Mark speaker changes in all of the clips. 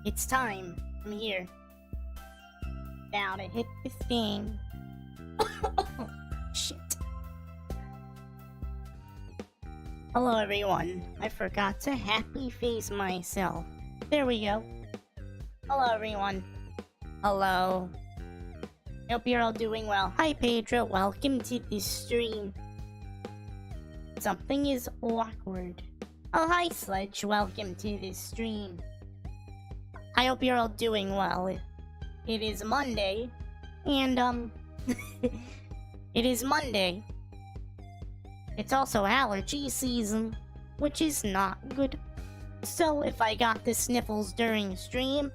Speaker 1: It's time. I'm here. Now to hit this thing. Shit. Hello everyone. I forgot to happy face myself. There we go. Hello everyone. Hello. Hope you're all doing well. Hi Pedro, welcome to this stream. Something is awkward. Oh hi Sledge, welcome to this stream. I hope you're all doing well. It is Monday, and it is Monday. It's also allergy season, which is not good. So if I got the sniffles during stream,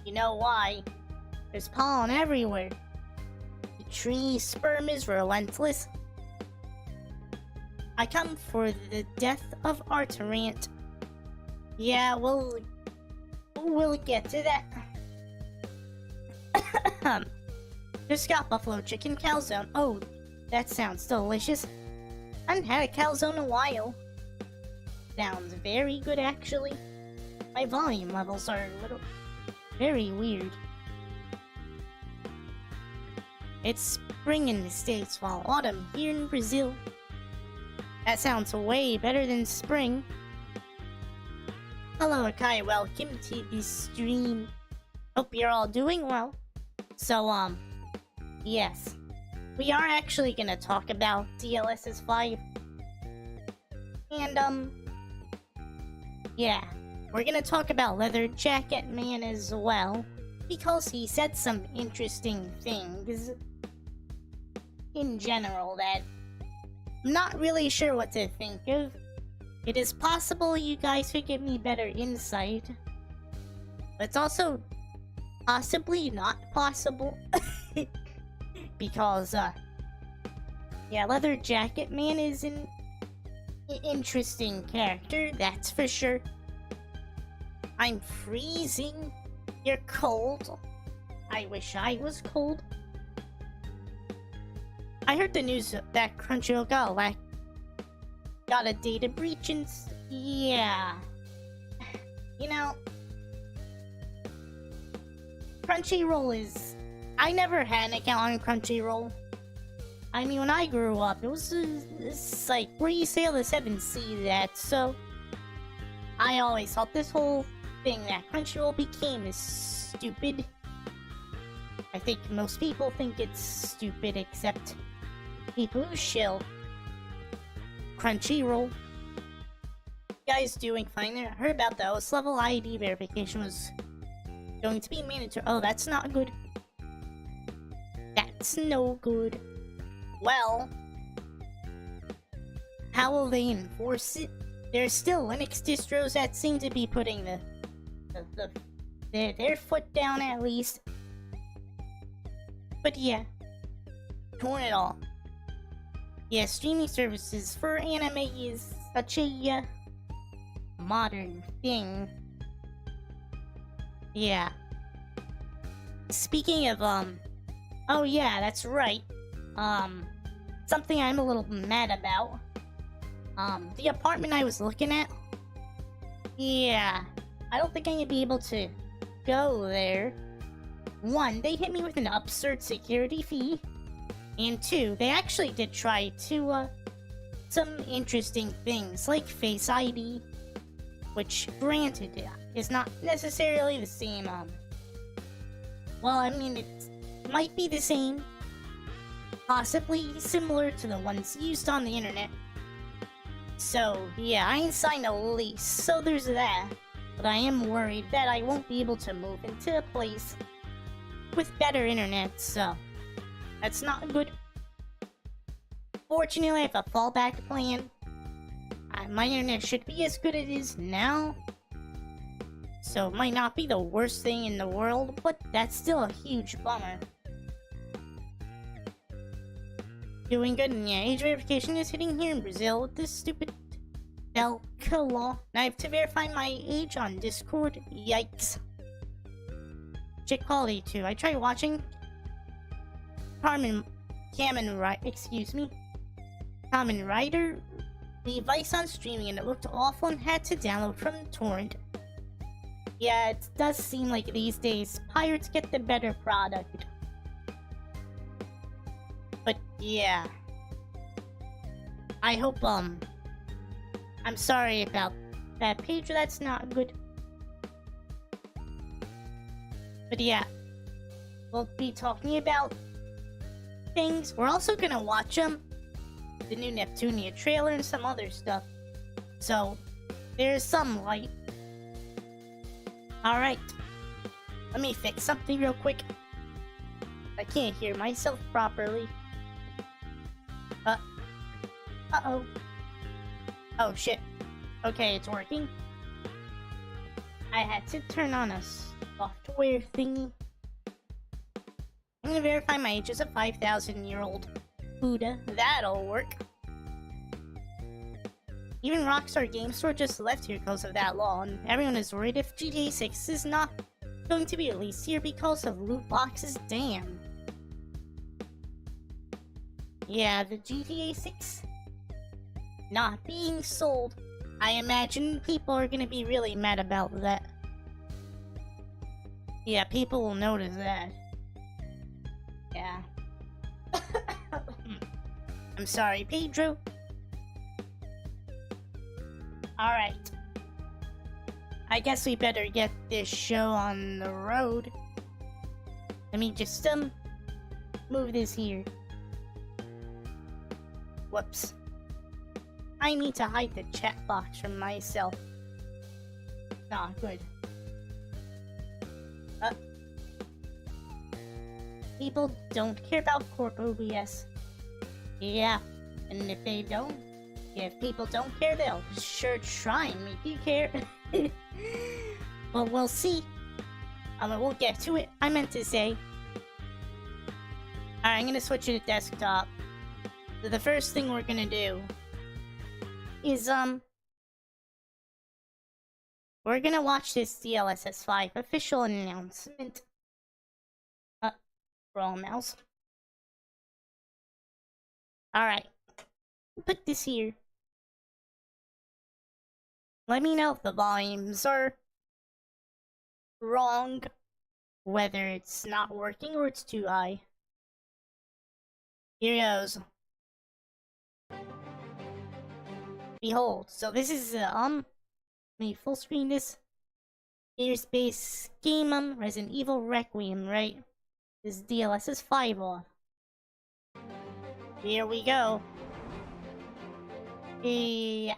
Speaker 1: you know why. There's pollen everywhere. The tree sperm is relentless. I come for the death of art rant. Yeah, we'll get to that. Just got buffalo chicken calzone. Oh, that sounds delicious. I haven't had a calzone in a while. Sounds very good actually. My volume levels are a little very weird. It's spring in the States while autumn here in Brazil. That sounds way better than spring. Hello Akai, welcome to this stream. Hope you're all doing well. So, yes. We are actually gonna talk about DLSS 5. And, yeah. We're gonna talk about Leather Jacket Man as well. Because he said some interesting things. In general that I'm not really sure what to think of. It is possible you guys could give me better insight. But it's also possibly not possible. Because, yeah, Leather Jacket Man is an interesting character, that's for sure. I'm freezing. You're cold. I wish I was cold. I heard the news that Crunchyroll got a data breach and yeah. You know, Crunchyroll is... I never had an account on Crunchyroll. I mean, when I grew up, it was it's like where you sail the seven seas at, so I always thought this whole thing that Crunchyroll became is stupid. I think most people think it's stupid, except people who shill Crunchyroll. You guys doing fine there? I heard about the OS level ID verification was going to be mandatory. Oh, that's not good. That's no good. Well, how will they enforce it? There's still Linux distros that seem to be putting their foot down at least. But yeah, torn it all. Yeah, streaming services for anime is such a modern thing. Yeah. Speaking of oh yeah, that's right. Something I'm a little mad about. The apartment I was looking at. Yeah, I don't think I'm gonna be able to go there. One, they hit me with an absurd security fee. And two, they actually did try to, some interesting things, like Face ID. Which, granted, is not necessarily the same, well, I mean, it might be the same. Possibly similar to the ones used on the internet. So, yeah, I ain't signed a lease, so there's that. But I am worried that I won't be able to move into a place with better internet, so that's not good. Fortunately, I have a fallback plan. My internet should be as good as it is now. So it might not be the worst thing in the world, but that's still a huge bummer. Doing good, and yeah, age verification is hitting here in Brazil with this stupid Delca law. And I have to verify my age on Discord. Yikes. Check quality too. I tried watching Kamen Rider device on streaming and it looked awful and had to download from torrent. Yeah, it does seem like these days pirates get the better product. But yeah. I hope, I'm sorry about that, Pedro, that's not good. But yeah, we'll be talking about things. We're also gonna watch the new Neptunia trailer and some other stuff. So, there's some light. Alright, let me fix something real quick. I can't hear myself properly. Uh-oh. Oh, shit. Okay, it's working. I had to turn on a software thingy. I'm gonna verify my age as a 5,000-year-old Buddha. That'll work. Even Rockstar Game Store just left here because of that law, and everyone is worried if GTA 6 is not going to be released here because of loot boxes. Damn. Yeah, the GTA 6 not being sold. I imagine people are gonna be really mad about that. Yeah, people will notice that. Yeah. I'm sorry, Pedro. Alright. I guess we better get this show on the road. Let me just, move this here. Whoops. I need to hide the chat box from myself. Not good. People don't care about Corp OBS. Yeah, and if they don't, if people don't care, they'll sure try and make you care. Well, we'll see. We'll get to it. I meant to say. Alright, I'm gonna switch to desktop. So the first thing we're gonna do is, we're gonna watch this DLSS 5 official announcement. Wrong mouse. Alright. Put this here. Let me know if the volumes are wrong. Whether it's not working or it's too high. Here goes. Behold. So this is, let me full screen this. Here's base game, Resident Evil Requiem, right? This DLSS 5 off. Here we go. Yeah.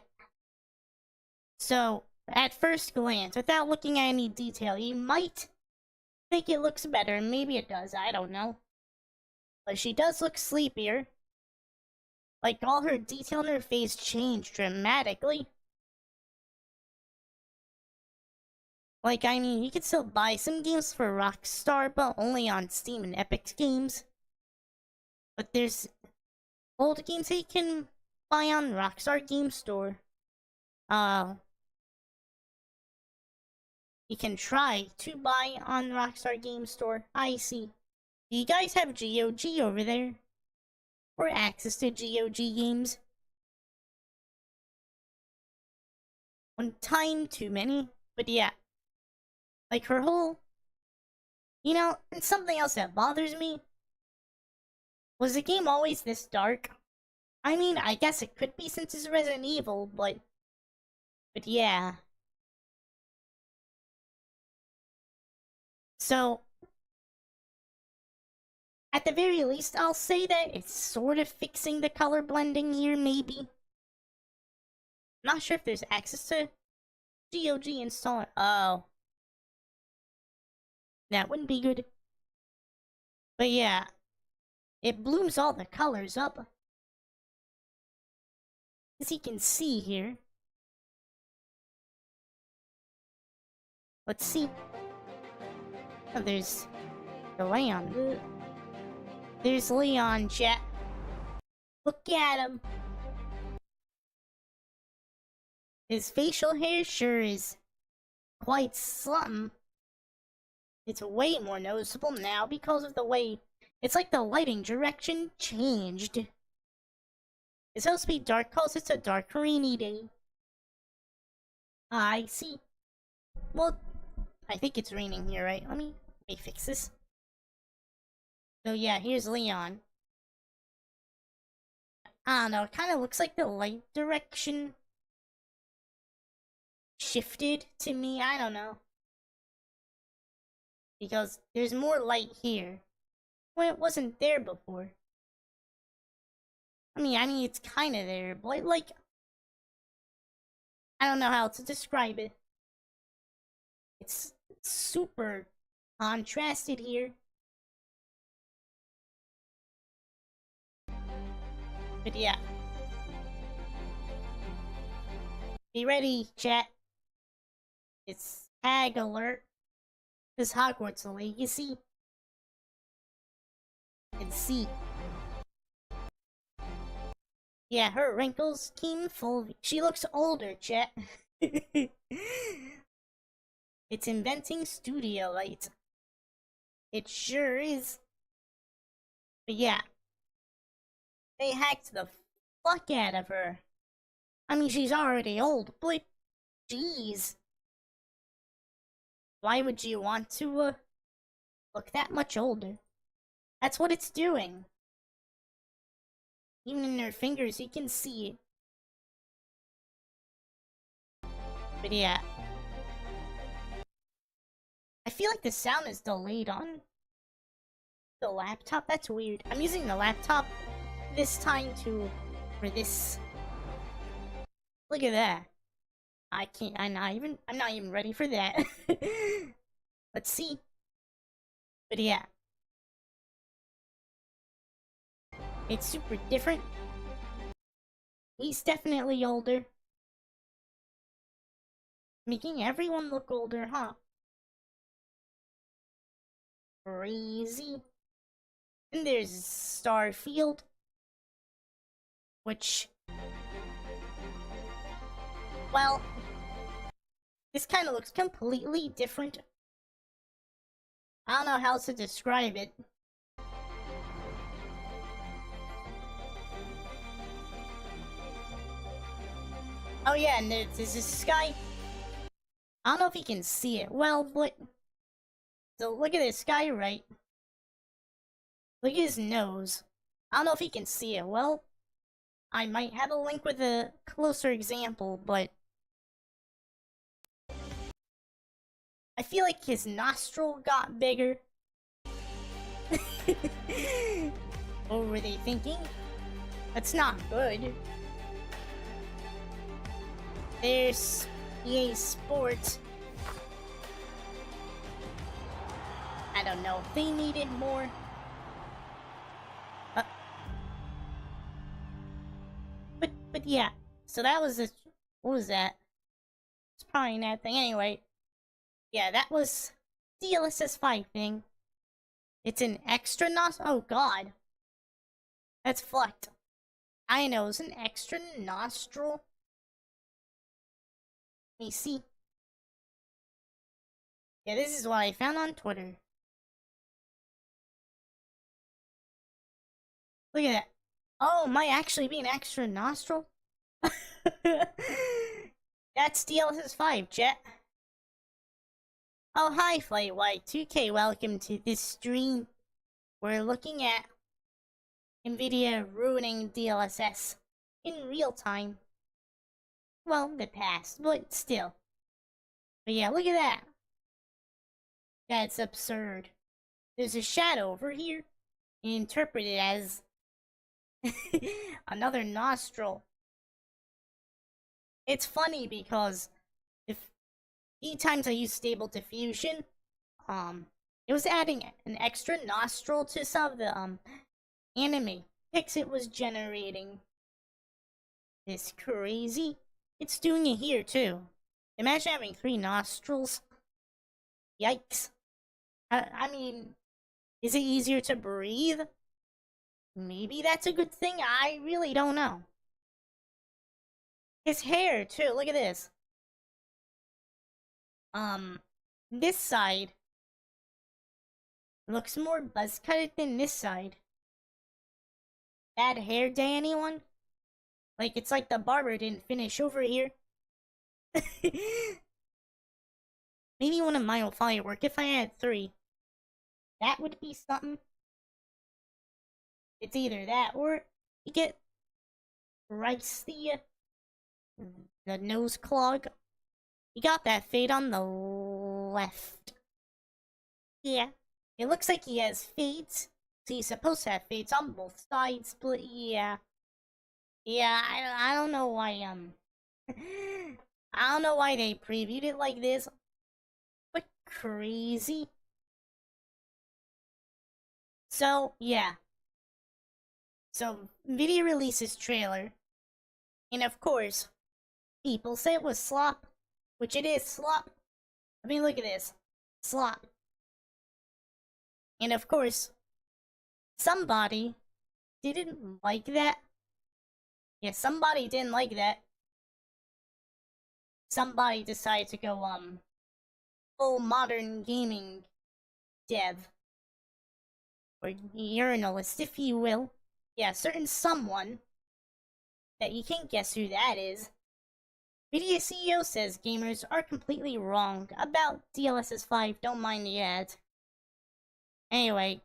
Speaker 1: So, at first glance, without looking at any detail, you might think it looks better. Maybe it does, I don't know. But she does look sleepier. Like, all her detail in her face changed dramatically. Like, I mean, you can still buy some games for Rockstar, but only on Steam and Epic Games. But there's old games that you can buy on Rockstar Game Store. You can try to buy on Rockstar Game Store. I see. Do you guys have GOG over there? Or access to GOG games? One time too many, but yeah. Like her whole... You know, and something else that bothers me. Was the game always this dark? I mean, I guess it could be since it's Resident Evil, but yeah. So, at the very least, I'll say that it's sort of fixing the color blending here, maybe. Not sure if there's access to GOG installer. Oh. That wouldn't be good. But yeah. It blooms all the colors up. As you can see here. Let's see. Oh, there's the Leon. There's Leon, chat. Look at him. His facial hair sure is quite something. It's way more noticeable now because of the way... It's like the lighting direction changed. It's supposed to be dark because it's a dark rainy day. I see. Well, I think it's raining here, right? Let me fix this. So yeah, here's Leon. I don't know, it kind of looks like the light direction shifted to me. I don't know. Because there's more light here. Well, it wasn't there before. I mean, it's kind of there, but like, I don't know how to describe it. It's super contrasted here. But yeah. Be ready, chat. It's tag alert. This Hogwarts Legacy. And see. Yeah, her wrinkles came full. She looks older, chat. It's inventing studio light. It sure is. But yeah. They hacked the fuck out of her. I mean, she's already old, but jeez. Why would you want to, look that much older? That's what it's doing. Even in her fingers, you can see it. But yeah. I feel like the sound is delayed on the laptop. That's weird. I'm using the laptop this time for this. Look at that. I can't, I'm not even ready for that. Let's see. But yeah. It's super different. He's definitely older. Making everyone look older, huh? Crazy. And there's Starfield. Which... well... this kind of looks completely different. I don't know how to describe it. Oh yeah, and there's this guy. I don't know if you can see it well, but... so look at this guy, right? Look at his nose. I don't know if you can see it well. I might have a link with a closer example, but... I feel like his nostril got bigger. What were they thinking? That's not good. There's EA Sports. I don't know if they needed more. But yeah. So that was a... what was that? It's probably that thing. Anyway. Yeah, that was the DLSS 5 thing. It's an extra nostril. Oh god. That's fucked. I know, it's an extra nostril. Let me see. Yeah, this is what I found on Twitter. Look at that. Oh, might actually be an extra nostril? That's DLSS 5, Jet. Oh, hi, Flight White 2K. Welcome to this stream. We're looking at NVIDIA ruining DLSS in real time. Well, the past, but still. But yeah, look at that. That's absurd. There's a shadow over here. Interpreted as another nostril. It's funny because if each times I use Stable Diffusion, it was adding an extra nostril to some of the anime pics it was generating. It's crazy. It's doing it here too. Imagine having 3 nostrils. Yikes. I mean, is it easier to breathe? Maybe that's a good thing. I really don't know. His hair too. Look at this. This side looks more buzz cut than this side. Bad hair day, anyone? Like, it's like the barber didn't finish over here. Maybe one of mine will finally work if I had 3. That would be something. It's either that or you get Rice the nose clog. You got that fade on the left. Yeah. It looks like he has fades. So he's supposed to have fades on both sides, but yeah. Yeah, I don't know why, I don't know why they previewed it like this. But crazy. So, yeah. So, video releases trailer. And of course, people say it was slop. Which it is slop. I mean, look at this. Slop. And of course, somebody didn't like that. Yeah, somebody didn't like that. Somebody decided to go, full modern gaming dev. Or urinalist, if you will. Yeah, certain someone that you can't guess who that is. Video CEO says gamers are completely wrong about DLSS 5, don't mind the ad. Anyway,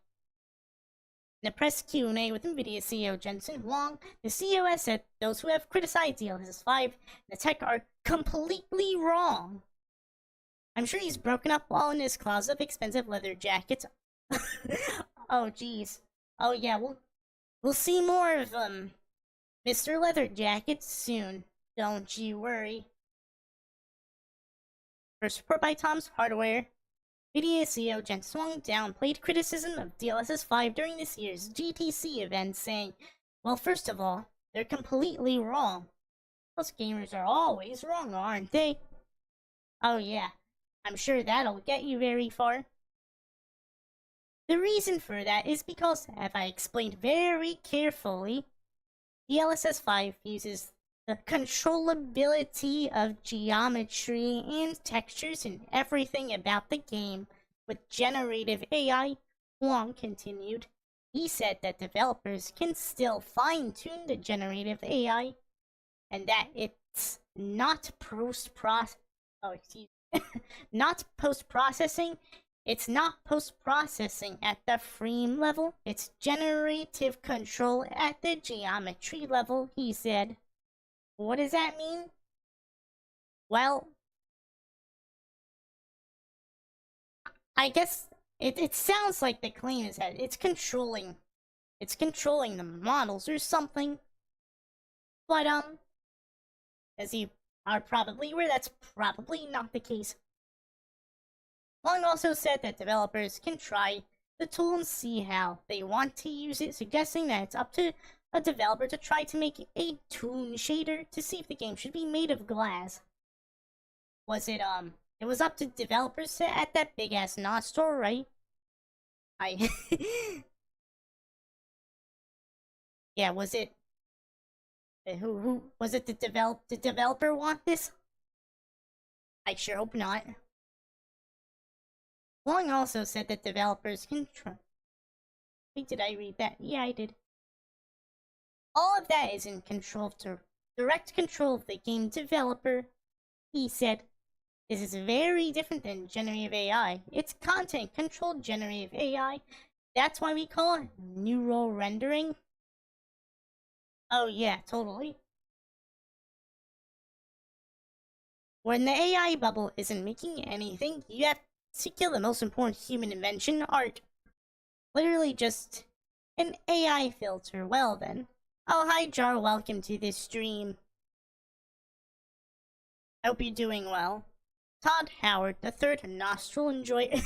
Speaker 1: in the press Q&A with NVIDIA CEO Jensen Huang, the CEO has said those who have criticized DLSS 5 and the tech are completely wrong. I'm sure he's broken up while in his closet of expensive leather jackets. Oh jeez. Oh yeah, we'll see more of Mr. Leather Jackets soon. Don't you worry. First report by Tom's Hardware. NVIDIA CEO Jensen Huang downplayed criticism of DLSS 5 during this year's GTC event, saying, well, first of all, they're completely wrong. Most gamers are always wrong, aren't they? Oh yeah, I'm sure that'll get you very far. The reason for that is because, as I explained very carefully, DLSS 5 uses the controllability of geometry and textures and everything about the game with generative AI, Huang continued. He said that developers can still fine-tune the generative AI and that it's not not post-processing. It's not post-processing at the frame level. It's generative control at the geometry level, he said. What does that mean? Well, I guess it sounds like the claim is that it's controlling the models or something. But as you are probably aware, that's probably not the case. Long also said that developers can try the tool and see how they want to use it, suggesting that it's up to a developer to try to make a toon shader to see if the game should be made of glass. It was up to developers to at that big ass nostril, right? Yeah, was it who was it? Did the developer want this? I sure hope not. Long also said that developers can try. Wait, did I read that? Yeah, I did. All of that is in control to direct control of the game developer. He said, this is very different than generative AI. It's content controlled generative AI. That's why we call it neural rendering. Oh yeah, totally. When the AI bubble isn't making anything, you have to kill the most important human invention, art. Literally just an AI filter. Well then. Oh, hi Jar, welcome to this stream. Hope you're doing well. Todd Howard, the third nostril enjoy.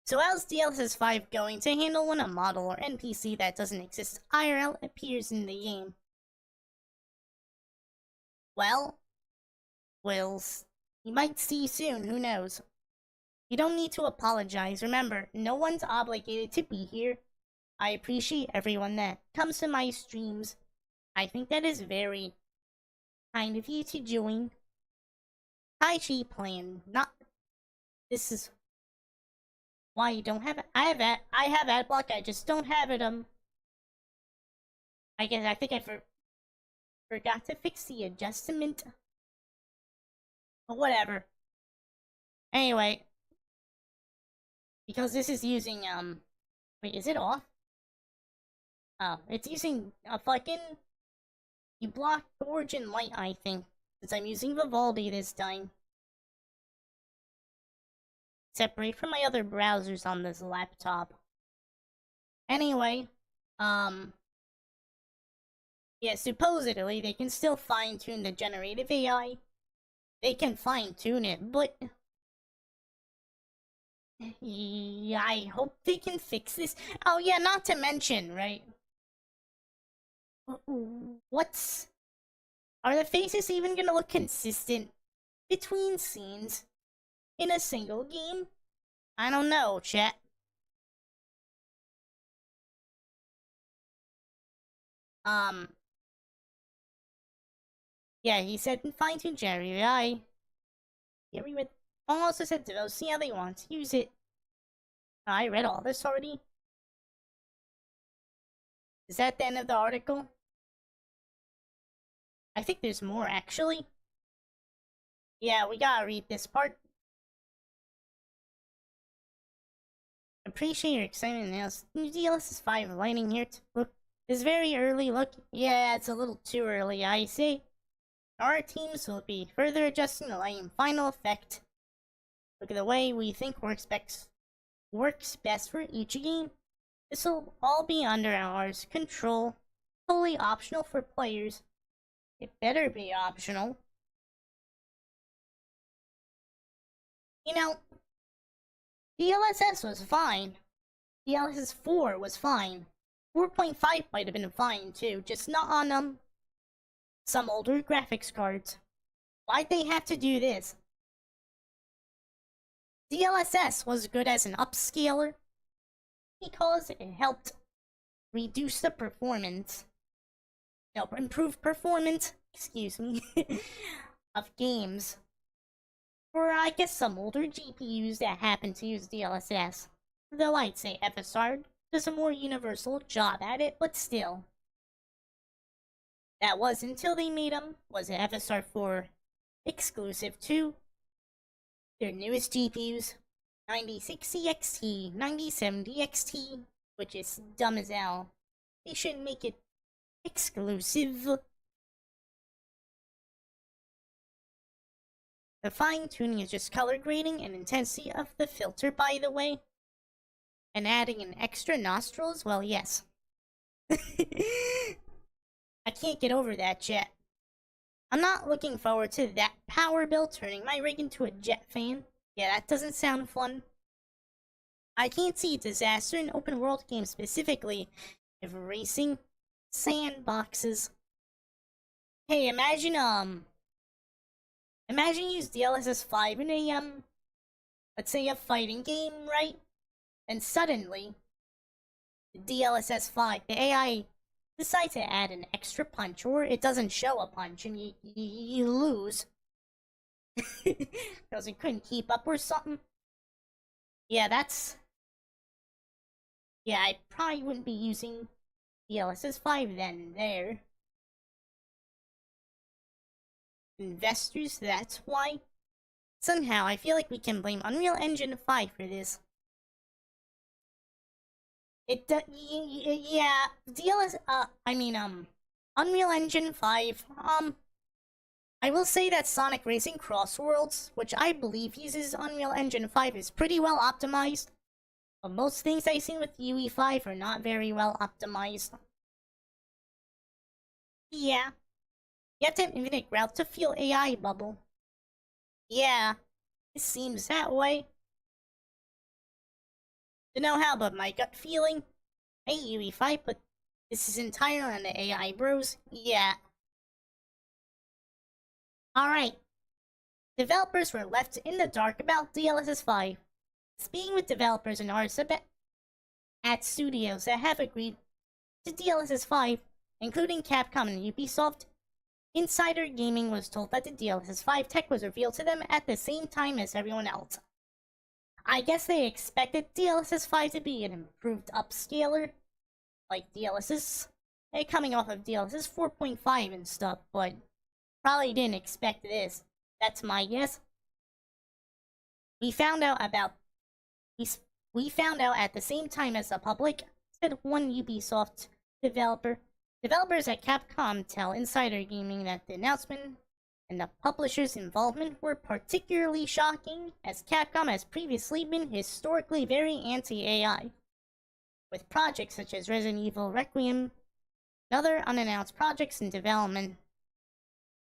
Speaker 1: So how's DLSS 5 going to handle when a model or NPC that doesn't exist IRL appears in the game? Well, you might see soon, who knows. You don't need to apologize. Remember, no one's obligated to be here. I appreciate everyone that comes to my streams. I think that is very kind of you to join. Tai Chi plan. Not. This is why you don't have it. I have ad block. I just don't have it. I think I forgot to fix the adjustment But whatever. Anyway, because this is using, wait, is it off? Oh, it's using a fucking... You block origin light, I think. Since I'm using Vivaldi this time. Separate from my other browsers on this laptop. Anyway, yeah, supposedly they can still fine-tune the generative AI. They can fine-tune it, but... Yeah, I hope they can fix this. Oh yeah, not to mention, right? What's... Are the faces even gonna look consistent between scenes in a single game? I don't know, chat. Yeah, he said fine-tune generative AI. Yeah, we read... Also said to see how they want to use it. I read all this already. Is that the end of the article? I think there's more, actually. Yeah, we gotta read this part. Appreciate your excitement now. New DLSS 5 lighting here to look. It's very early look. Yeah, it's a little too early, I see. Our teams will be further adjusting the lighting final effect. Look at the way we think works best for each game. This will all be under ours control. Totally optional for players. It better be optional. You know, DLSS was fine. DLSS 4 was fine. 4.5 might have been fine too, just not on some older graphics cards. Why'd they have to do this? DLSS was good as an upscaler because it helped reduce the performance. No, improve performance, excuse me, of games. For I guess some older GPUs that happen to use DLSS. Though I'd say FSR does a more universal job at it, but still. That was until they made was it FSR 4 exclusive to their newest GPUs, 9060 XT, 9070 XT, which is dumb as hell. They shouldn't make it exclusive. The fine-tuning is just color grading and intensity of the filter, by the way. And adding an extra nostril as well, yes. I can't get over that yet. I'm not looking forward to that power bill turning my rig into a jet fan. Yeah, that doesn't sound fun. I can't see a disaster in open world games specifically if racing sandboxes. Hey, imagine you use DLSS 5 in a let's say a fighting game, right? And suddenly the DLSS 5, the AI decide to add an extra punch, or it doesn't show a punch and you lose because it couldn't keep up or something. Yeah, yeah, I probably wouldn't be using DLSS 5 then there. Investors, that's why. Somehow, I feel like we can blame Unreal Engine 5 for this. Yeah, Unreal Engine 5, I will say that Sonic Racing Crossworlds, which I believe uses Unreal Engine 5, is pretty well optimized. But most things I've seen with UE5 are not very well optimized. Yeah. You have to have infinite route to feel AI bubble. Yeah. It seems that way. To know how, but my gut feeling. Hey, UE5, but this is entirely on the AI bros. Yeah. Alright. Developers were left in the dark about DLSS 5. Speaking with developers and artists at studios that have agreed to DLSS 5, including Capcom and Ubisoft, Insider Gaming was told that the DLSS 5 tech was revealed to them at the same time as everyone else. I guess they expected DLSS 5 to be an improved upscaler, like DLSS, coming off of DLSS 4.5 and stuff, but probably didn't expect this. That's my guess. We found out about we found out at the same time as the public, said one Ubisoft developer. Developers at Capcom tell Insider Gaming that the announcement and the publisher's involvement were particularly shocking, as Capcom has previously been historically very anti-AI, with projects such as Resident Evil Requiem and other unannounced projects in development.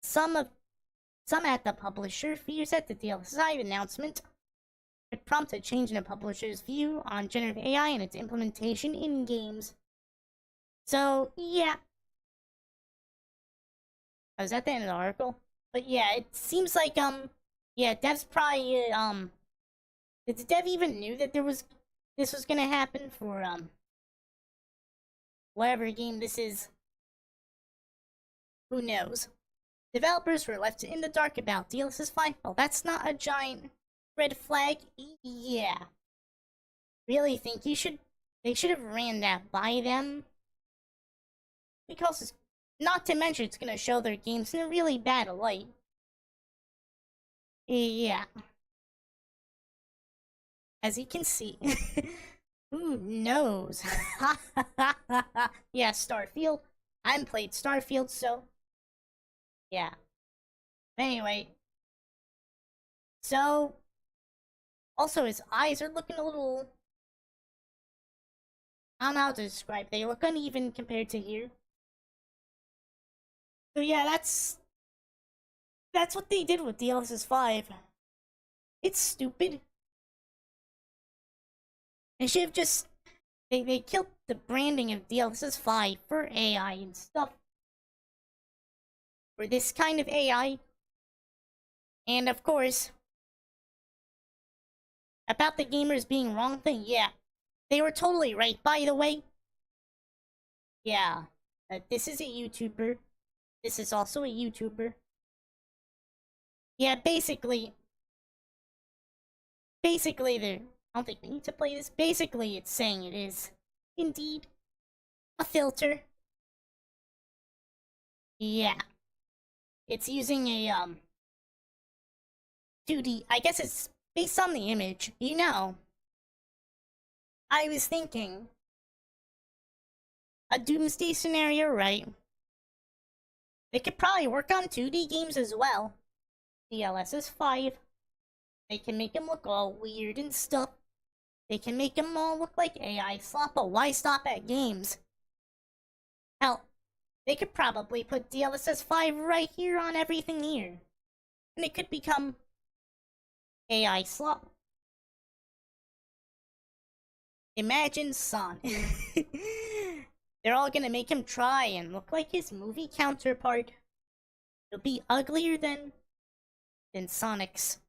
Speaker 1: Some at the publisher fears that the DLSI announcement could prompt a change in the publisher's view on generative AI and its implementation in games. So, yeah. I was at the end of the article. But yeah, it seems like, yeah, devs probably, did the dev even knew that this was gonna happen for, whatever game this is? Who knows? Developers were left in the dark about DLSS 5. Well, that's not a giant red flag. Yeah. Really think they should have ran that by them? Because it's, not to mention it's gonna show their games in a really bad light. Yeah. As you can see. Who knows? Yeah, Starfield. I haven't played Starfield, so yeah. Anyway. So also his eyes are looking a little, I don't know how to describe. They look uneven compared to here. So yeah, that's what they did with DLSS 5. It's stupid. They should have just they killed the branding of DLSS 5 for AI and stuff. For this kind of AI. And of course, about the gamers being wrong thing, yeah. They were totally right, by the way. Yeah. This is a YouTuber. This is also a YouTuber. Yeah, basically, I don't think we need to play this. Basically, it's saying it is indeed a filter. Yeah. It's using a, 2D, I guess it's based on the image. You know, I was thinking, a doomsday scenario, right? They could probably work on 2D games as well. DLSS 5. They can make them look all weird and stuff. They can make them all look like AI slop, but why stop at games? Hell, they could probably put DLSS 5 right here on everything here. And it could become AI slop. Imagine Son. They're all gonna make him try and look like his movie counterpart. It'll be uglier than Sonic's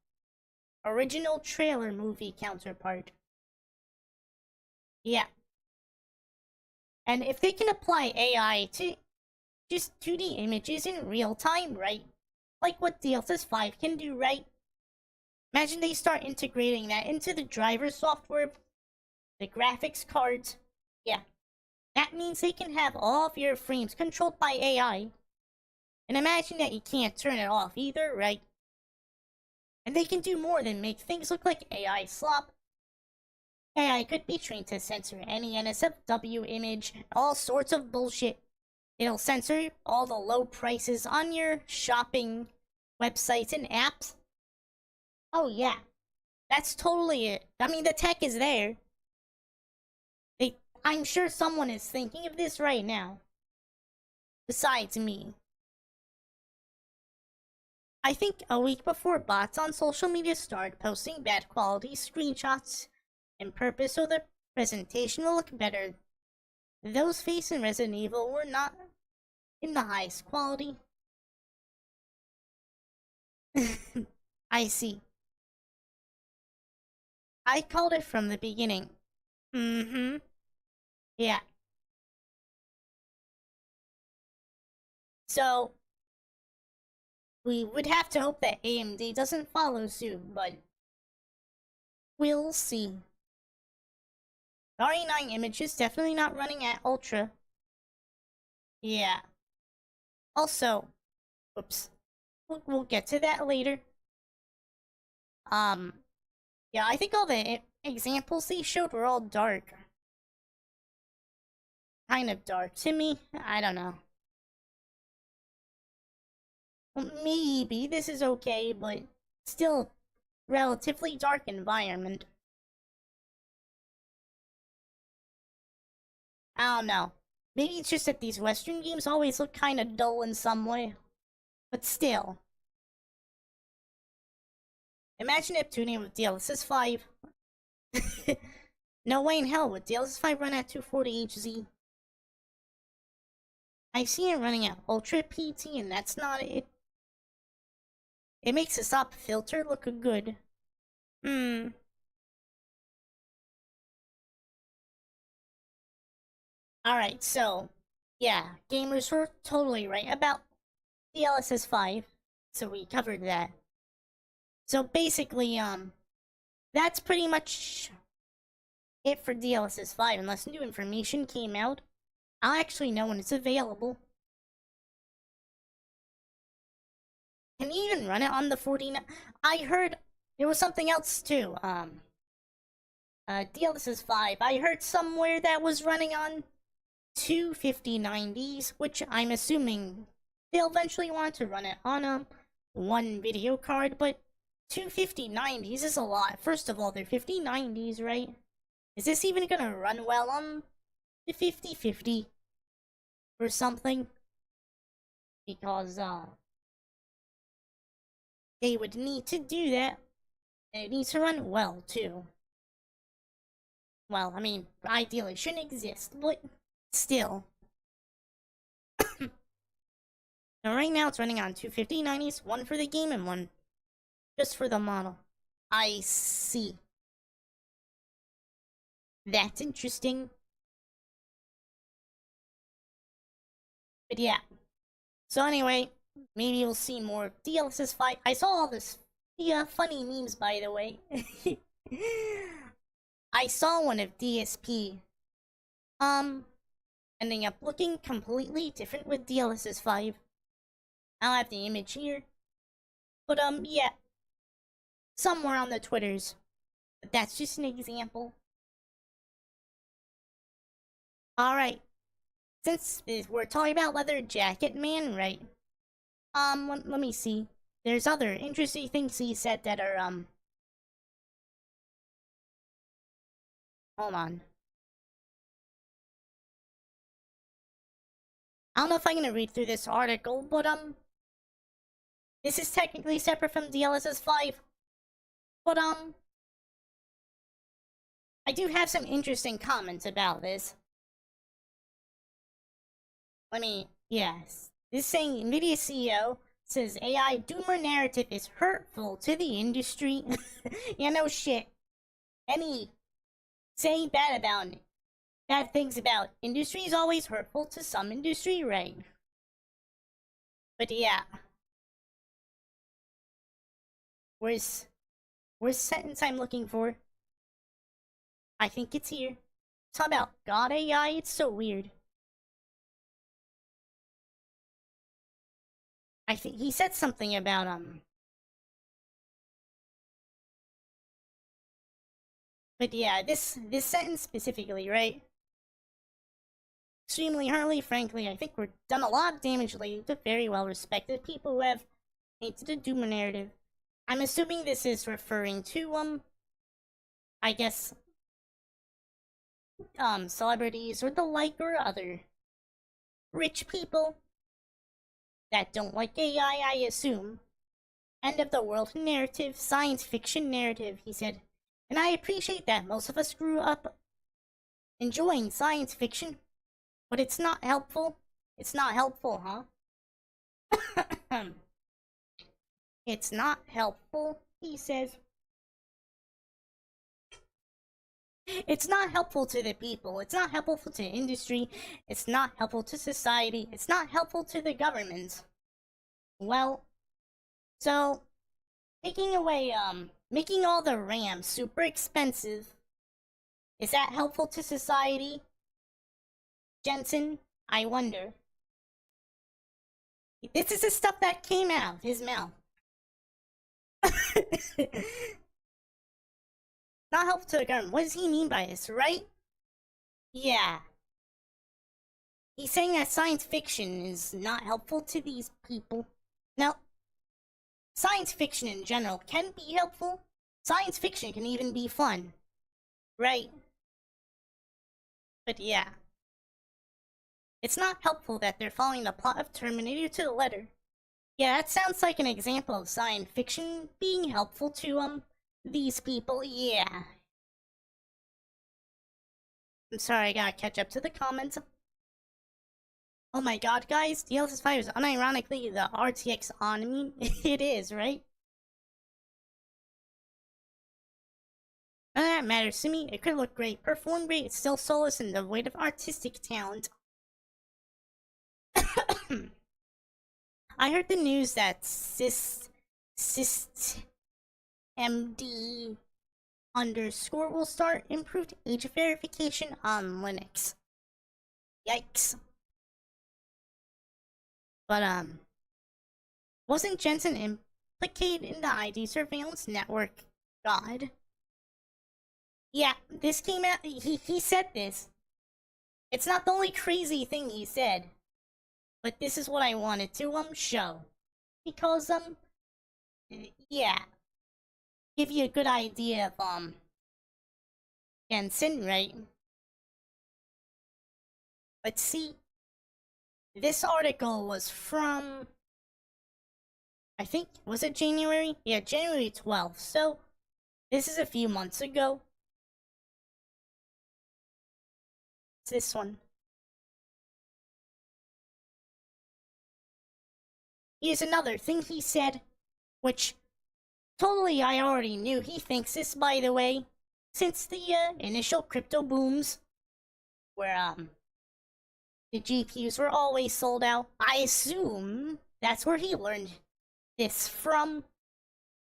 Speaker 1: original trailer movie counterpart. Yeah. And if they can apply AI to just 2D images in real time, right? Like what DLSS 5 can do, right? Imagine they start integrating that into the driver software, the graphics cards. Yeah. That means they can have all of your frames controlled by AI. And imagine that you can't turn it off either, right? And they can do more than make things look like AI slop. AI could be trained to censor any NSFW image, all sorts of bullshit. It'll censor all the low prices on your shopping websites and apps. Oh yeah, that's totally it. I mean, the tech is there. I'm sure someone is thinking of this right now. Besides me. I think a week before bots on social media start posting bad quality screenshots in purpose so the presentation will look better, those faced in Resident Evil were not in the highest quality. I see. I called it from the beginning. Mm-hmm. Yeah. So, we would have to hope that AMD doesn't follow suit, but we'll see. The RE9 image is definitely not running at Ultra. Yeah. Also, whoops. We'll get to that later. Yeah, I think all the examples they showed were all dark. Kind of dark to me. I don't know. Well, maybe this is okay, but still relatively dark environment. I don't know. Maybe it's just that these Western games always look kind of dull in some way. But still. Imagine if tuning with DLSS 5. No way in hell would DLSS 5 run at 240 HZ. I've seen it running at Ultra PT, and that's not it. It makes the stop filter look good. Alright, so, yeah, gamers were totally right about DLSS 5. So we covered that. So basically, that's pretty much it for DLSS 5, unless new information came out. I'll actually know when it's available. Can you even run it on the 49? I heard there was something else too. DLSS 5. I heard somewhere that was running on 25090s, which I'm assuming they'll eventually want to run it on one video card, but 25090s is a lot. First of all, they're 5090s, right? Is this even gonna run well on the 5050 or something? Because they would need to do that. And it needs to run well too. Well, I mean, ideally it shouldn't exist, but still. Now right now it's running on 25090s, one for the game and one just for the model. I see. That's interesting. But yeah. So anyway, maybe you'll see more DLSS 5. I saw all this funny memes, by the way. I saw one of DSP. Ending up looking completely different with DLSS 5. I'll have the image here. But yeah. Somewhere on the Twitters. But that's just an example. Alright. Since we're talking about Leather Jacket Man, right? Let me see. There's other interesting things he said that are, hold on. I don't know if I'm gonna read through this article, but, this is technically separate from DLSS 5. But, I do have some interesting comments about this. Yes. This saying, NVIDIA CEO says AI doomer narrative is hurtful to the industry. Yeah, no shit. Any saying bad things about industry is always hurtful to some industry, right? But yeah. Where's sentence I'm looking for? I think it's here. Talk about God AI, it's so weird. I think he said something about but yeah, this sentence specifically, right? Extremely hardly, frankly, I think we're done a lot of damage lately to very well respected people who have painted the Doomer narrative. I'm assuming this is referring to I guess celebrities or the like, or other rich people that don't like AI, I assume. End of the world narrative, science fiction narrative, he said. And I appreciate that most of us grew up enjoying science fiction, but it's not helpful. It's not helpful, huh? It's not helpful, he says. It's not helpful to the people. It's not helpful to industry. It's not helpful to society. It's not helpful to the government. Well, so taking away making all the RAM super expensive, is that helpful to society? Jensen, I wonder. This is the stuff that came out of his mouth. Not helpful to the government. What does he mean by this, right? Yeah. He's saying that science fiction is not helpful to these people. Now, science fiction in general can be helpful. Science fiction can even be fun. Right? But yeah. It's not helpful that they're following the plot of Terminator to the letter. Yeah, that sounds like an example of science fiction being helpful to, these people. Yeah. I'm sorry, I gotta catch up to the comments. Oh my god, guys, the LS5 is unironically the RTX on me. It is, right? None of that matters to me. It could look great, perform great, it's still soulless in the weight of artistic talent. I heard the news that systemd underscore will start improved age verification on Linux. Yikes. But, wasn't Jensen implicated in the ID surveillance network? God. Yeah, this came out, he said this. It's not the only crazy thing he said. But this is what I wanted to, show. Because, yeah. Give you a good idea of, Jensen, right? Let's see. This article was from, I think, was it January? Yeah, January 12th. So, this is a few months ago. It's this one. Here's another thing he said, which totally I already knew. He thinks this, by the way, since the initial crypto booms, where the GPUs were always sold out. I assume that's where he learned this from.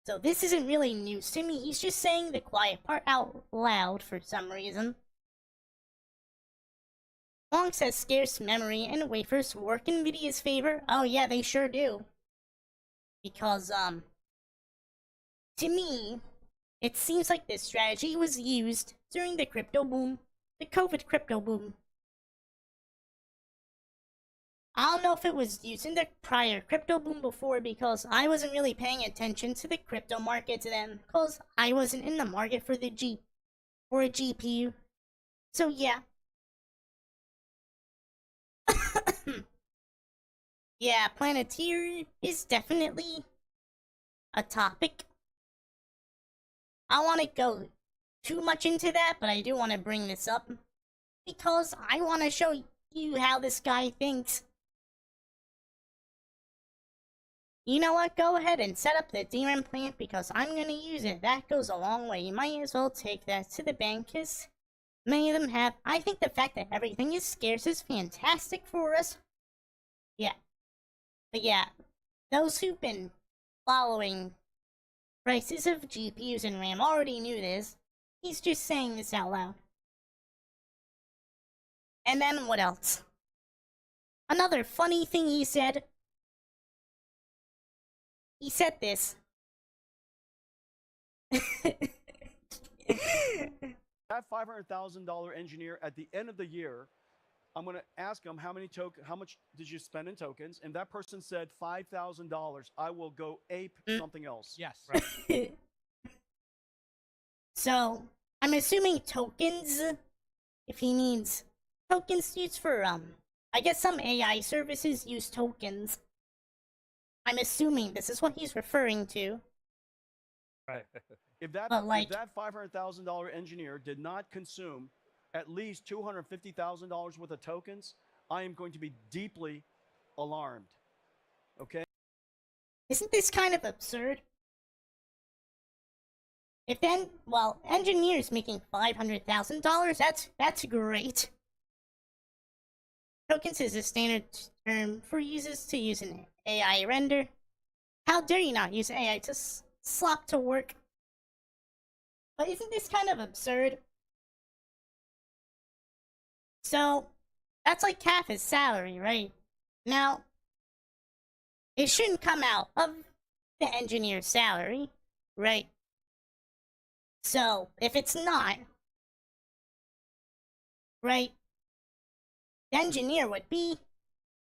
Speaker 1: So this isn't really news to me. He's just saying the quiet part out loud for some reason. Long says scarce memory and wafers work in NVIDIA's favor. Oh yeah, they sure do. Because, to me, it seems like this strategy was used during the crypto boom. The COVID crypto boom. I don't know if it was used in the prior crypto boom before because I wasn't really paying attention to the crypto markets then because I wasn't in the market for a GPU. So yeah. Yeah, Planeteer is definitely a topic. I don't want to go too much into that, but I do want to bring this up because I want to show you how this guy thinks. You know what? Go ahead and set up the DRAM plant because I'm gonna use it. That goes a long way. You might as well take that to the bank because many of them have. I think the fact that everything is scarce is fantastic for us. Yeah. But yeah, those who've been following prices of GPUs and RAM already knew this. He's just saying this out loud. And then what else? Another funny thing he said. He said this.
Speaker 2: That $500,000 engineer at the end of the year, I'm going to ask him how much did you spend in tokens? And that person said $5,000. I will go ape something else.
Speaker 3: Yes. Right.
Speaker 1: So, I'm assuming tokens, if he means tokens used for, I guess some AI services use tokens. I'm assuming this is what he's referring to.
Speaker 2: Right. If that $500,000 engineer did not consume at least $250,000 worth of tokens, I am going to be deeply alarmed. Okay?
Speaker 1: Isn't this kind of absurd? If then, well, engineers making $500,000, that's great. Tokens is a standard term for users to use an AI render. How dare you not use AI to slop to work? But isn't this kind of absurd? So, that's like half his salary, right? Now, it shouldn't come out of the engineer's salary, right? So, if it's not, right, the engineer would be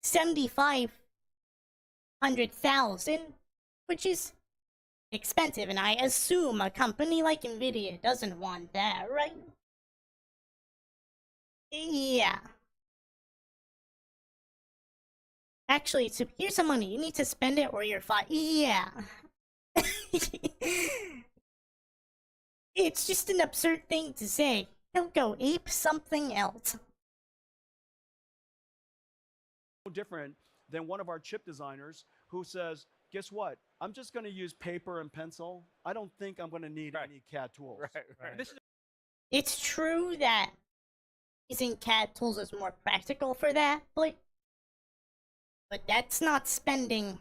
Speaker 1: 7,500,000, which is expensive, and I assume a company like Nvidia doesn't want that, right? Yeah. Actually, so here's some money. You need to spend it or you're fine. Yeah. It's just an absurd thing to say. He'll go ape something else.
Speaker 2: No different than one of our chip designers who says, guess what? I'm just going to use paper and pencil. I don't think I'm going to need any CAD tools.
Speaker 3: Right.
Speaker 1: It's true that using CAD tools is more practical for that, but that's not spending.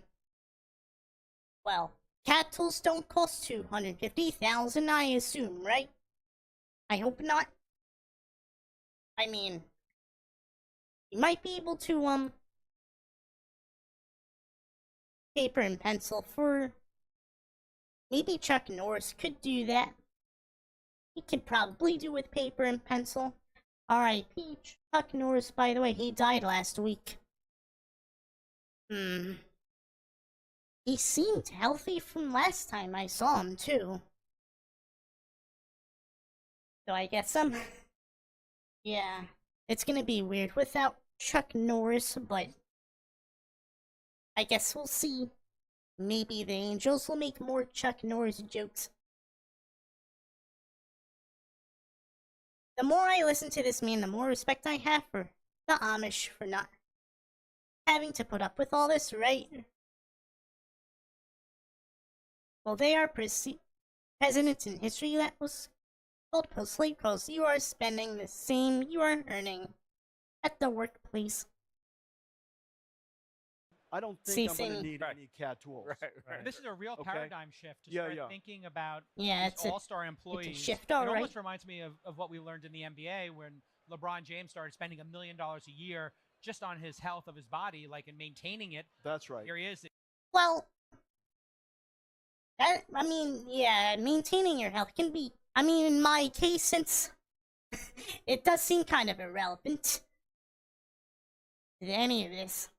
Speaker 1: Well, CAD tools don't cost 250,000, I assume, right? I hope not. I mean, you might be able to paper and pencil for. Maybe Chuck Norris could do that. He could probably do with paper and pencil. R.I.P. Chuck Norris, by the way, he died last week. He seemed healthy from last time I saw him, too. So I guess yeah, it's gonna be weird without Chuck Norris, but I guess we'll see. Maybe the Angels will make more Chuck Norris jokes. The more I listen to this man, the more respect I have for the Amish for not having to put up with all this, right? Well, they are presidents in history that was called post-slave because you are spending the same you are earning at the workplace.
Speaker 2: I don't think I'm going to need any CAD tools.
Speaker 3: Right. This is a real paradigm shift to start thinking about
Speaker 1: it's
Speaker 3: all-star employees.
Speaker 1: It's a shift,
Speaker 3: it almost reminds me of what we learned in the NBA when LeBron James started spending $1 million a year just on his health of his body, like, and maintaining it.
Speaker 2: That's right.
Speaker 3: Here he is.
Speaker 1: Well, I mean, yeah, maintaining your health can be. I mean, in my case, since it does seem kind of irrelevant to any of this.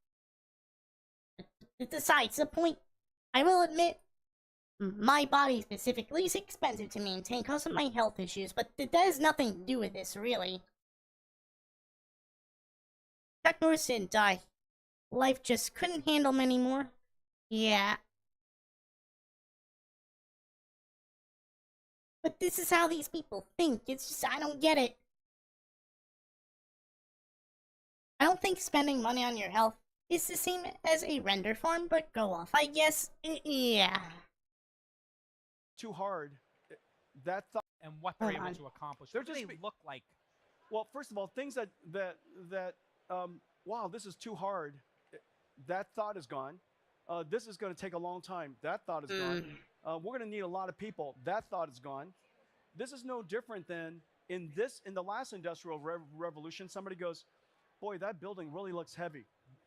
Speaker 1: Besides the point, I will admit, my body specifically is expensive to maintain because of my health issues, but that has nothing to do with this, really. Chuck Norris didn't die. Life just couldn't handle him anymore. Yeah. But this is how these people think. It's just, I don't get it. I don't think spending money on your health is the same as a render farm, but go off. I guess, yeah.
Speaker 2: Too hard. That thought.
Speaker 3: And what they're able to accomplish. What do they look like?
Speaker 2: Well, first of all, things that wow, this is too hard. That thought is gone. This is going to take a long time. That thought is gone. We're going to need a lot of people. That thought is gone. This is no different than in the last industrial revolution. Somebody goes, boy, that building really looks heavy.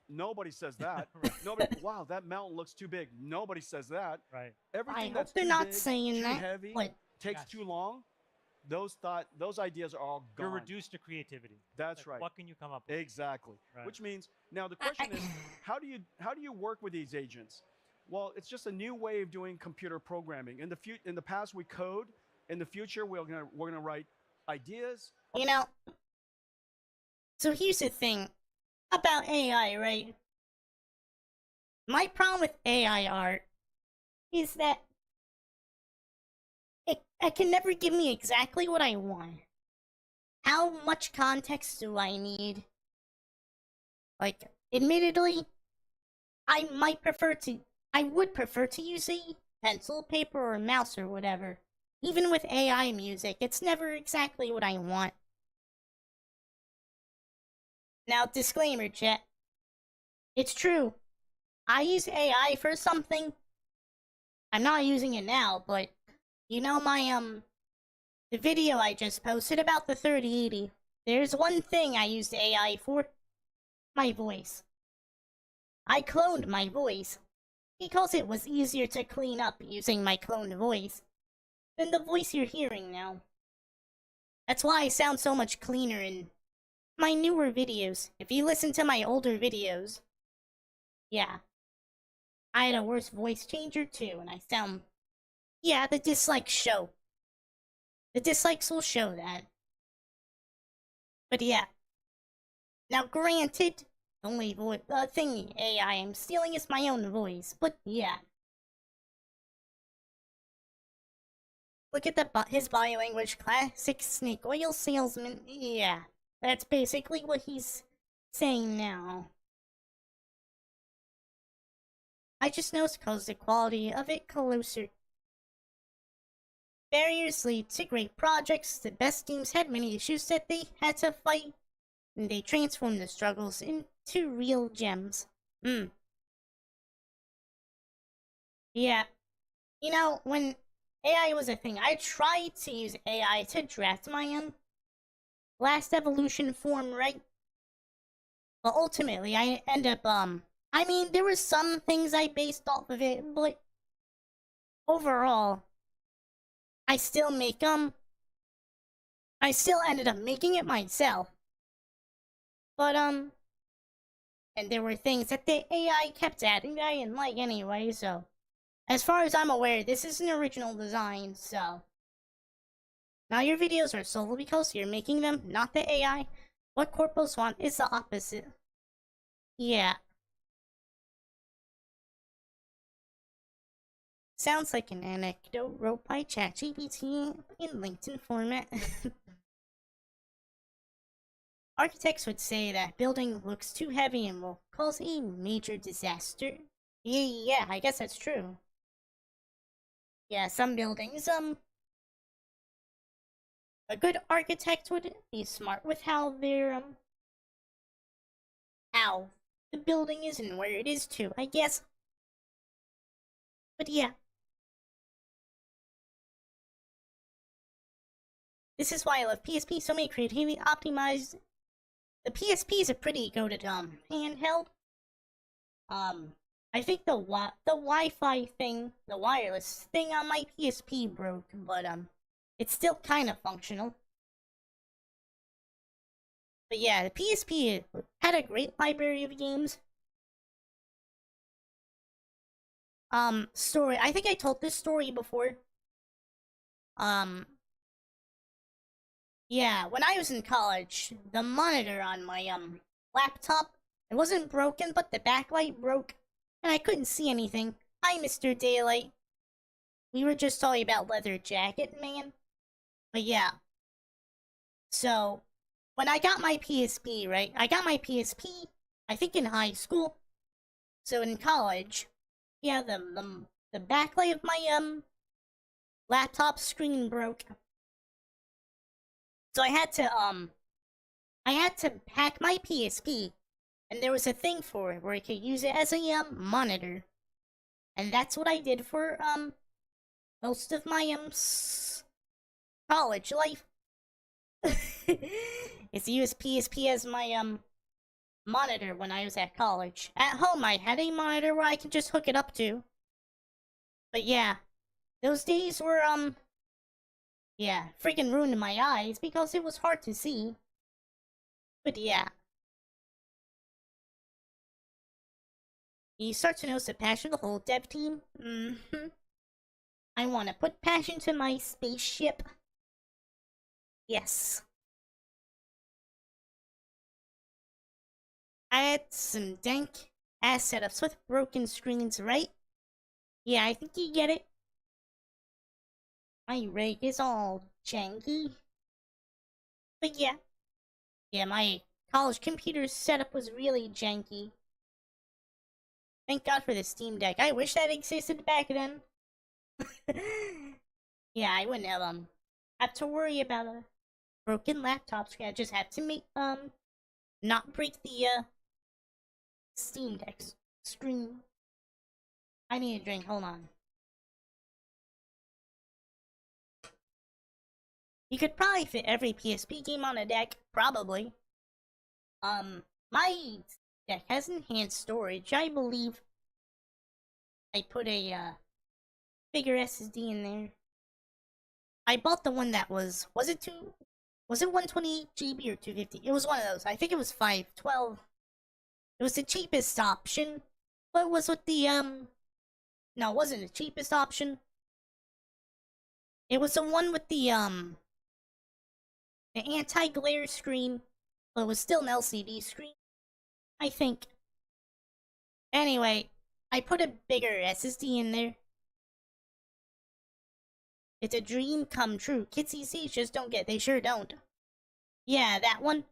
Speaker 2: Nobody says that. Nobody. Wow, that mountain looks too big. Nobody says that.
Speaker 3: Right.
Speaker 2: Everything
Speaker 1: I hope they're not saying that.
Speaker 2: Heavy,
Speaker 1: what?
Speaker 2: Takes too long. Those ideas are all gone.
Speaker 4: You're reduced to creativity.
Speaker 2: That's right.
Speaker 4: What can you come up with?
Speaker 2: Exactly.
Speaker 4: Right.
Speaker 2: Which means now the question is, how do you work with these agents? Well, it's just a new way of doing computer programming. In the past, we code. In the future, we're gonna write ideas.
Speaker 1: You know. So here's the thing about AI, right? My problem with AI art is that it can never give me exactly what I want. How much context do I need? Like, admittedly, I would prefer to use a pencil, paper, or mouse or whatever. Even with AI music, it's never exactly what I want. Now, disclaimer, chat. It's true. I use AI for something. I'm not using it now, but you know my, the video I just posted about the 3080. There's one thing I used AI for. My voice. I cloned my voice. because it was easier to clean up using my cloned voice than the voice you're hearing now. That's why I sound so much cleaner in my newer videos. If you listen to my older videos, yeah, I had a worse voice changer too, and I sound... Yeah, the dislikes show. The dislikes will show that. But yeah. Now granted, the only thing AI I'm stealing is my own voice, but yeah. Look at his bio language, classic snake oil salesman. Yeah, that's basically what he's saying now. I just know it's cause the quality of it closer. Barriers lead to great projects. The best teams had many issues that they had to fight, and they transformed the struggles into real gems. Yeah. You know, when AI was a thing, I tried to use AI to draft my last evolution form, right? But ultimately, I end up, I mean, there were some things I based off of it, but overall, I still ended up making it myself. But, and there were things that the AI kept adding that I didn't like anyway, so... As far as I'm aware, this is an original design, so... Now your videos are solely because you're making them, not the AI. What corpos want is the opposite. Yeah. Sounds like an anecdote wrote by ChatGPT in LinkedIn format. Architects would say that building looks too heavy and will cause a major disaster. Yeah, I guess that's true. Yeah, some buildings, a good architect would be smart with how their, how the building is and where it is too, I guess. But yeah. This is why I love PSP, so many creativity optimized. The PSP is a pretty goated, handheld. I think the Wi-Fi thing, the wireless thing on my PSP broke, but, it's still kind of functional. But yeah, the PSP had a great library of games. Story, I think I told this story before. Yeah, when I was in college, the monitor on my, laptop, it wasn't broken, but the backlight broke, and I couldn't see anything. Hi, Mr. Daylight. We were just talking about Leather Jacket Man. But yeah. So, when I got my PSP, right? I got my PSP, I think in high school. So in college, yeah, the backlight of my, laptop screen broke. So I had to hack my PSP, and there was a thing for it where I could use it as a, monitor. And that's what I did for, most of my, college life. Is use PSP as my, monitor when I was at college. At home, I had a monitor where I could just hook it up to. But yeah, those days were, yeah, freaking ruined my eyes because it was hard to see. But yeah. You start to notice the passion of the whole dev team. I want to put passion to my spaceship. Yes. I had some dank ass setups with broken screens, right? Yeah, I think you get it. My rig is all janky. But yeah. Yeah, my college computer setup was really janky. Thank God for the Steam Deck. I wish that existed back then. Yeah, I wouldn't have to worry about a broken laptop screen. I just have to make not break the Steam Deck's screen. I need a drink, hold on. You could probably fit every PSP game on a deck, probably. My deck has enhanced storage, I believe. I put a bigger SSD in there. I bought the one that was it 128 GB or 250? It was one of those. I think it was 512. It was the cheapest option, but it was with the no, it wasn't the cheapest option. It was the one with the anti-glare screen, but it was still an LCD screen, I think. Anyway, I put a bigger SSD in there. It's a dream come true. Kids these days just don't get. They sure don't. Yeah, that one.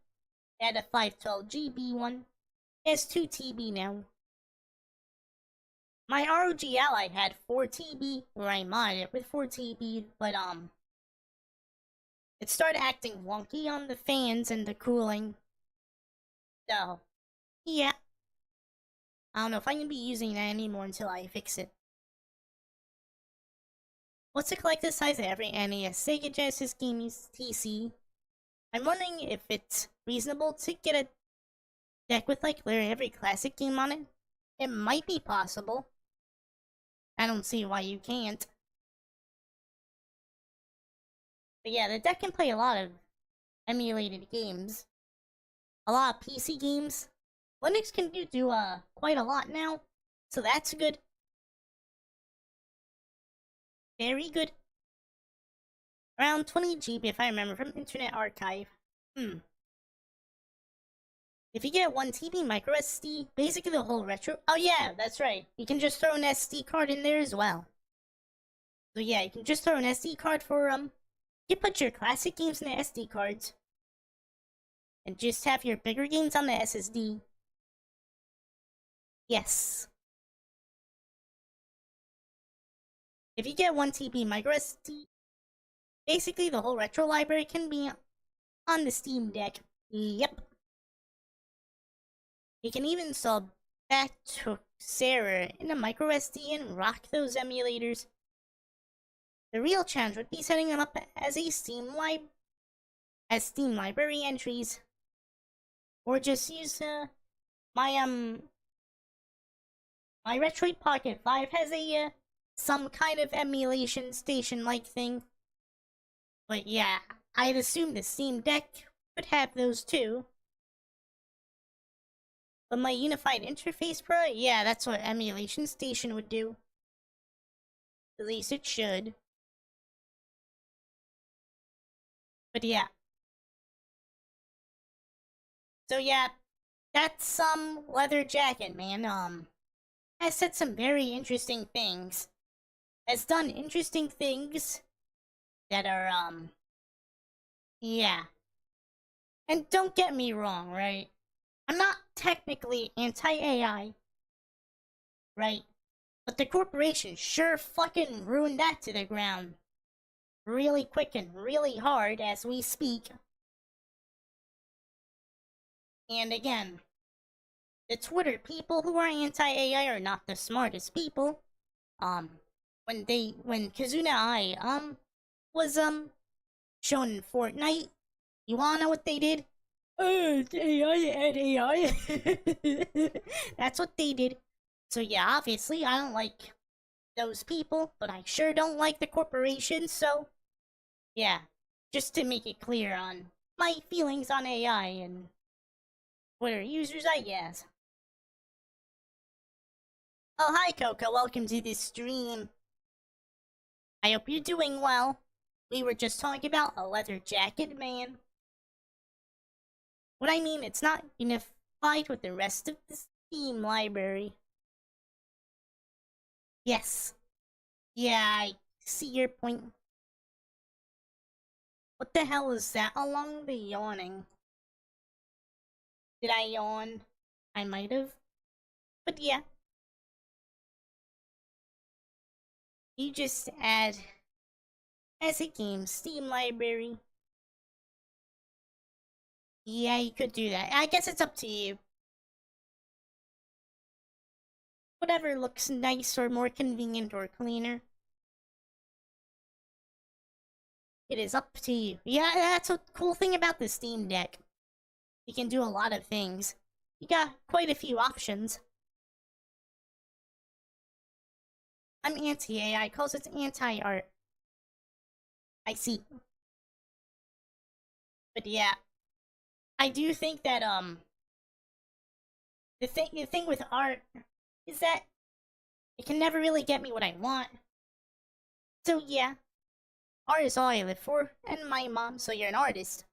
Speaker 1: I had a 512 GB one. It has 2 TB now. My ROG Ally had 4 TB, or I modded it with 4 TB, but it started acting wonky on the fans and the cooling. So, yeah. I don't know if I can be using that anymore until I fix it. What's the collective size of every NES, Sega Genesis game's TC? I'm wondering if it's reasonable to get a deck with like literally every classic game on it. It might be possible. I don't see why you can't. But yeah, the deck can play a lot of emulated games. A lot of PC games. Linux can do quite a lot now, so that's good. Very good. Around 20 GB if I remember from Internet Archive. If you get a 1 TB micro SD, basically the whole retro. Oh yeah, that's right. You can just throw an SD card in there as well. So yeah, you can just throw an SD card for you put your classic games in the SD cards. And just have your bigger games on the SSD. Yes. If you get 1 TB micro SD, basically the whole retro library can be on the Steam Deck. Yep. You can even install Sarah in a micro SD and rock those emulators. The real challenge would be setting them up as a Steam library entries, or just use my Retroid Pocket 5 has a some kind of emulation station like thing. But yeah, I'd assume the Steam Deck would have those too. But my Unified Interface Pro, yeah, that's what emulation station would do. At least it should. But yeah. So yeah, that's some leather jacket, man. Has said some very interesting things. Has done interesting things that are yeah. And don't get me wrong, right? I'm not technically anti-AI, right? But the corporation sure fucking ruined that to the ground. Really quick and really hard as we speak. And again, the Twitter people who are anti-AI are not the smartest people. When Kazuna Ai, was, shown in Fortnite, you wanna know what they did? It's AI and AI. That's what they did. So yeah, obviously I don't like those people, but I sure don't like the corporation, so yeah, just to make it clear on my feelings on AI and Twitter users, I guess. Oh, hi Coco, welcome to this stream. I hope you're doing well. We were just talking about a leather jacket, man. What I mean, it's not unified with the rest of the Steam library. Yes. Yeah, I see your point. What the hell is that along the yawning? Did I yawn? I might have. But yeah. You just add as a game Steam library. Yeah, you could do that. I guess it's up to you. Whatever looks nice or more convenient or cleaner. It is up to you. Yeah, that's a cool thing about the Steam Deck. You can do a lot of things. You got quite a few options. I'm anti-AI cause it's anti-art. I see. But yeah, I do think that the thing with art is that it can never really get me what I want. So yeah, art is all I live for, and my mom, so you're an artist.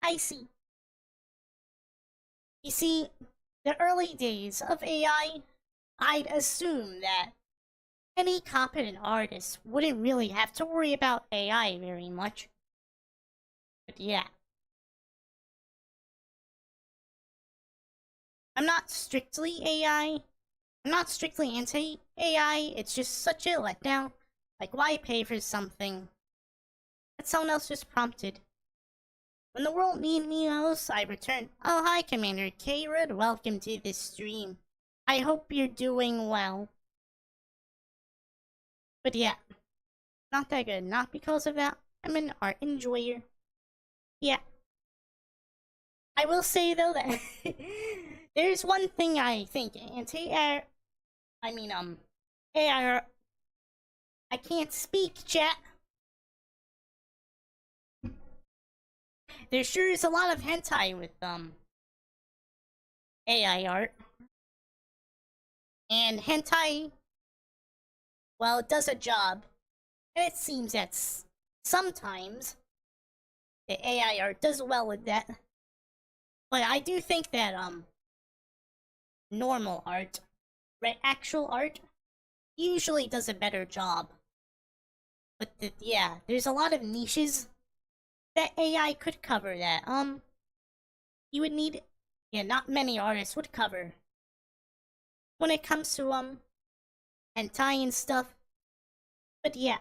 Speaker 1: I see. You see, the early days of AI, I'd assume that any competent artist wouldn't really have to worry about AI very much. But yeah. I'm not strictly AI. I'm not strictly anti-AI, it's just such a letdown. Like, why pay for something that someone else just prompted? When the world needed me most, I returned. Oh, hi, Commander K-Rod. Welcome to this stream. I hope you're doing well. But yeah, not that good. Not because of that. I'm an art enjoyer. Yeah. I will say, though, that there's one thing I think anti-AI... AI... I can't speak, chat. There sure is a lot of hentai with, AI art. And hentai, well, it does a job. And it seems that sometimes the AI art does well with that. But I do think that, normal art, right, actual art, usually does a better job. But yeah, there's a lot of niches that AI could cover that, you would need, yeah, not many artists would cover. When it comes to, hentai and stuff. But yeah.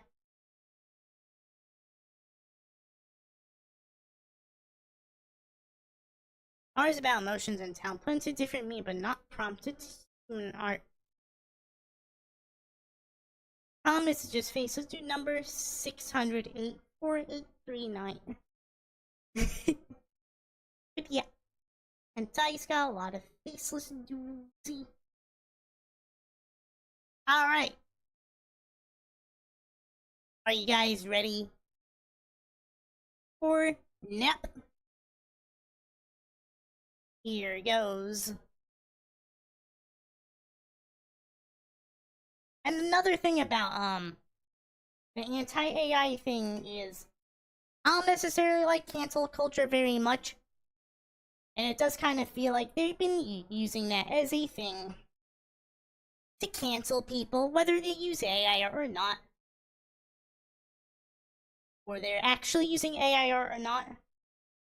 Speaker 1: Art is about emotions and talent, put into different meaning, but not prompted to human art. Problem is to just face. Let's do number 6084839. But yeah. Hentai's got a lot of faceless dudes. Alright. Are you guys ready for nap? Here goes. And another thing about, the anti-AI thing is, I don't necessarily like cancel culture very much. And it does kind of feel like they've been using that as a thing to cancel people, whether they use AI or not. Or they're actually using AI or not.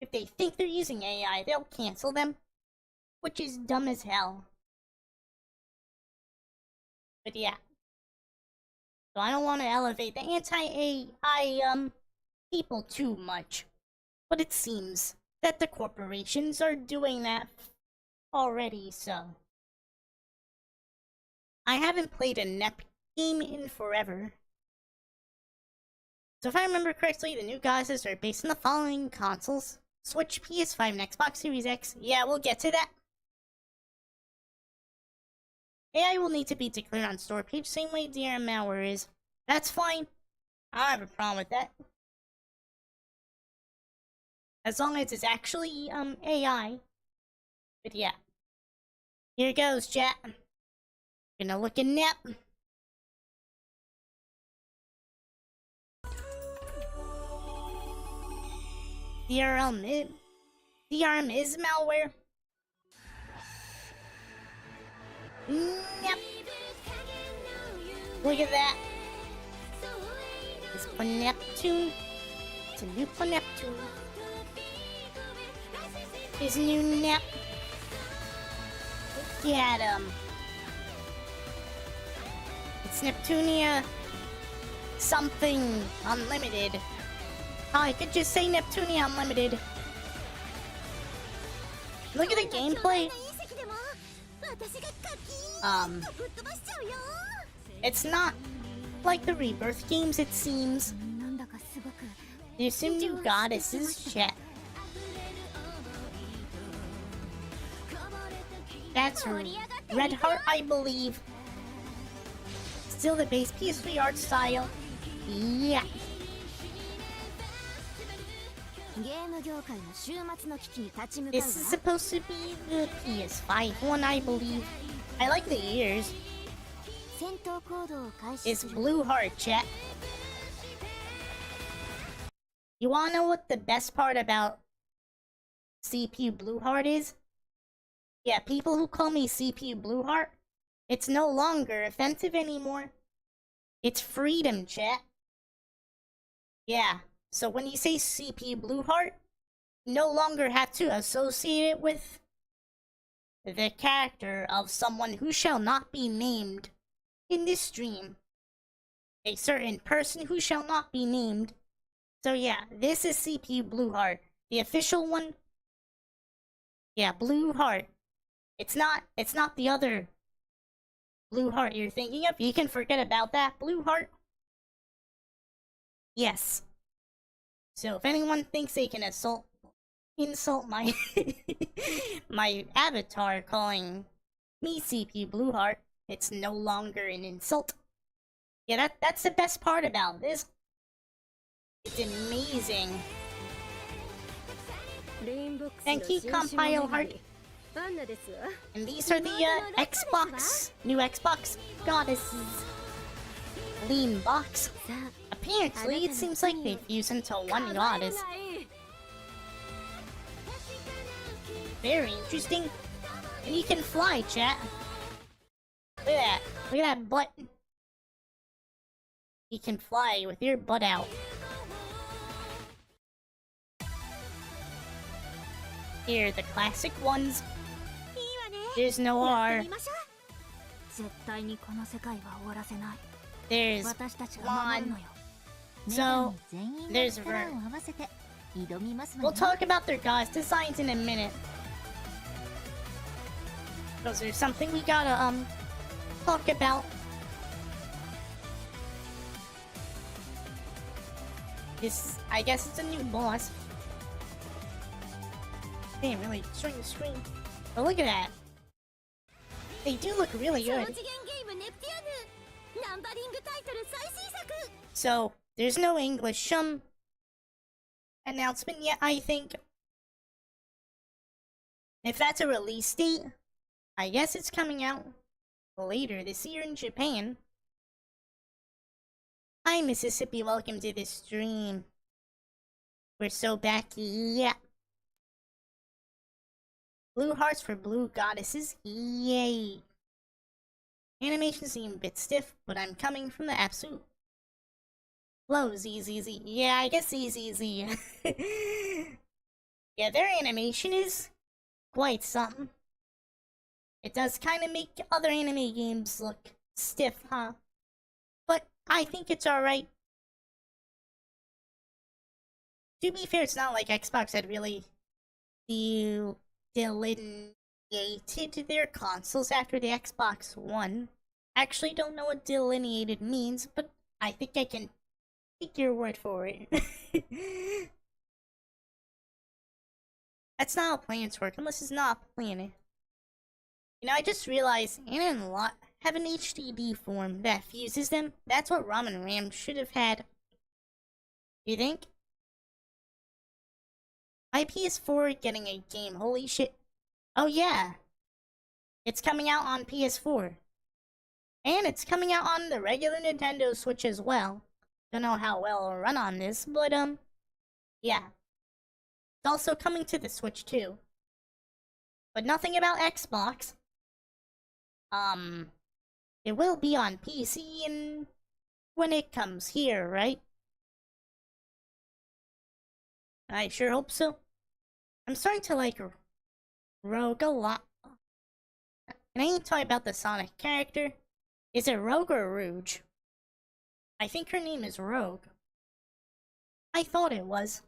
Speaker 1: If they think they're using AI, they'll cancel them. Which is dumb as hell. But yeah. So I don't want to elevate the anti-AI, people too much. But it seems that the corporations are doing that already, so. I haven't played a NEP game in forever. So if I remember correctly, the new goddesses are based on the following consoles. Switch, PS5, and Xbox Series X. Yeah, we'll get to that. AI will need to be declared on store page, same way DRM malware is. That's fine. I don't have a problem with that. As long as it's actually, AI. But yeah. Here goes, chat. Gonna look in NEP. DRM is malware. Yep. Look at that. It's for Neptune. It's a new for Neptune. His new Nep. Look at him. It's Neptunia something unlimited. Oh, I could just say Neptunia Unlimited. Look at the gameplay. It's not like the Rebirth games, it seems. There's some new goddesses, chat. That's Red Heart, I believe. still the base PS3 art style. Yeah. This is supposed to be the PS5 one, I believe. I like the ears. It's Blue Heart, chat. You wanna know what the best part about CPU Blue Heart is? Yeah, people who call me CPU Blue Heart, it's no longer offensive anymore. It's freedom, chat. Yeah, so when you say CPU Blue Heart, you no longer have to associate it with the character of someone who shall not be named in this stream. A certain person who shall not be named. So yeah, this is CPU Blue Heart. The official one. Yeah, Blue Heart. It's not the other Blue Heart you're thinking of. You can forget about that. Blue Heart. Yes. So if anyone thinks they can insult my my avatar calling me CPU Blue Heart, it's no longer an insult. Yeah, that's the best part about this. It's amazing. Thank you, Compile Heart. And these are the new Xbox goddesses. Lean box. Apparently, it seems like they've fused into one goddess. Very interesting. And you can fly, chat. Look at that. Look at that butt. You can fly with your butt out. Here, the classic ones. There's no R. There's Lon. So, there's Vern. We'll talk about their guys' designs in a minute. Because there's something we gotta, talk about. This, I guess it's a new boss. Damn, really destroying the screen. But look at that. They do look really good. So, there's no English announcement yet, I think. If that's a release date, I guess it's coming out later this year in Japan. Hi, Mississippi. Welcome to the stream. We're so back. Yeah. Blue hearts for blue goddesses. Yay. Animations seem a bit stiff, but I'm coming from the absolute flow. ZZZ. Yeah, I guess ZZZ. Yeah, their animation is quite something. It does kind of make other anime games look stiff, huh? But I think it's alright. To be fair, it's not like Xbox had really delineated their consoles after the Xbox One. Actually, don't know what delineated means, but I think I can take your word for it. That's not how planets work, unless it's not a planet. You know, I just realized Anna and Lot have an HDD form that fuses them. That's what ROM and RAM should have had. You think? My PS4 getting a game, holy shit. Oh yeah. It's coming out on PS4. And it's coming out on the regular Nintendo Switch as well. Don't know how well it'll run on this, but yeah. It's also coming to the Switch too. But nothing about Xbox. It will be on PC and when it comes here, right? I sure hope so. I'm starting to like Rogue a lot. And I ain't talking about the Sonic character. Is it Rogue or Rouge? I think her name is Rogue. I thought it was.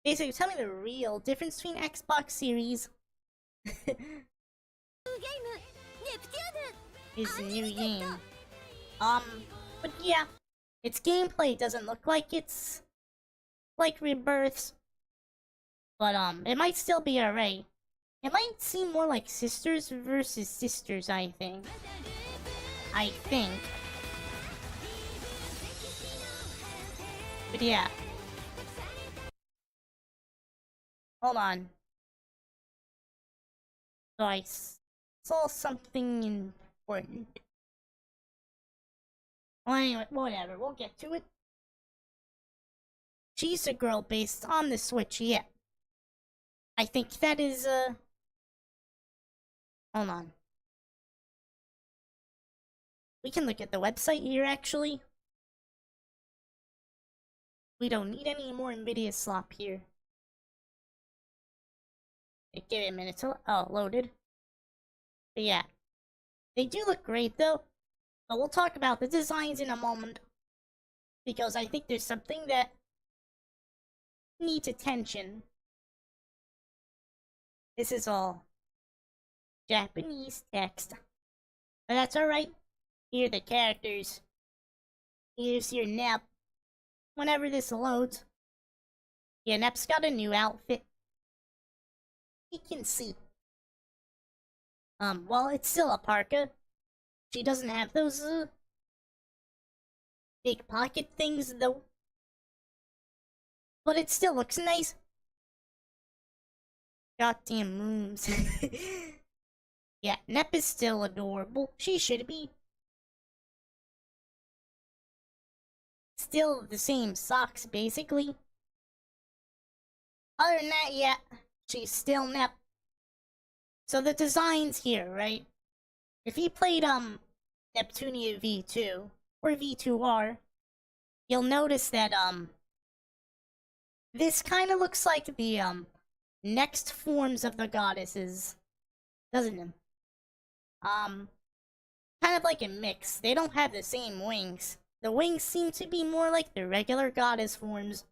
Speaker 1: Basically, tell me the real difference between Xbox Series is a new game. But yeah, its gameplay doesn't look like it's like Rebirths. But it might still be alright. It might seem more like sisters versus sisters, I think. I think. But yeah. Hold on. So I saw something important. Well, anyway, whatever. We'll get to it. She's a girl based on the Switch, yeah. I think that is, hold on. We can look at the website here, actually. We don't need any more NVIDIA slop here. Give it a minute to... Oh, loaded. But yeah. They do look great, though. But we'll talk about the designs in a moment. Because I think there's something that needs attention. This is all Japanese text. But that's alright. Here are the characters. Here's your Nep. Whenever this loads. Yeah, Nep's got a new outfit. You can see. Well, it's still a parka. She doesn't have those, big pocket things, though. But it still looks nice. Goddamn moons. Yeah, Nep is still adorable. She should be. Still the same socks, basically. Other than that, yeah, she's still Nep. So the designs here, right? If you played, Neptunia V2, or V2R, you'll notice that, this kind of looks like the, next forms of the goddesses, doesn't it? Kind of like a mix. They don't have the same wings. The wings seem to be more like the regular goddess forms.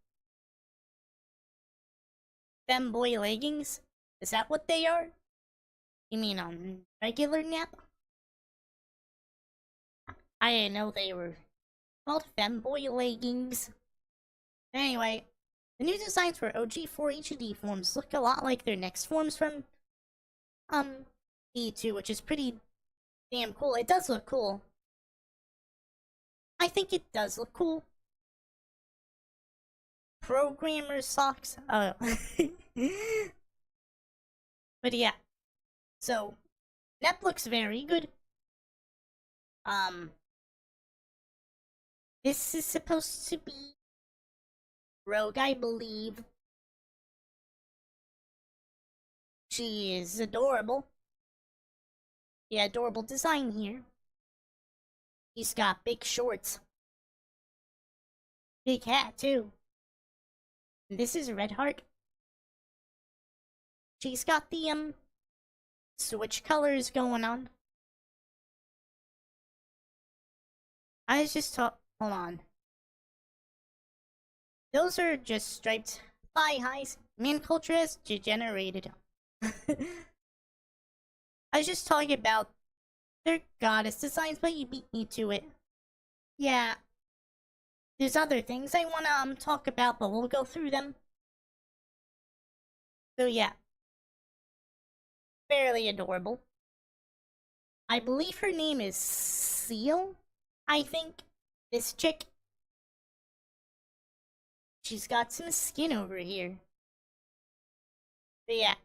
Speaker 1: Femboy leggings? Is that what they are? You mean on regular Nep? I didn't know they were called femboy leggings. Anyway, the new designs for OG4 HD forms look a lot like their next forms from, V2, which is pretty damn cool. It does look cool. I think it does look cool. Programmer socks. Oh. But yeah. So, Nep looks very good. This is supposed to be Rogue, I believe. She is adorable. Yeah, adorable design here. He's got big shorts. Big hat, too. This is Red Heart. She's got the, switch colors going on. I was just hold on. Those are just striped thigh highs. Man culture has degenerated. I was just talking about their goddess designs, but you beat me to it. Yeah. There's other things I wanna talk about, but we'll go through them. So yeah. Fairly adorable. I believe her name is Seal, I think. This chick. She's got some skin over here. But yeah.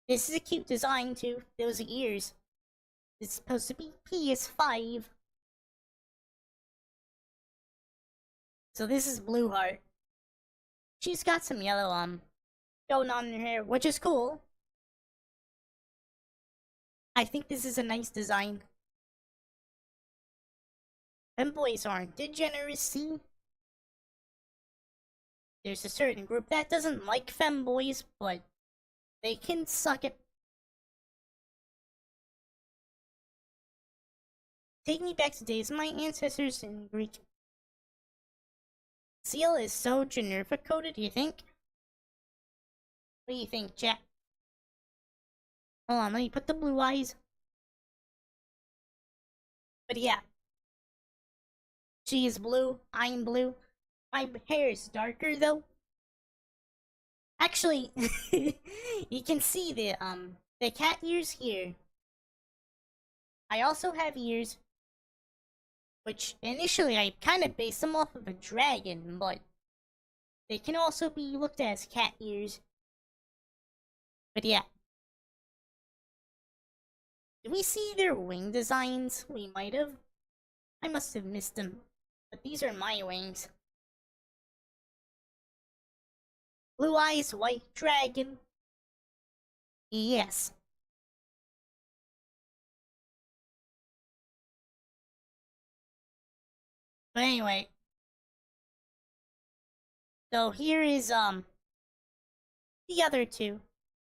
Speaker 1: This is a cute design too. Those ears. It's supposed to be PS5. So this is Blue Heart. She's got some yellow going on in her hair, which is cool. I think this is a nice design. Femboys aren't degeneracy. There's a certain group that doesn't like femboys, but they can suck it. Take me back to days of my ancestors in Greek. Seal is so Generva coded, you think? What do you think, Jack? Hold on, let me put the blue eyes. But yeah. She is blue, I'm blue. My hair is darker though. Actually, you can see the cat ears here. I also have ears which initially I kind of based them off of a dragon, but they can also be looked at as cat ears. But yeah. Did we see their wing designs? We might have. I must have missed them. But these are my wings. Blue eyes, white dragon. Yes. But anyway. So here is, the other two.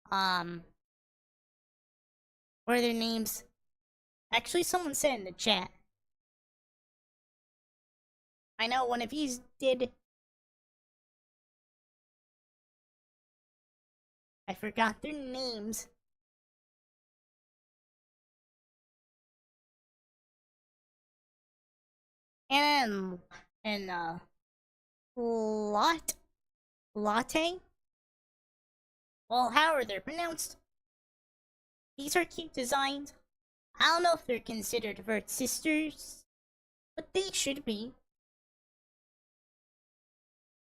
Speaker 1: What are their names? Actually, someone said in the chat. I know one of you did. I forgot their names. And latte? Well, how are they pronounced? These are cute designs. I don't know if they're considered Vert sisters, but they should be.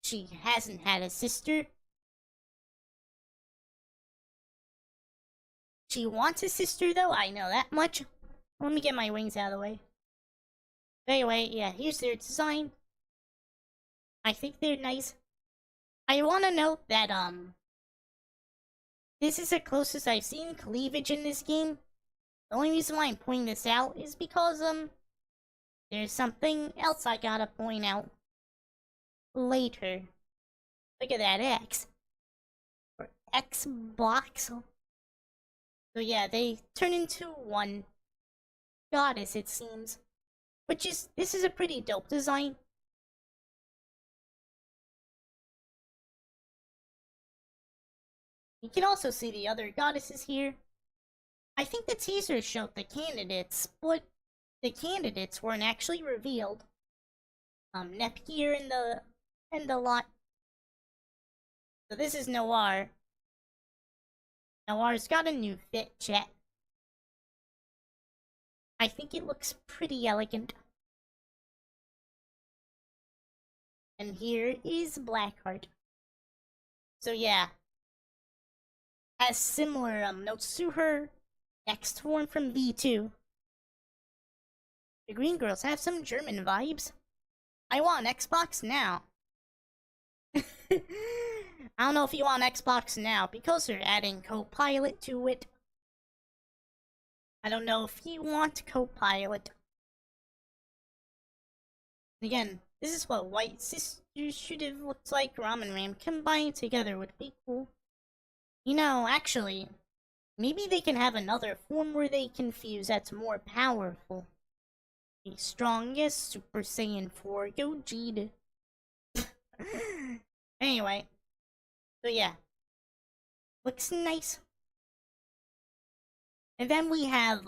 Speaker 1: She hasn't had a sister. She wants a sister, though, I know that much. Let me get my wings out of the way. Anyway, yeah, here's their design. I think they're nice. I want to note that, this is the closest I've seen cleavage in this game. The only reason why I'm pointing this out is because, there's something else I gotta point out later. Look at that X. Or Xbox. So yeah, they turn into one goddess, it seems. This is a pretty dope design. You can also see the other goddesses here. I think the teaser showed the candidates, but the candidates weren't actually revealed. Nepgear and the lot. So this is Noir. Noir's got a new fit, chat. I think it looks pretty elegant. And here is Blackheart. So yeah. Has similar notes to her next form from V2. The Green Girls have some German vibes. I want an Xbox now. I don't know if you want Xbox now because they're adding Copilot to it. I don't know if you want Copilot. Again, this is what White Sisters should have looked like. Ram and Ram combined together would be cool. You know, actually, maybe they can have another form where they can fuse that's more powerful. The strongest Super Saiyan 4 Gogeta. Anyway. So yeah. Looks nice. And then we have,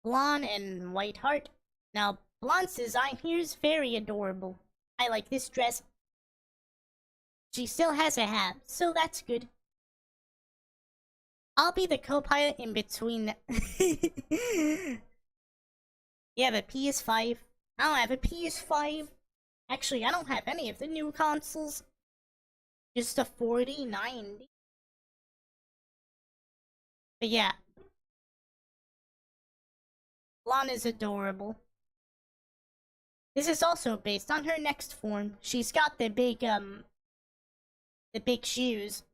Speaker 1: Blonde and Whiteheart. Now, Blonde's design here is very adorable. I like this dress. She still has a hat, so that's good. I'll be the co-pilot in between. You have a PS5. I don't have a PS5. Actually, I don't have any of the new consoles. Just a 4090. But yeah. Blonde is adorable. This is also based on her next form. She's got the big shoes.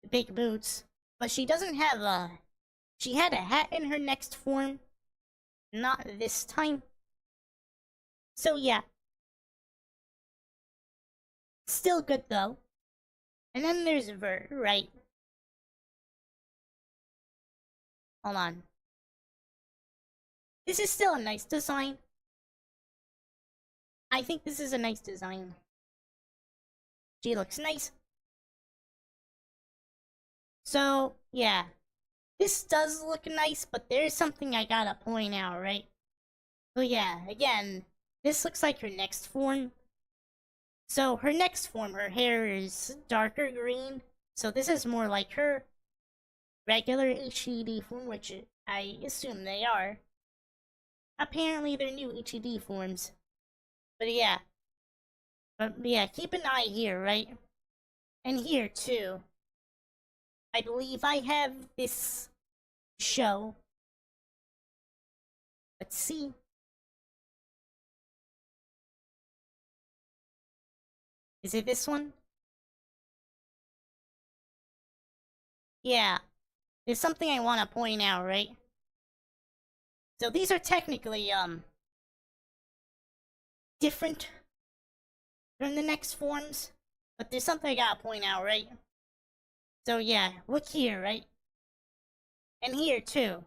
Speaker 1: The big boots. But she doesn't have a... She had a hat in her next form. Not this time. So yeah. Still good though. And then there's Vert, right? Hold on. This is still a nice design. I think this is a nice design. She looks nice. So, yeah. This does look nice, but there's something I gotta point out, right? So yeah, again, this looks like her next form. So her next form, her hair is darker green. So this is more like her regular HED form, which I assume they are. Apparently they're new HED forms. But yeah. Keep an eye here, right? And here, too. I believe I have this show. Let's see. Is it this one? Yeah. There's something I want to point out, right? So these are technically, different from the next forms. But there's something I gotta point out, right? So yeah, look here, right? And here, too.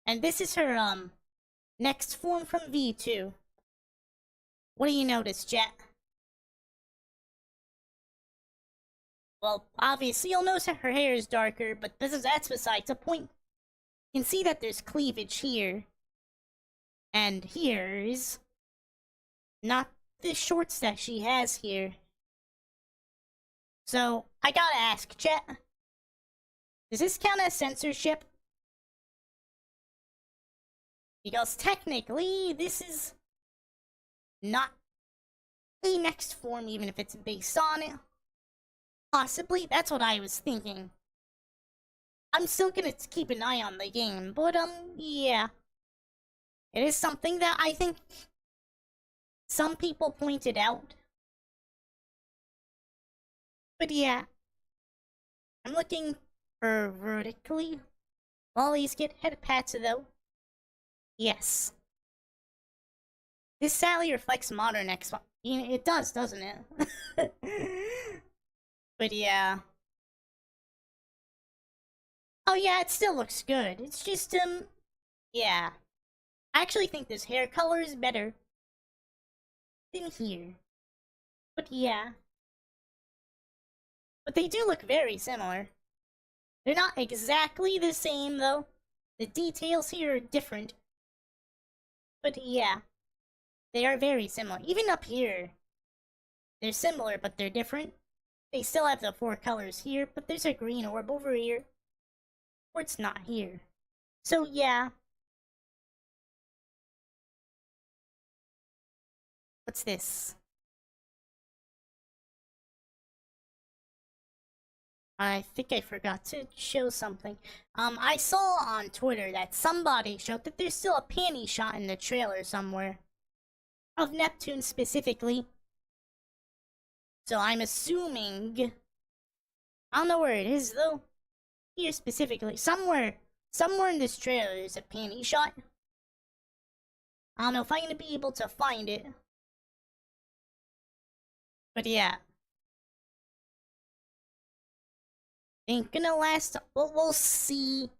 Speaker 1: And this is her, next form from V2. What do you notice, Jet? Well, obviously you'll notice that her hair is darker, but that's besides the point. You can see that there's cleavage here. And here's not the shorts that she has here. So, I gotta ask, Chet, does this count as censorship? Because technically, this is not the next form, even if it's based on it. Possibly, that's what I was thinking. I'm still gonna keep an eye on the game, but, yeah. It is something that I think some people pointed out. But yeah. I'm looking for vertically. Always get head pats, though. Yes. This sadly reflects modern Xbox. It does, doesn't it? But yeah. Oh yeah, it still looks good. It's just, yeah. I actually think this hair color is better than here. But yeah. But they do look very similar. They're not exactly the same, though. The details here are different. But yeah. They are very similar. Even up here. They're similar, but they're different. They still have the 4 colors here, but there's a green orb over here. Or it's not here. So yeah. What's this? I think I forgot to show something. I saw on Twitter that somebody showed that there's still a panty shot in the trailer somewhere. Of Neptune specifically. So I'm assuming... I don't know where it is, though. Here specifically. Somewhere in this trailer there's a panty shot. I don't know if I'm gonna be able to find it. But yeah. Ain't gonna last. We'll see.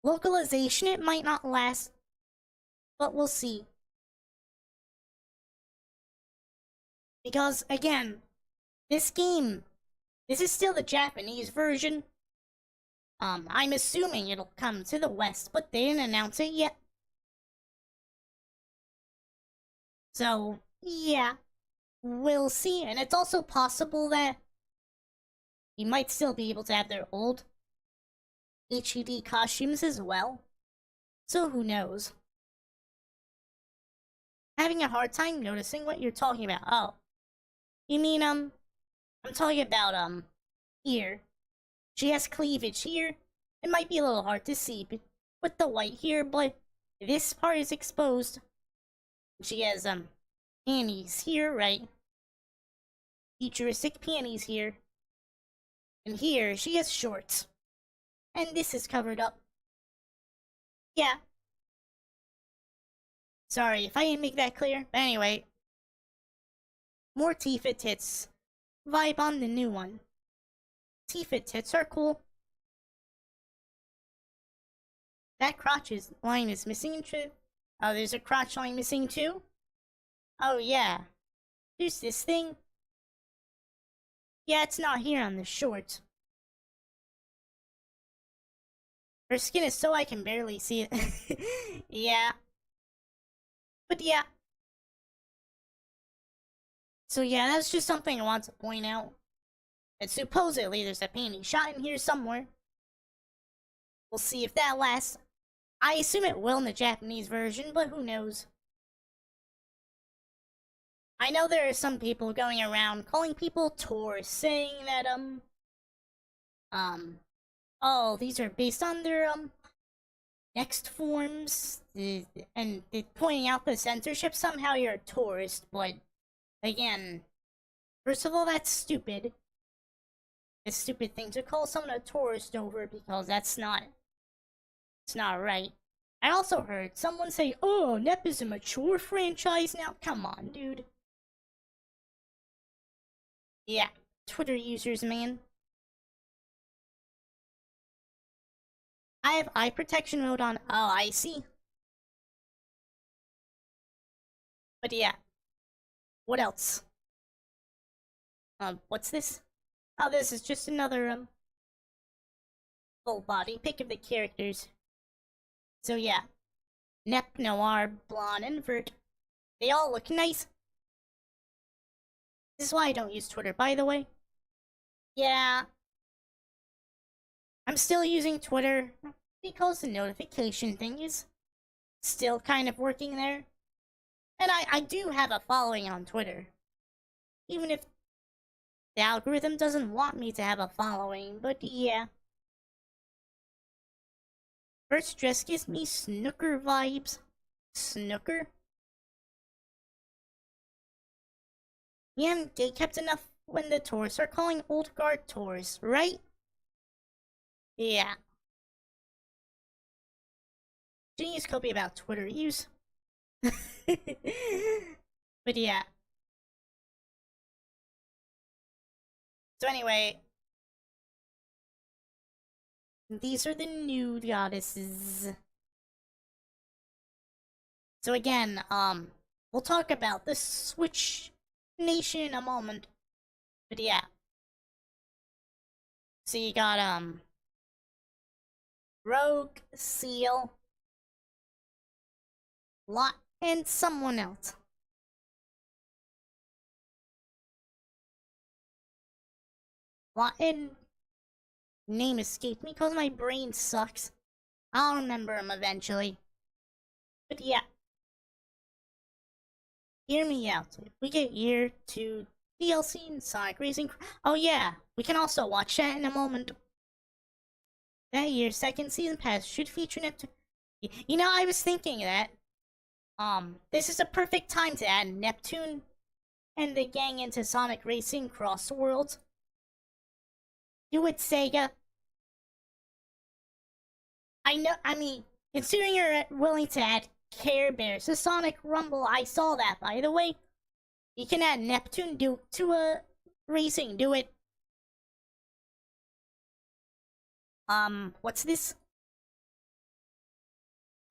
Speaker 1: Localization, it might not last. But we'll see. Because, again, this game, this is still the Japanese version. I'm assuming it'll come to the West, but they didn't announce it yet. So, yeah. We'll see. And it's also possible that you might still be able to have their old HED costumes as well. So who knows? Having a hard time noticing what you're talking about. Oh. You mean, I'm talking about, here. She has cleavage here. It might be a little hard to see with the white here, but this part is exposed. She has, panties here, right? Futuristic panties here. And here, she has shorts. And this is covered up. Yeah. Sorry if I didn't make that clear. But anyway. More Tifa tits. Vibe on the new one. Tifa tits are cool. That line is missing. Oh, there's a crotch line missing too? Oh yeah. There's this thing. Yeah, it's not here on the shorts. Her skin is so I can barely see it. Yeah. But yeah. So yeah, that's just something I want to point out. And supposedly there's a panty shot in here somewhere. We'll see if that lasts. I assume it will in the Japanese version, but who knows? I know there are some people going around calling people tourists, saying that, oh, these are based on their, next forms, and pointing out the censorship. Somehow you're a tourist, but, again, first of all, that's stupid. It's a stupid thing to call someone a tourist over, because it's not right. I also heard someone say, oh, NEP is a mature franchise now. Come on, dude. Yeah, Twitter users, man. I have eye protection mode on. Oh, I see. But yeah. What else? What's this? Oh, this is just another, full body pic of the characters. So yeah. Nep, Noir, Blonde, and Vert. They all look nice. This is why I don't use Twitter, by the way. Yeah. I'm still using Twitter because the notification thing is still kind of working there. And I do have a following on Twitter. Even if the algorithm doesn't want me to have a following, but yeah. First dress gives me snooker vibes. Snooker? Yeah, they kept enough when the tourists are calling old guard tourists, right? Yeah. Genius copy about Twitter use. But yeah. So anyway, these are the new goddesses. So again, we'll talk about the Switch Nation in a moment. But yeah. So you got, Rogue, Seal, Lot, and someone else. Lot and name escaped me because my brain sucks. I'll remember him eventually. But yeah. Hear me out. If we get year 2 DLC and Sonic Racing... Oh yeah, we can also watch that in a moment. That year's second season pass should feature Neptune. You know, I was thinking that, this is a perfect time to add Neptune and the gang into Sonic Racing Cross Worlds. Do it, Sega. I mean, considering you're willing to add Care Bears to Sonic Rumble, I saw that, by the way. You can add Neptune to racing, do it. What's this?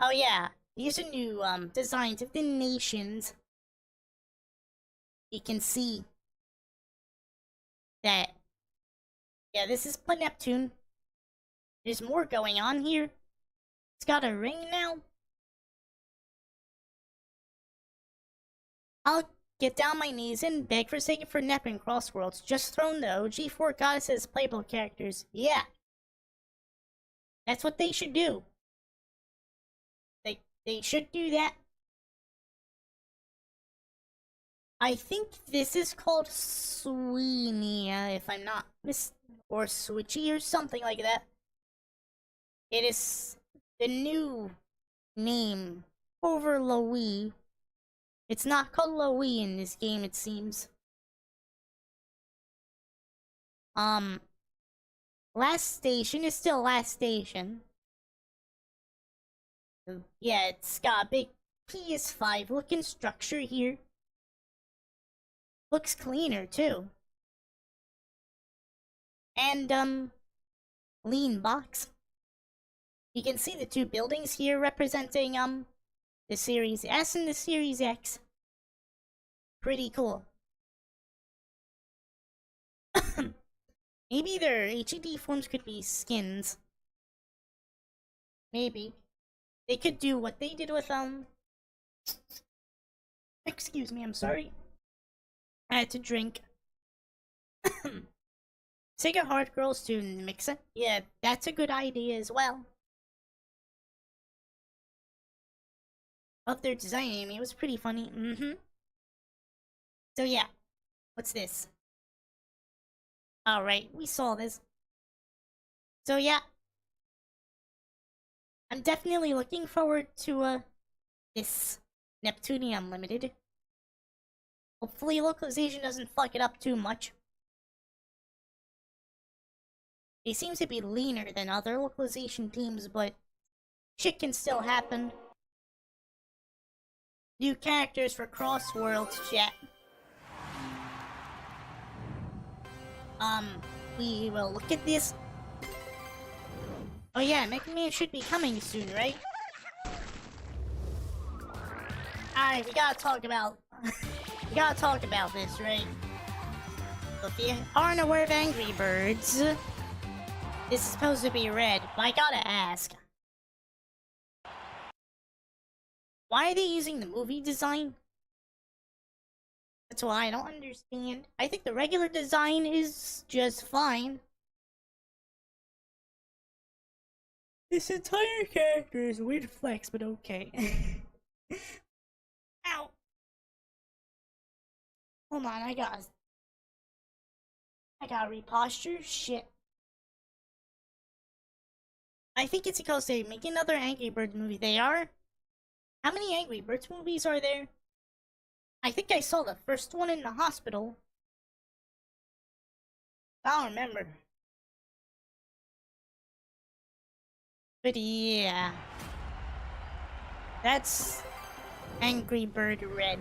Speaker 1: Oh yeah, these are new, designs of the nations. You can see that, yeah, this is Neptune. There's more going on here. It's got a ring now. I'll get down my knees and beg for Sega for Nep and Crossworlds. Just thrown the OG 4 Goddesses playable characters. Yeah. That's what they should do. They should do that. I think this is called Sweeney, if I'm not or Switchy or something like that. It is the new name over Louie. It's not called Louie in this game, it seems. Last Station is still Last Station. Yeah, it's got a big PS5 looking structure here. Looks cleaner too. And lean box. You can see the two buildings here representing the Series S and the Series X. Pretty cool. Maybe their HED forms could be skins. Maybe. They could do what they did with, excuse me, I'm sorry. I had to drink. Sega Hard Girls to mix it. Yeah, that's a good idea as well. of their design anime. It was pretty funny. Mm-hmm. So yeah, what's this? Alright, we saw this. So yeah, I'm definitely looking forward to this Neptunia Unlimited. Hopefully localization doesn't fuck it up too much. It seems to be leaner than other localization teams, but shit can still happen. New characters for Cross Worlds chat. We will look at this. Oh yeah, Mega Man should be coming soon, right? Alright, we gotta talk about we gotta talk about this, right? So if you aren't aware of Angry Birds, this is supposed to be red, but I gotta ask. Why are they using the movie design? That's why I don't understand. I think the regular design is just fine. This entire character is a weird flex, but okay. Ow! Hold on, I gotta reposture. Shit. I think it's because they make another Angry Birds movie. They are? How many Angry Birds movies are there? I think I saw the first one in the hospital. I don't remember. But yeah. That's Angry Bird Red.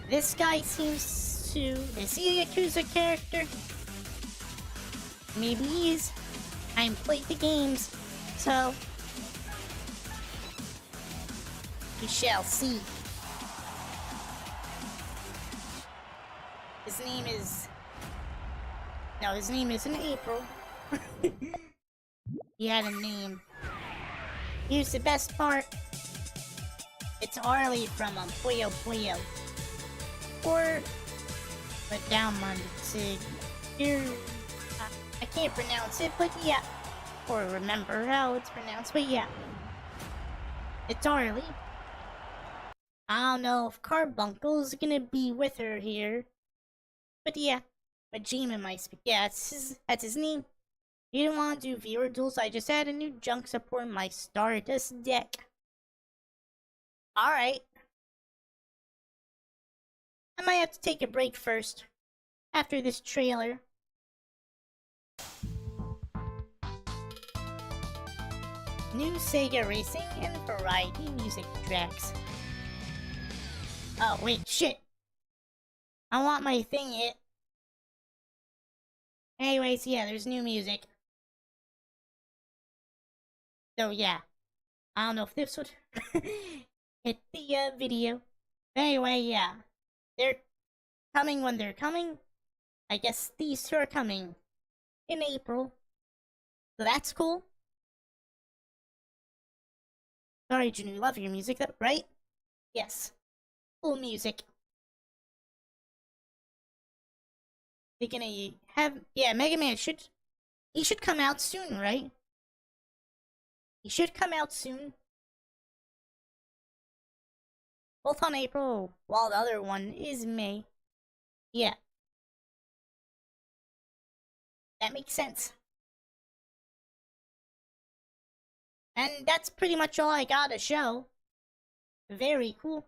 Speaker 1: This guy seems to... Is he a Yakuza character? Maybe he is. I haven't played the games, so... we shall see. His name is... No, his name isn't April. He had a name. Here's the best part. It's Harley from Puyo Puyo. Or... But down Sig. Here... I can't pronounce it, but yeah. Or remember how it's pronounced, but yeah. It's Harley. I don't know if Carbuncle's gonna be with her here. But yeah. Majima might speak. Yeah, that's his name. You didn't want to do viewer duels, I just added a new junk support in my Stardust deck. Alright. I might have to take a break first. After this trailer. New Sega Racing and Variety music tracks. Oh, wait, shit. I want my thing hit. Anyways, yeah, there's new music. So, yeah. I don't know if this would hit the video. Anyway, yeah. They're coming when they're coming. I guess these two are coming in April. So that's cool. Sorry, Junu, love your music, right? Yes. Cool music. They're gonna have... Yeah, Mega Man should... He should come out soon, right? He should come out soon. Both on April, while the other one is May. Yeah. That makes sense. And that's pretty much all I got to show. Very cool.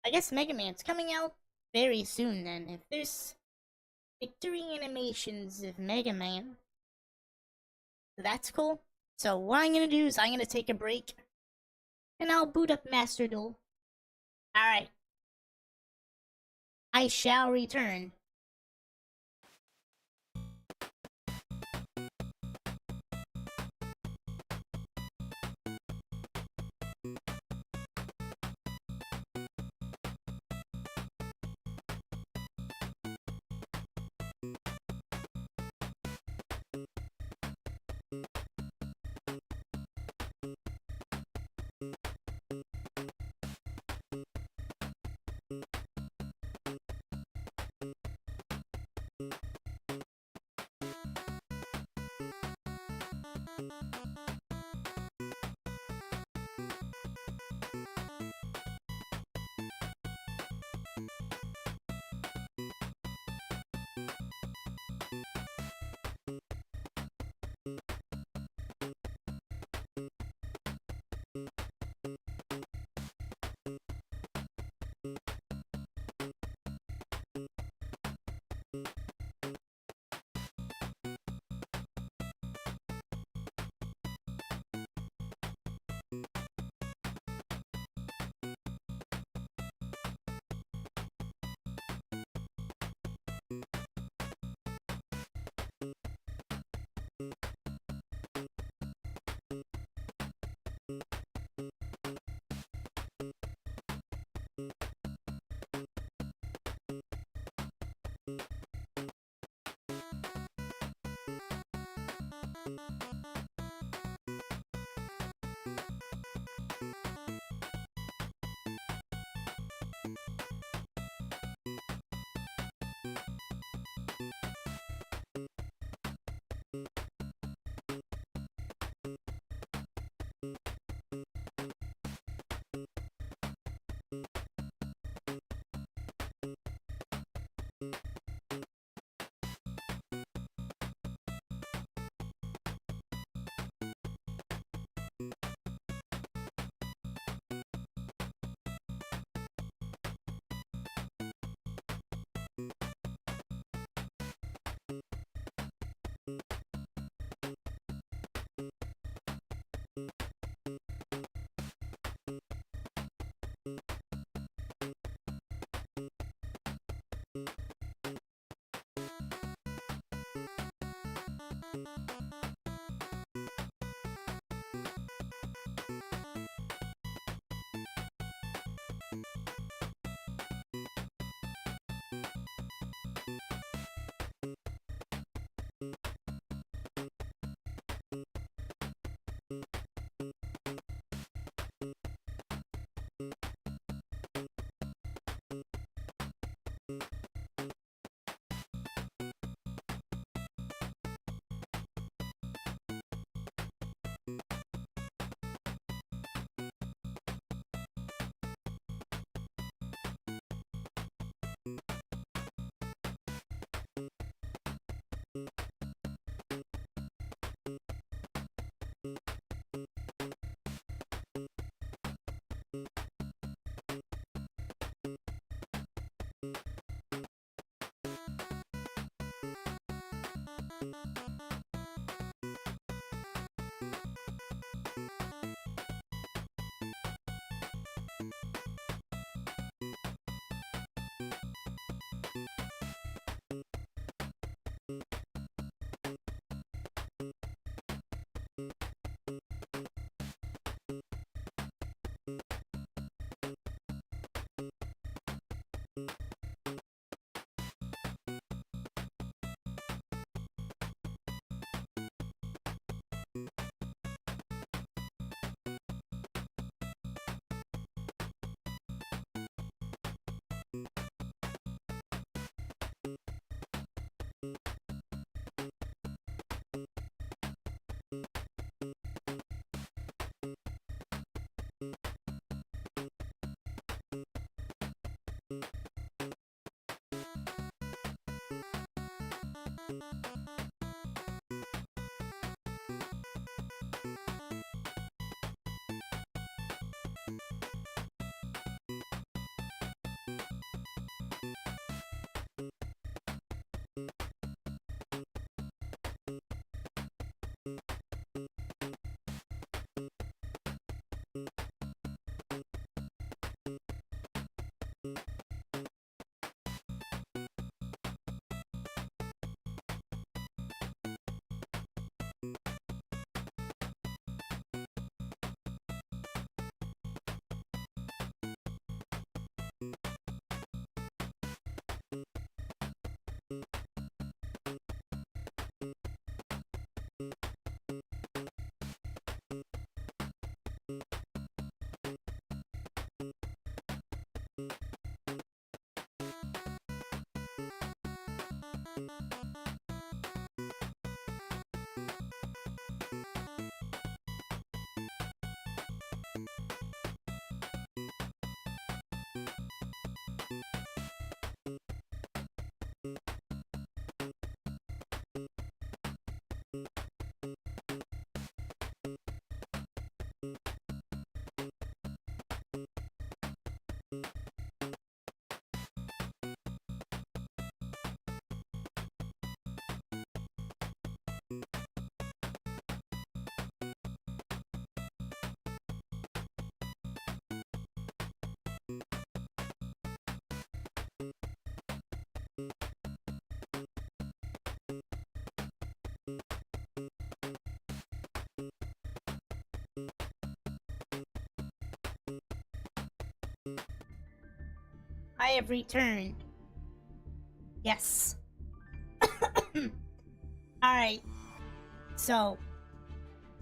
Speaker 1: I guess Mega Man's coming out very soon then. If there's victory animations of Mega Man. So that's cool. So what I'm gonna do is I'm gonna take a break. And I'll boot up Master Duel. Alright. I shall return. I have returned. Yes. Alright. So,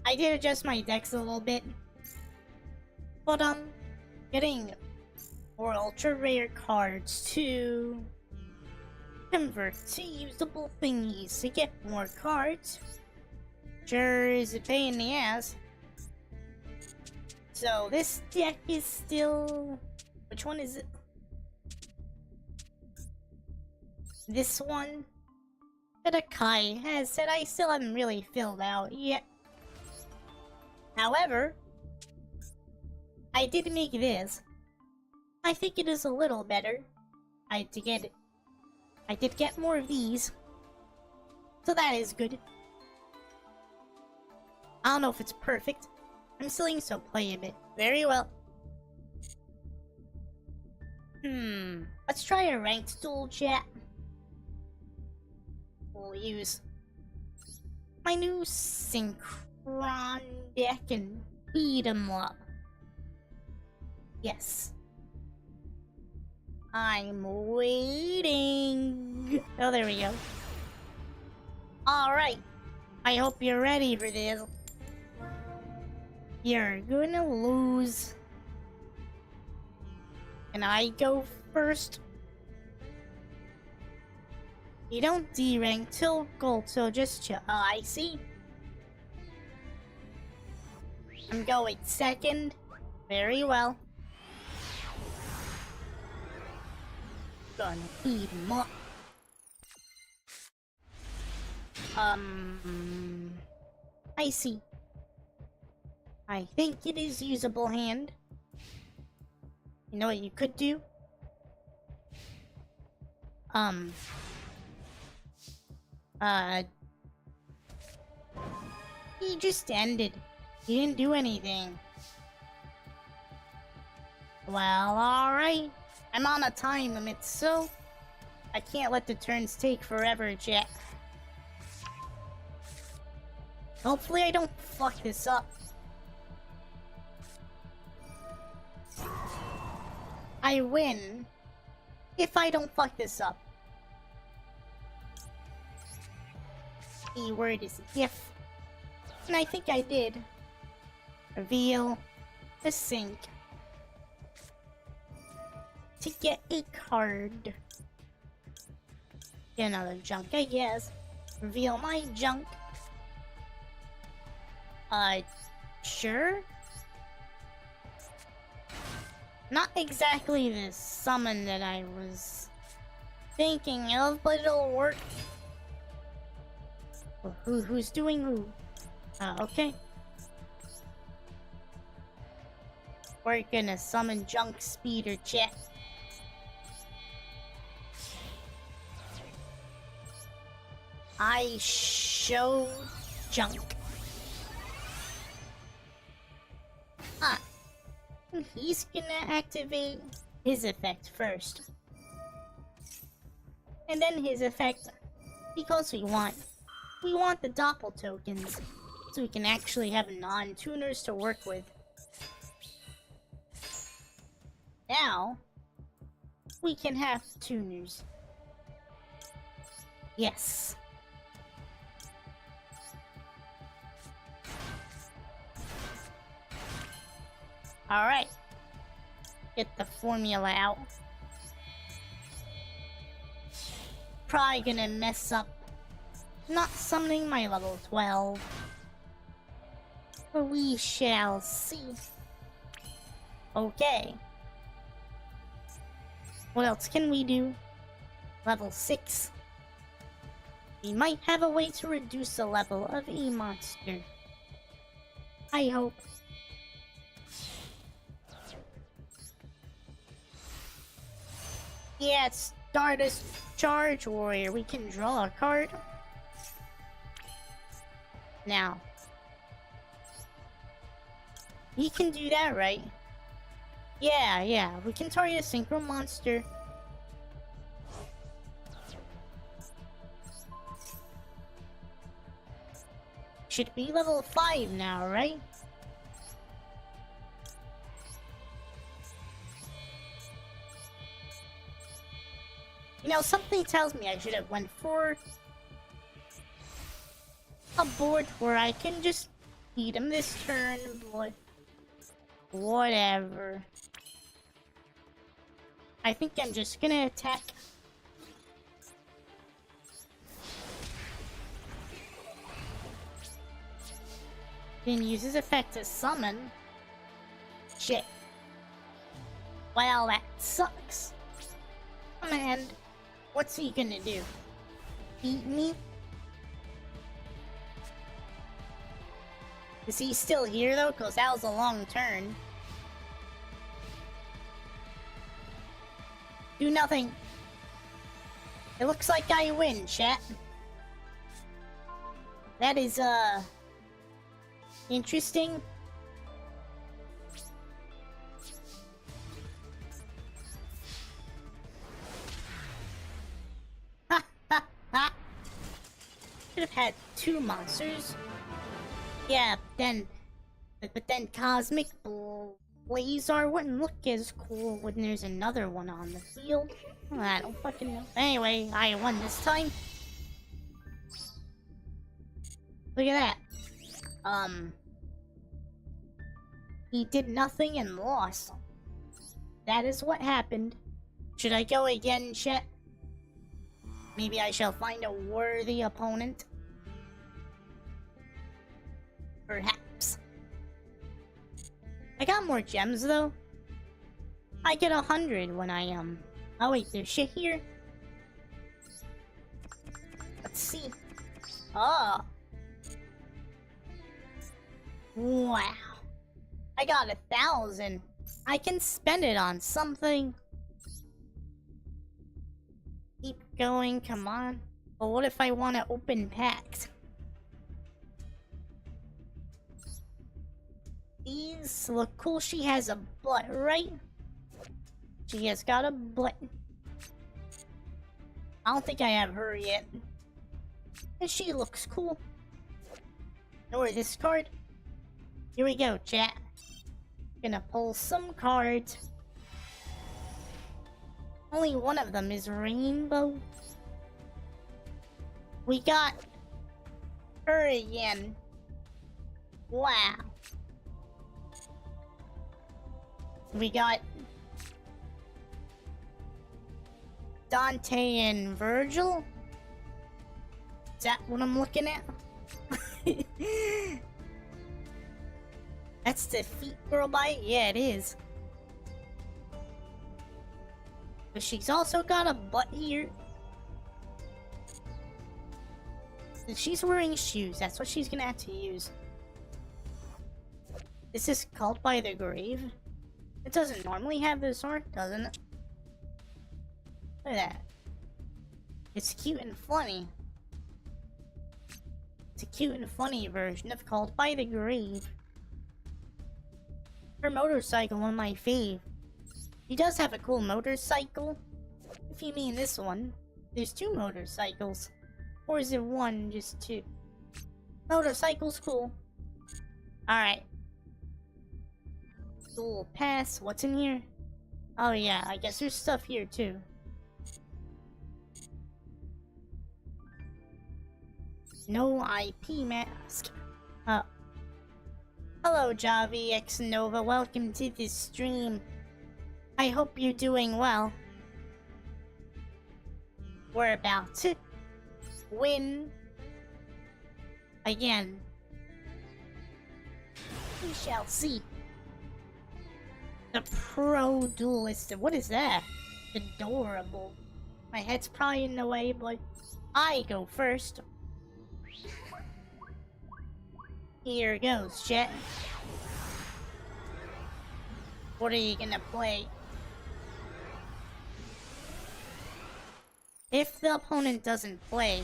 Speaker 1: I did adjust my decks a little bit. But, getting more ultra rare cards to convert to usable thingies to get more cards sure is a pain in the ass. So this deck is still... Which one is it? This one that Akai has said I still haven't really filled out yet. However, I did make this. I think it is a little better. I did get more of these. So that is good. I don't know if it's perfect. I'm still letting so play a bit. Very well. Let's try a ranked duel, chat. We'll use my new Synchron deck and beat 'em up. Yes. I'm waiting. Oh, there we go. Alright. I hope you're ready for this. You're gonna lose. Can I go first? You don't D-rank till gold, so just chill. Oh, I see. I'm going second. Very well. Gonna beat him up. I see. I think it is usable hand. You know what you could do? He just ended. He didn't do anything. Well, alright. I'm on a time limit, so I can't let the turns take forever, Jet. Hopefully I don't fuck this up. I win if I don't fuck this up. The word is if. And I think I did. Reveal the sync. To get a card. Get another junk, I guess. Reveal my junk. Sure? Not exactly the summon that I was thinking of, but it'll work. Well, who's doing who? Okay. We're gonna summon Junk Speeder, chat. I show Junk. He's gonna activate his effect first. And then his effect, because we want the Doppel tokens, so we can actually have non-tuners to work with. Now, we can have tuners. Yes. Alright. Get the formula out. Probably gonna mess up not summoning my level 12. But we shall see. Okay. What else can we do? Level 6. We might have a way to reduce the level of a monster. I hope. Yeah, it's Stardust Charge Warrior. We can draw a card. Now. He can do that, right? Yeah. We can target a synchro monster. Should be level 5 now, right? You know, something tells me I should have went for a board where I can just beat him this turn, but whatever. I think I'm just gonna attack. Then use his effect to summon. Shit. Well, that sucks. And what's he gonna do? Beat me? Is he still here though? Cause that was a long turn. Do nothing. It looks like I win, chat. That is, interesting. Ha ha ha! Should have had 2 monsters. Yeah, but then Cosmic Blazar wouldn't look as cool when there's another one on the field. I don't fucking know. Anyway, I won this time. Look at that. He did nothing and lost. That is what happened. Should I go again, chat? Maybe I shall find a worthy opponent. Perhaps. I got more gems though. I get 100 when I Oh wait, there's shit here. Let's see. Oh. Wow. I got 1,000. I can spend it on something. Keep going, come on. But what if I want to open packs? These look cool. She has a butt, right? She has got a butt. I don't think I have her yet. And she looks cool. Or this card. Here we go, chat. Gonna pull some cards. Only one of them is rainbow. We got her again. Wow. We got Dante and Virgil. Is that what I'm looking at? That's the feet girl bite? Yeah, it is. But she's also got a butt here. And she's wearing shoes. That's what she's gonna have to use. This is Called by the Grave. It doesn't normally have this art, doesn't it? Look at that. It's cute and funny. It's a cute and funny version of Called by the Grave. Her motorcycle, one of my fave. She does have a cool motorcycle. If you mean this one. There's 2 motorcycles. Or is it 1, just 2? Motorcycle's cool. Alright. Duel pass. What's in here? Oh yeah, I guess there's stuff here too. No IP mask. Oh. Hello, Javi X Nova. Welcome to this stream. I hope you're doing well. We're about to win again. We shall see. The Pro Duelist. What is that? Adorable. My head's probably in the way, but I go first. Here goes, chat. What are you gonna play? If the opponent doesn't play...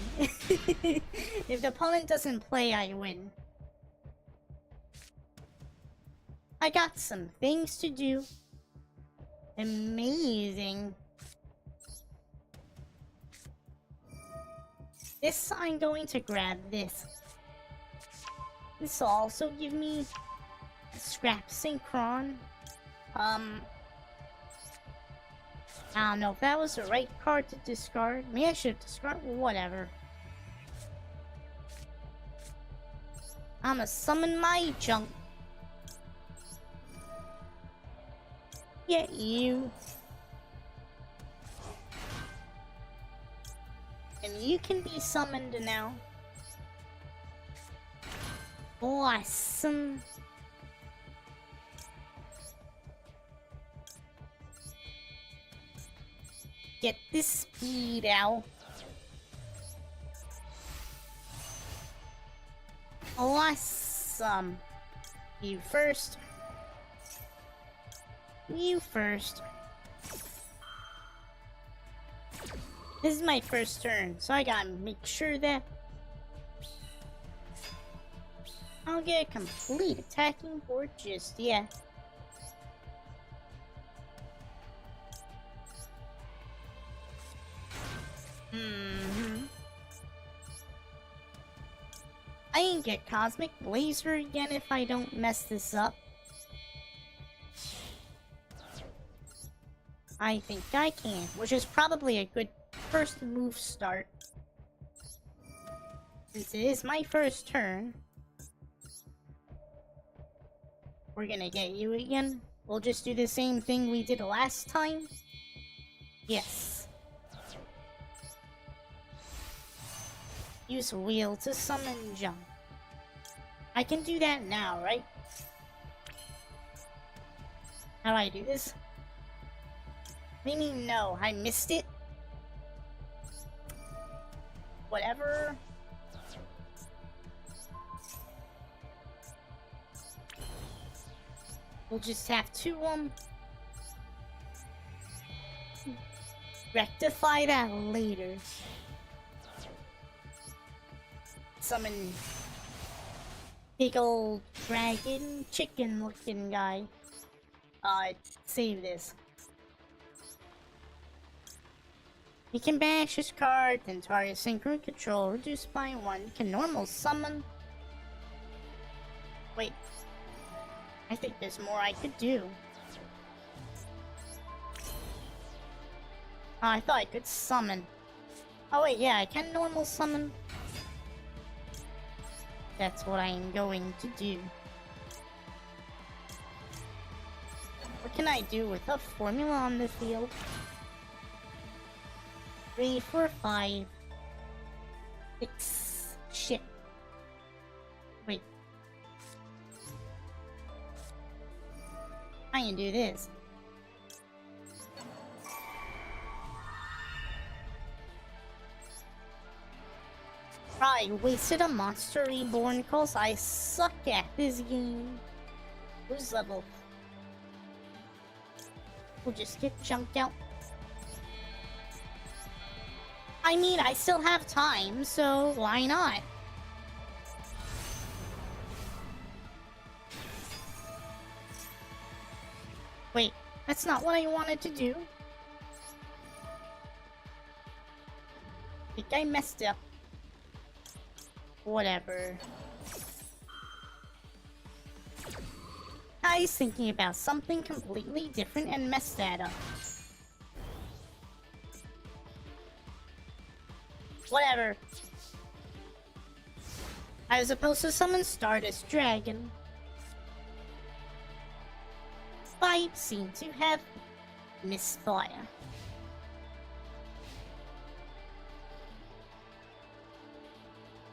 Speaker 1: if the opponent doesn't play, I win. I got some things to do. Amazing. This, I'm going to grab this. This will also give me a scrap synchron. I don't know if that was the right card to discard. Maybe I should have discarded. Whatever. I'ma summon my junk. Get you. And you can be summoned now. Awesome. Get this speed out. Awesome. You first. You first. This is my first turn, so I gotta make sure that I'll get a complete attacking board just yet. I can get Cosmic Blazer again if I don't mess this up. I think I can, which is probably a good first move start. Since it is my first turn, we're gonna get you again. We'll just do the same thing we did last time. Yes. Use wheel to summon jump. I can do that now, right? How do I do this? Maybe no, I missed it. Whatever. We'll just have to, rectify that later. Summon big old dragon chicken looking guy. Save this. He can banish his card, then target synchro control, reduced by 1. Can normal summon. Wait. I think there's more I could do. Oh, I thought I could summon. Oh wait, yeah, I can normal summon. That's what I am going to do. What can I do with a formula on the field? 3, 4, 5, 6. Shit. Wait. I can do this. Probably wasted a monster reborn cause I suck at this game. Who's level? We'll just get junked out. I mean, I still have time, so why not? Wait, that's not what I wanted to do. I think I messed up. Whatever. I was thinking about something completely different and messed that up. Whatever. I was supposed to summon Stardust Dragon. I seem to have misfire.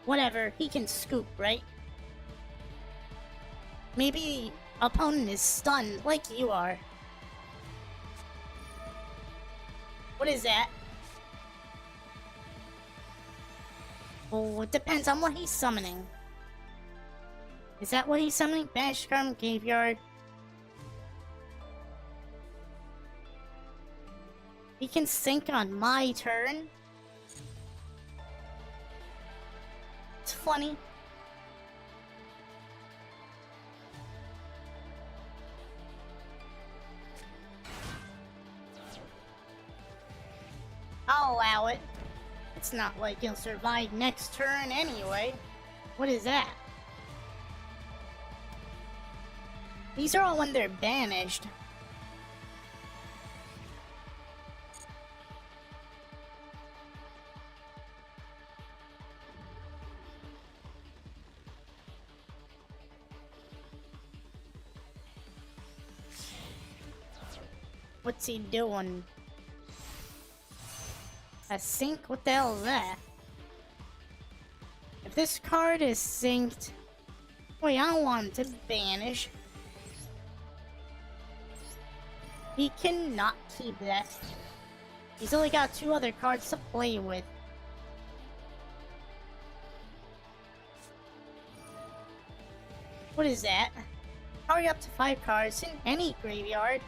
Speaker 1: Whatever, he can scoop, right? Maybe opponent is stunned like you are. What is that? Oh, it depends on what he's summoning. Is that what he's summoning? Bash from graveyard. He can sync on my turn. It's funny. I'll allow it. It's not like he'll survive next turn anyway. What is that? These are all when they're banished. What's he doing? A sink? What the hell is that? If this card is synced... Wait, I don't want him to banish. He cannot keep that. He's only got 2 other cards to play with. What is that? Power up to 5 cards in any graveyard.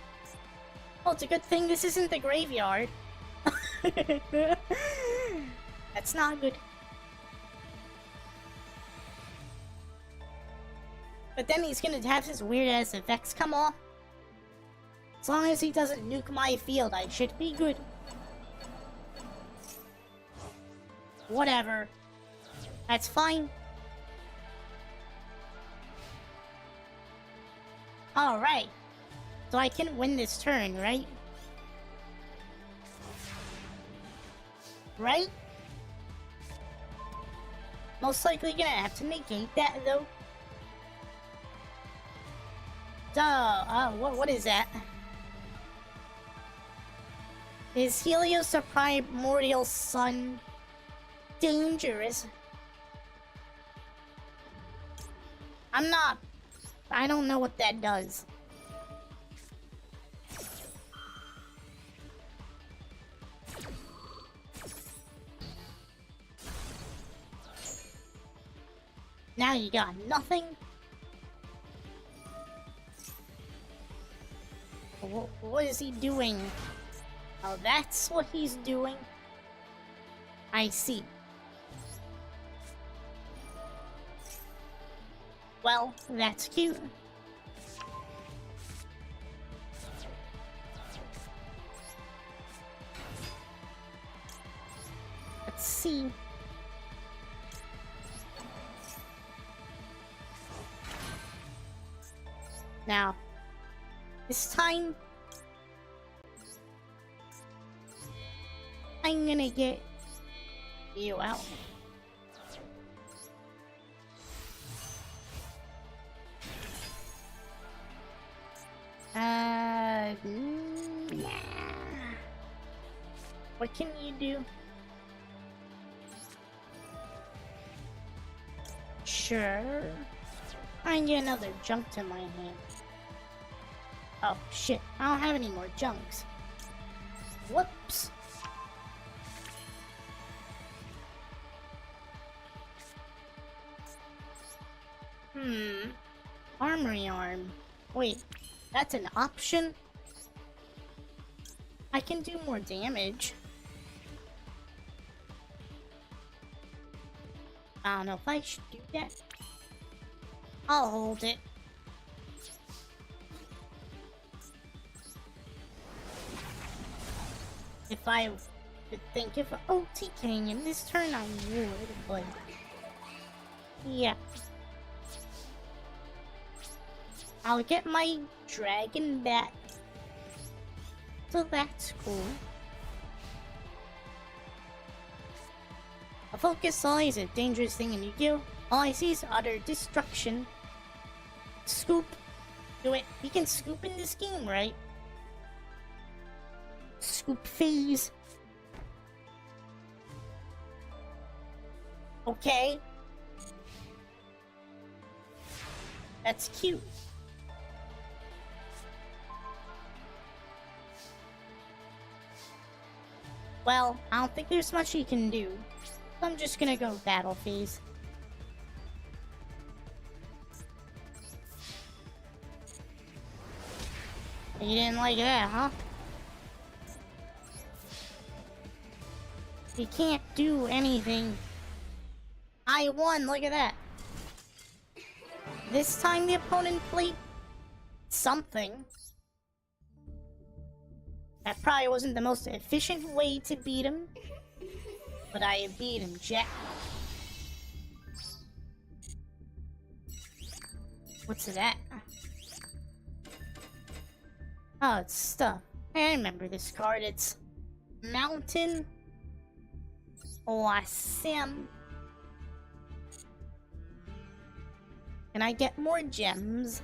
Speaker 1: Oh, it's a good thing this isn't the graveyard. That's not good. But then he's gonna have his weird ass effects come off. As long as he doesn't nuke my field, I should be good. Whatever. That's fine. Alright. So I can win this turn, right? Right? Most likely gonna have to negate that, though. Duh, what is that? Is Helios a primordial sun dangerous? I don't know what that does. Now you got nothing? What is he doing? Oh, that's what he's doing? I see. Well, that's cute. Let's see. Now, this time, I'm gonna get you out. Nah. What can you do? Sure. I can get another junk to my hand. Oh shit, I don't have any more junks. Whoops. Armory arm. Wait, that's an option? I can do more damage. I don't know if I should do that. I'll hold it. If I could think of OTKing in this turn, I would, but... yeah. I'll get my dragon back. So that's cool. A focus eye is a dangerous thing in Yu-Gi-Oh! All I see is utter destruction. Scoop. Do it. We can scoop in this game, right? Scoop phase. Okay. That's cute. Well, I don't think there's much he can do. So I'm just gonna go battle phase. You didn't like that, huh? He can't do anything. I won, look at that. This time the opponent played something. That probably wasn't the most efficient way to beat him. But I beat him, Jack. What's that? Oh, it's stuff. I remember this card. It's Mountain Awesome. Can I get more gems?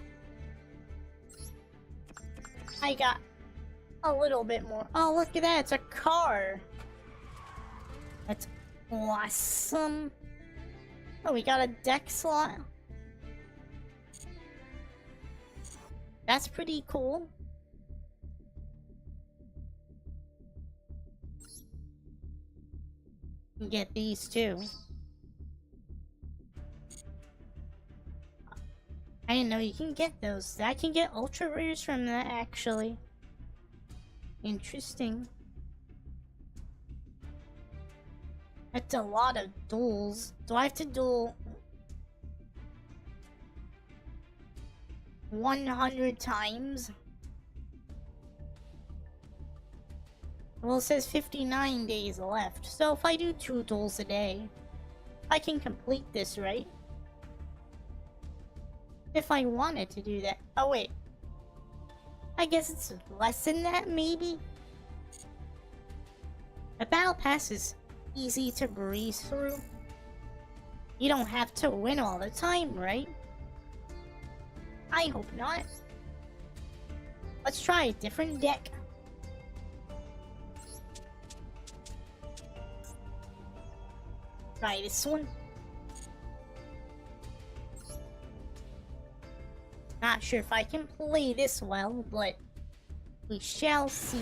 Speaker 1: I got A little bit more. Oh, look at that. It's a car. That's awesome. Oh, we got a deck slot. That's pretty cool. You get these too. I didn't know you can get those. I can get ultra rares from that, actually. Interesting. That's a lot of duels. Do I have to duel 100 times? Well, it says 59 days left. So if I do 2 duels a day, I can complete this, right? If I wanted to do that. Oh, wait. I guess it's less than that, maybe? The battle pass is easy to breeze through. You don't have to win all the time, right? I hope not. Let's try a different deck. Try this one. Not sure if I can play this well, but we shall see.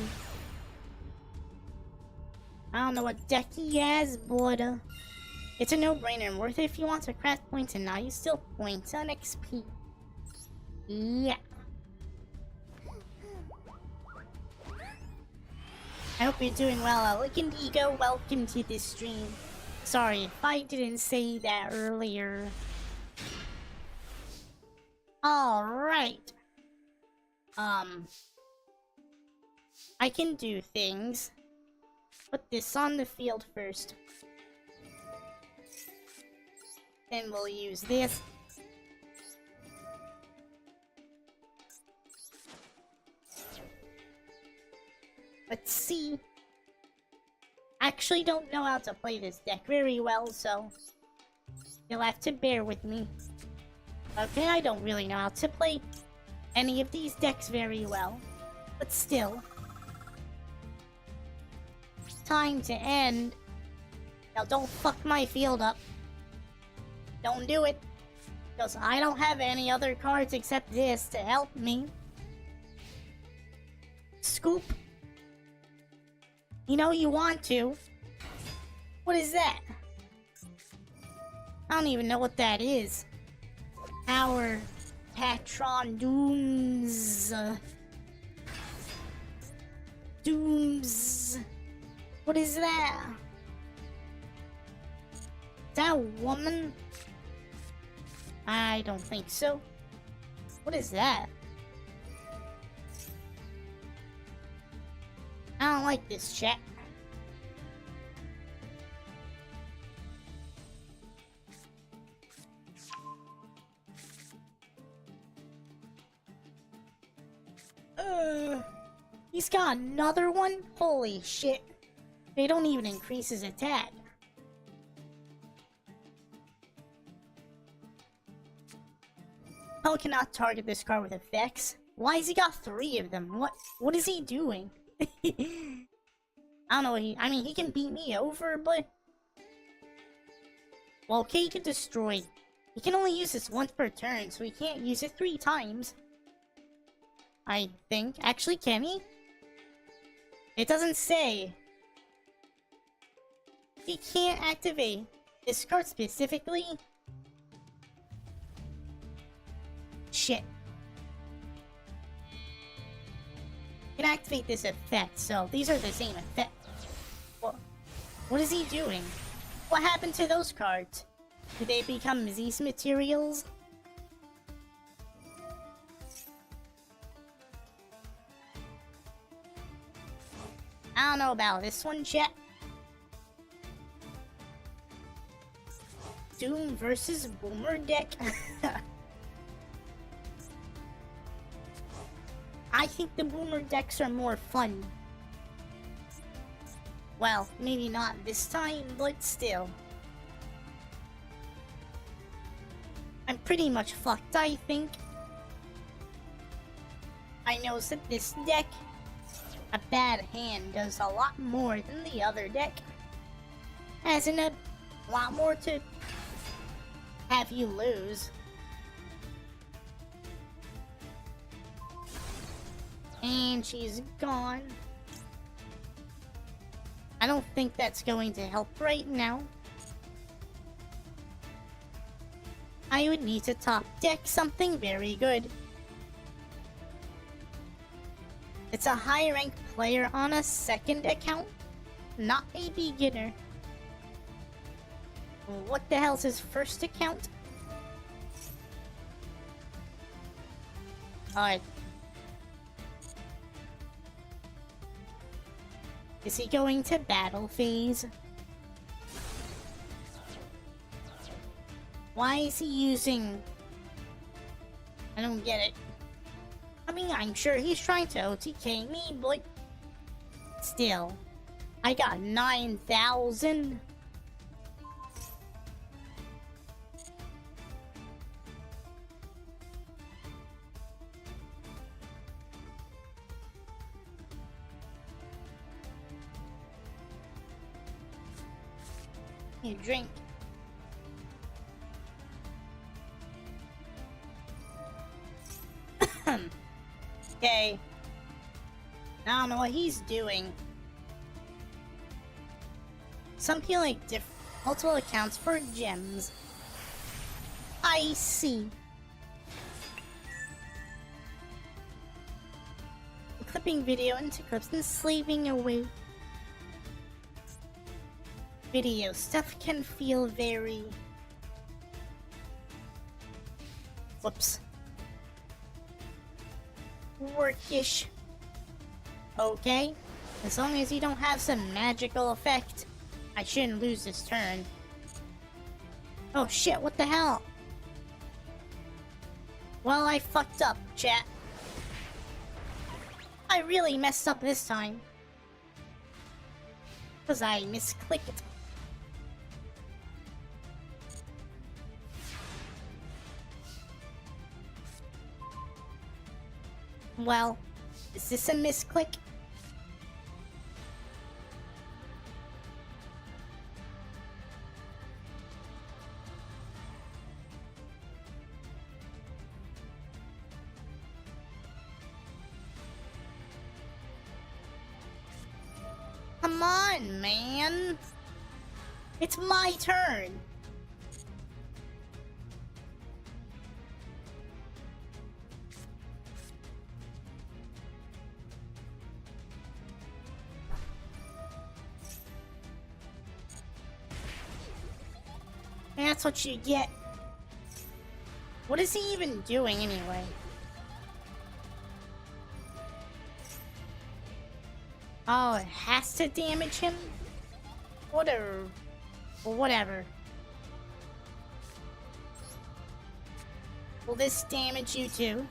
Speaker 1: I don't know what deck he has, but it's a no-brainer and worth it if you want to craft points, and now you still points on XP. Yeah. I hope you're doing well. Look Indigo, welcome to this stream. Sorry if I didn't say that earlier. Alright. I can do things. Put this on the field first. Then we'll use this. Let's see. I actually don't know how to play this deck very well, so you'll have to bear with me. Okay, I don't really know how to play any of these decks very well, but still. Time to end. Now don't fuck my field up. Don't do it. Because I don't have any other cards except this to help me. Scoop. You know you want to. What is that? I don't even know what that is. Our Patron Dooms. Dooms. What is that? Is that a woman? I don't think so. What is that? I don't like this chat. He's got another one? Holy shit. They don't even increase his attack. Pell cannot target this card with effects. Why has he got 3 of them? What is he doing? I don't know. I mean, he can beat me over, but well, okay, he can destroy. He can only use this once per turn, so he can't use it 3 times. I think. Actually, can he? It doesn't say. He can't activate this card specifically. Shit. Can activate this effect, so these are the same effect. What is he doing? What happened to those cards? Did they become Zeus materials? I don't know about this one, chat. Doom versus Boomer deck. I think the Boomer decks are more fun. Well, maybe not this time, but still. I'm pretty much fucked, I think. I know that this deck, a bad hand does a lot more than the other deck. As in a lot more to have you lose. And she's gone. I don't think that's going to help right now. I would need to top deck something very good. It's a high rank player on a second account, not a beginner. What the hell's his first account? Alright. Is he going to battle phase? Why is he using... I don't get it. I mean, I'm sure he's trying to OTK me, but... Still. I got 9,000. You drink. Okay. I don't know what he's doing. Some people like multiple accounts for gems. I see. Clipping video into clips and slaving away. Video stuff can feel very... Whoops. Workish. Okay. As long as you don't have some magical effect, I shouldn't lose this turn. Oh shit, what the hell? Well, I fucked up, chat. I really messed up this time. Because I misclicked. Well, is this a misclick? Come on, man. It's my turn. That's what you get. What is he even doing anyway? Oh, it has to damage him? Whatever. Whatever. Will this damage you too?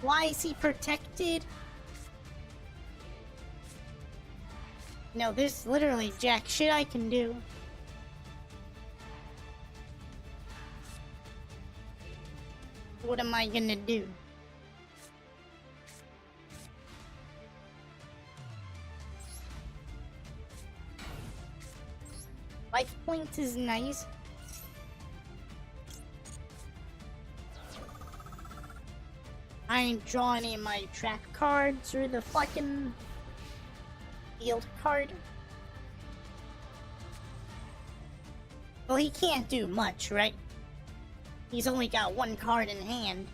Speaker 1: Why is he protected? No, there's literally jack shit I can do. What am I gonna do? Life point is nice. I ain't drawing any of my trap cards or the fucking field card. Well, he can't do much, right? He's only got one card in hand.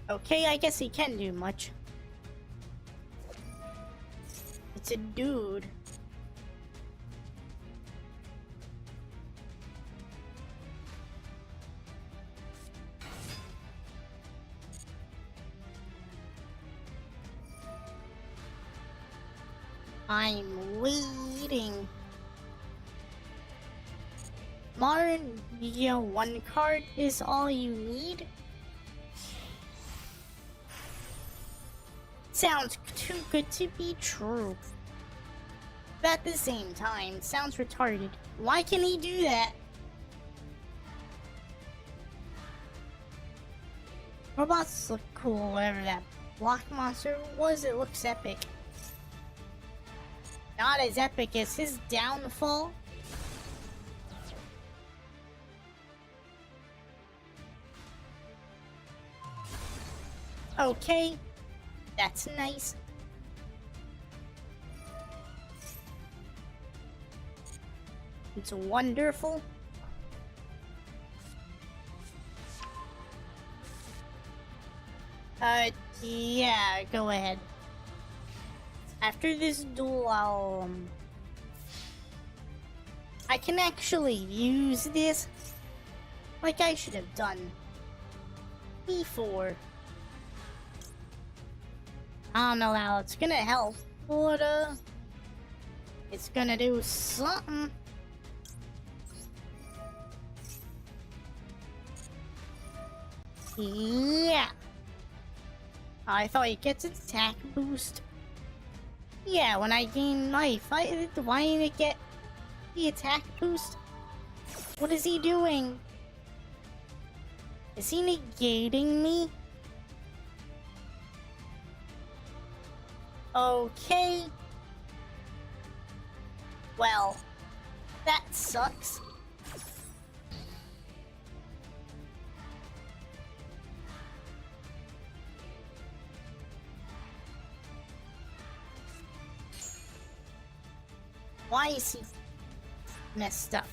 Speaker 1: Okay, I guess he can do much. It's a dude. I'm waiting. Modern Yu-Gi-Oh! One card is all you need? Sounds too good to be true. but at the same time, sounds retarded. Why can he do that? Robots look cool, whatever that block monster was, it looks epic. Not as epic as his downfall. Okay, that's nice. It's wonderful. Yeah, go ahead. After this duel, I can actually use this like I should have done before. I don't know how it's gonna help, but it's gonna do something. Yeah. I thought he gets its attack boost. Yeah, when I gain life, why didn't it get the attack boost? What is he doing? Is he negating me? Okay. Well, that sucks. Why is he messed up?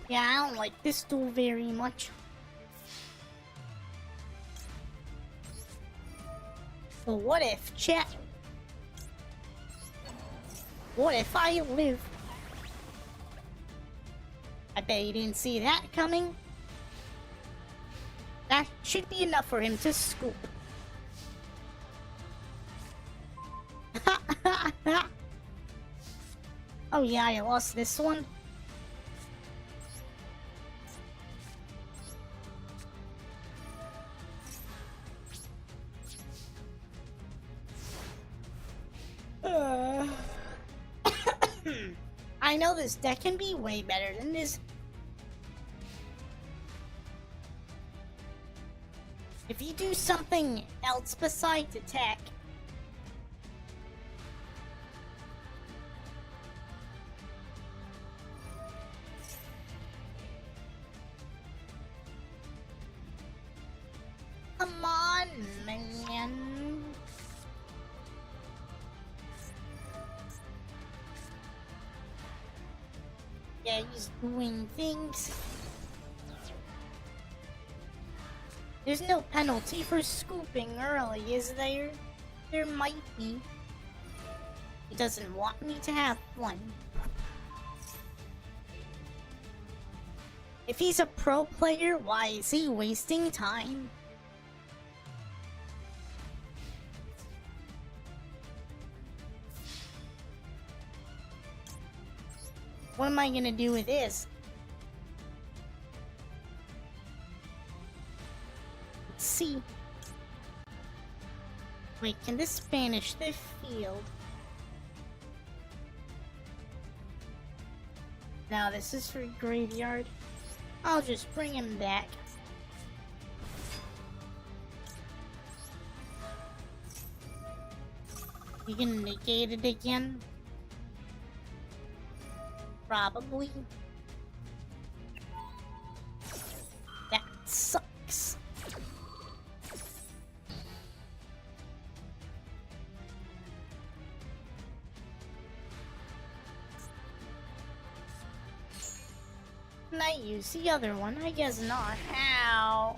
Speaker 1: Yeah, I don't like this duel very much. But what if, chat? What if I live? I bet you didn't see that coming. That should be enough for him to scoop. Oh yeah, I lost this one. I know this deck can be way better than this. If you do something else besides attack. Come on, man. Yeah, he's doing things. There's no penalty for scooping early, is there? There might be. He doesn't want me to have one. If he's a pro player, why is he wasting time? What am I gonna do with this? Let's see. Wait, can this banish the field? No, this is for graveyard. I'll just bring him back. You gonna negate it again? Probably. That sucks. Can I use the other one? I guess not. Ow.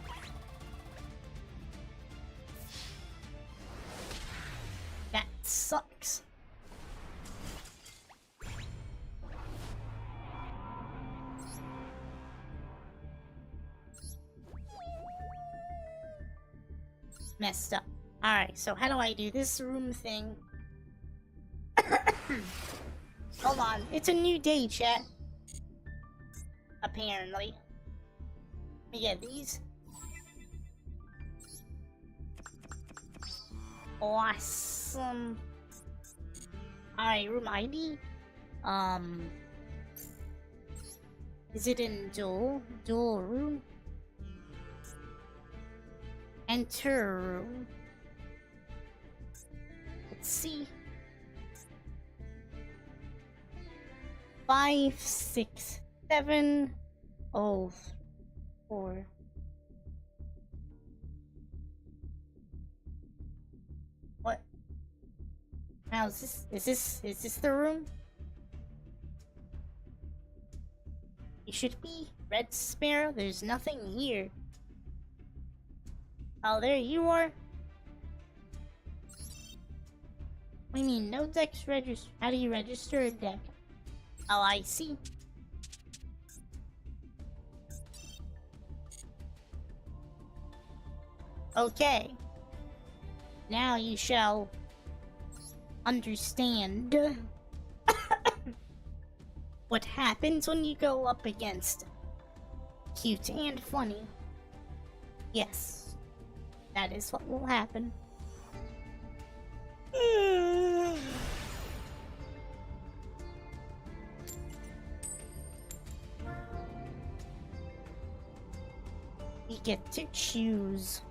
Speaker 1: That sucks. Messed up. Alright, so how do I do this room thing? Hold on, it's a new day, chat. Apparently. Let me get these. Awesome. Alright, room ID. Is it in Duel? Duel room? Enter room. Let's see. 5, 6, 7, 4. What? Now is this the room? It should be. Red Sparrow, there's nothing here. Oh, there you are. What do you mean, no deck's register? How do you register a deck? Oh, I see. Okay. Now you shall understand what happens when you go up against Cute and Funny. Yes, that is what will happen. We get to choose.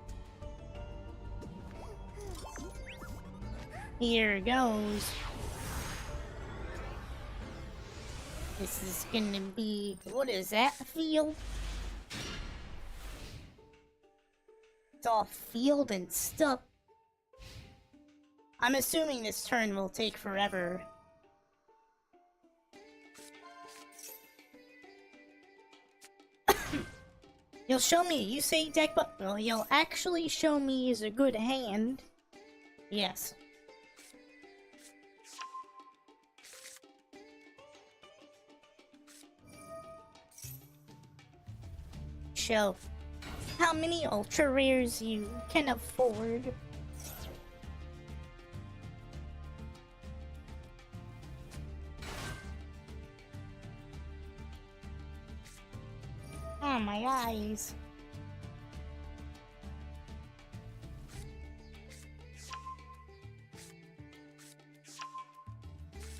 Speaker 1: Here goes. This is gonna be... What is that field? It's all field and stuff. I'm assuming this turn will take forever. You'll show me, you say deck, but well, you'll actually show me is a good hand. Yes. Show how many ultra rares you can afford. Oh, my eyes.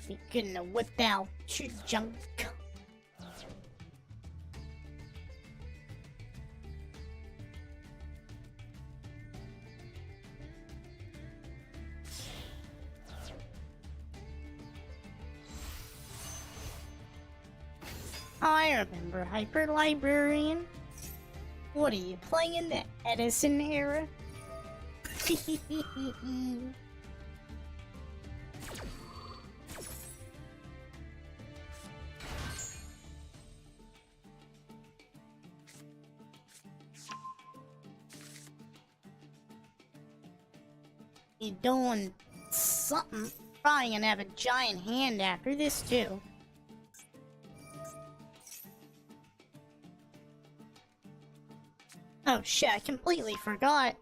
Speaker 1: You're gonna whip out your junk. I remember Hyper Librarian. What are you playing in the Edison era? You doing something? Probably gonna have a giant hand after this too. Oh shit, I completely forgot.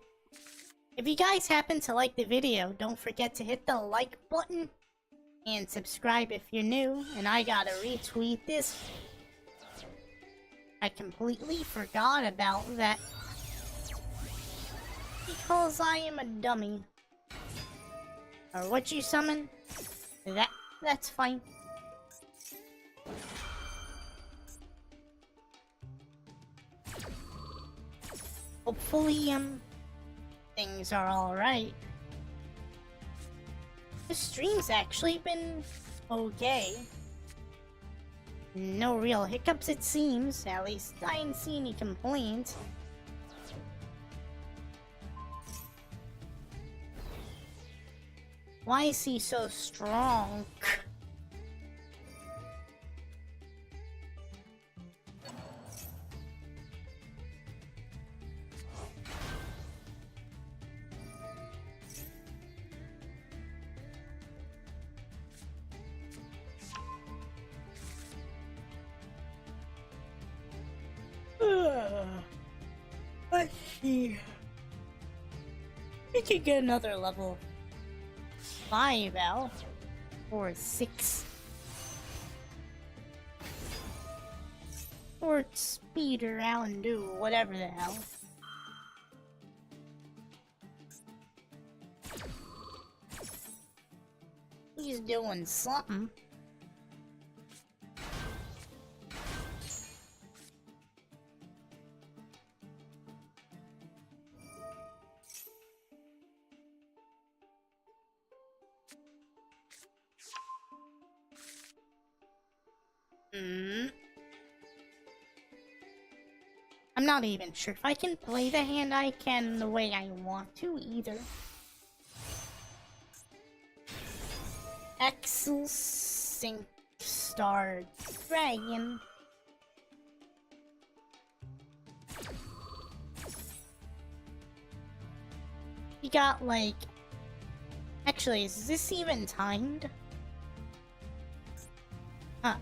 Speaker 1: If you guys happen to like the video, don't forget to hit the like button and subscribe if you're new. And I gotta retweet this. I completely forgot about that. Because I am a dummy. Or what you summon? That's fine. Hopefully, things are alright. The stream's actually been okay. No real hiccups, it seems. At least I didn't see any complaints. Why is he so strong? Let's see. We could get another level 5 out. Or 6. Or speed around and do whatever the hell. he's doing something. I'm not even sure if I can play the hand I can the way I want to either. Axel Sink Star Dragon. He got like... Actually, is this even timed? Huh.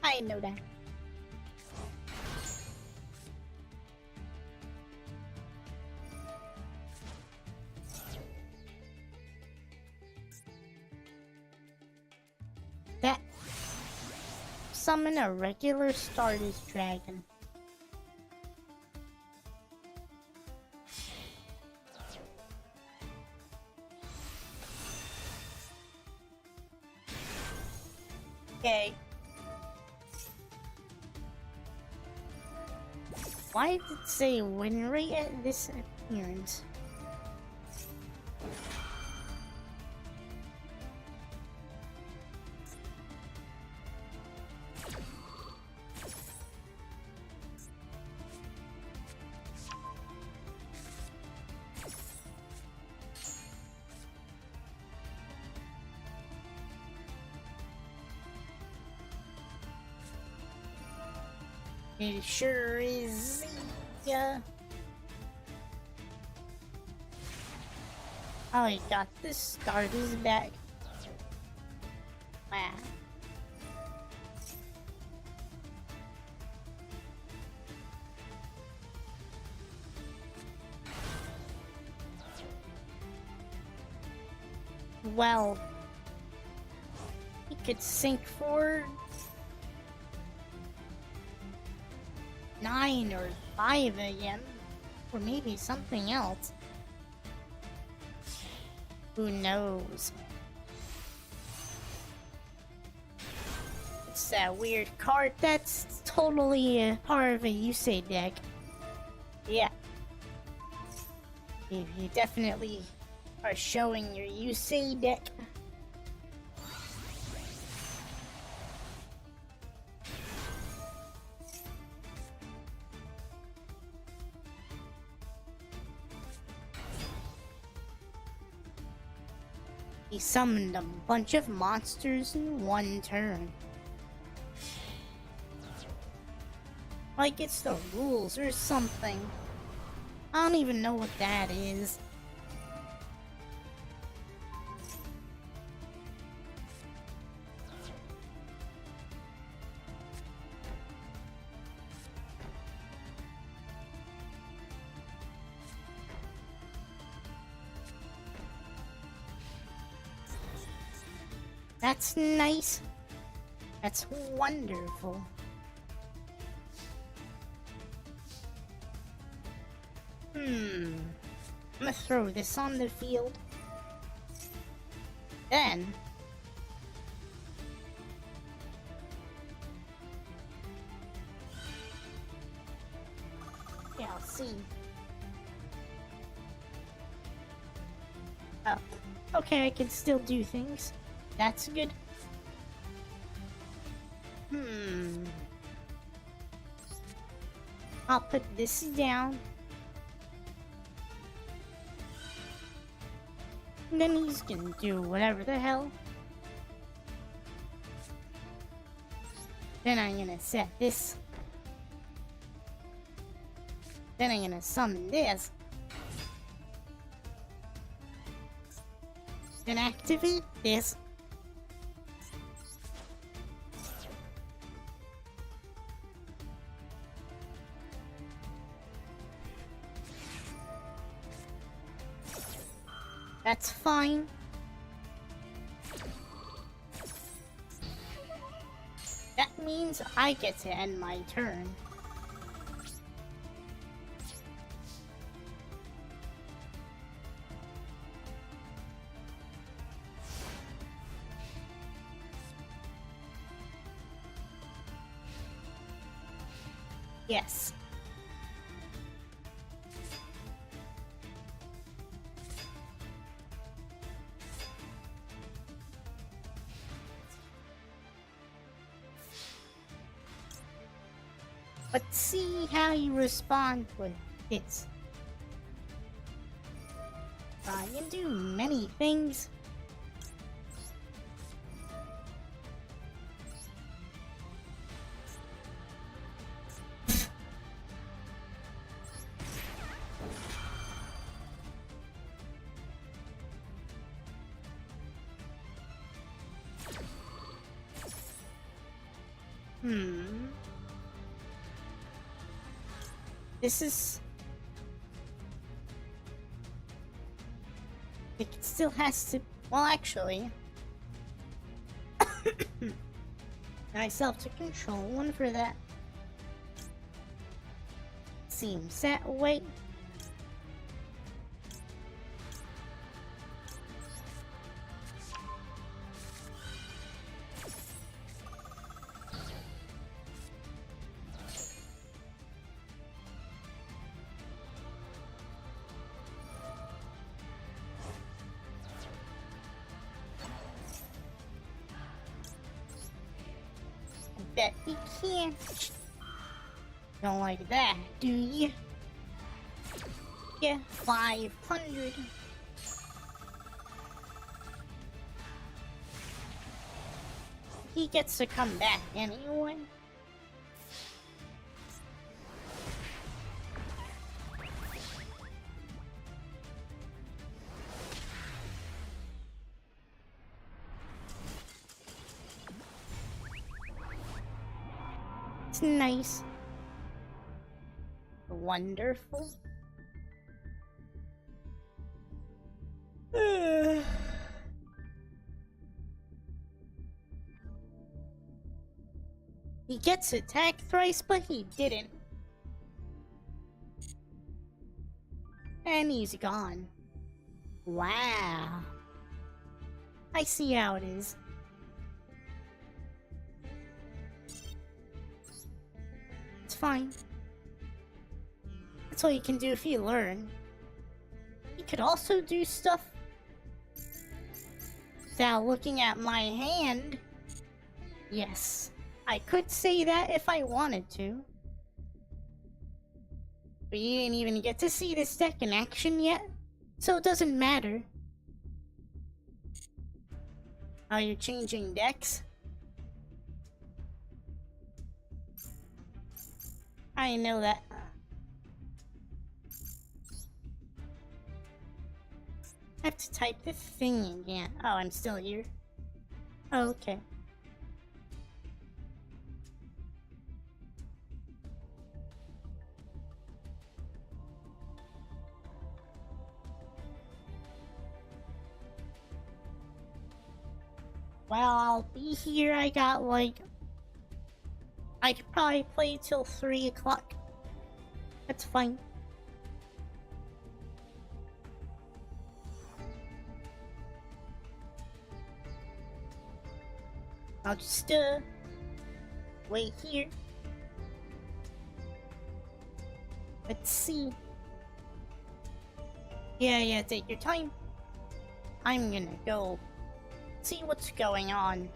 Speaker 1: I didn't know that. That summon a regular Stardust Dragon. Okay. Why did it say win rate at this appearance? It sure is. Yeah. Oh, he got the starters back. Wow. Well, he could sink for 9 or 5 again, or maybe something else. Who knows? It's that weird card that's totally a part of a Yusei deck. Yeah. You definitely are showing your Yusei deck. He summoned a bunch of monsters in one turn. Like it's the rules or something. I don't even know what that is. That's nice. That's wonderful. I'm gonna throw this on the field. Then... yeah, I'll see. Oh. Okay, I can still do things. That's good. I'll put this down. And then he's gonna do whatever the hell. Then I'm gonna set this. Then I'm gonna summon this. Then activate this. That's fine. That means I get to end my turn. Yes. Let's see how you respond with hits. You can do many things. This is... It still has to... Well, actually... myself to control one for that. Seems that way. Bet we can. Don't like that, do you? Yeah, 500. He gets to come back anyway. It's nice. Wonderful. He gets attacked thrice, but he didn't. And he's gone. Wow. I see how it is. It's fine. That's all you can do if you learn. You could also do stuff without looking at my hand. Yes, I could say that if I wanted to. But you didn't even get to see this deck in action yet, so it doesn't matter. Are you changing decks? I know that. I have to type the thing again. Oh, I'm still here. Oh, okay. Well, I'll be here. I got like... I could probably play till 3 o'clock. That's fine. I'll just, wait here. Let's see. Yeah, take your time. I'm gonna go see what's going on.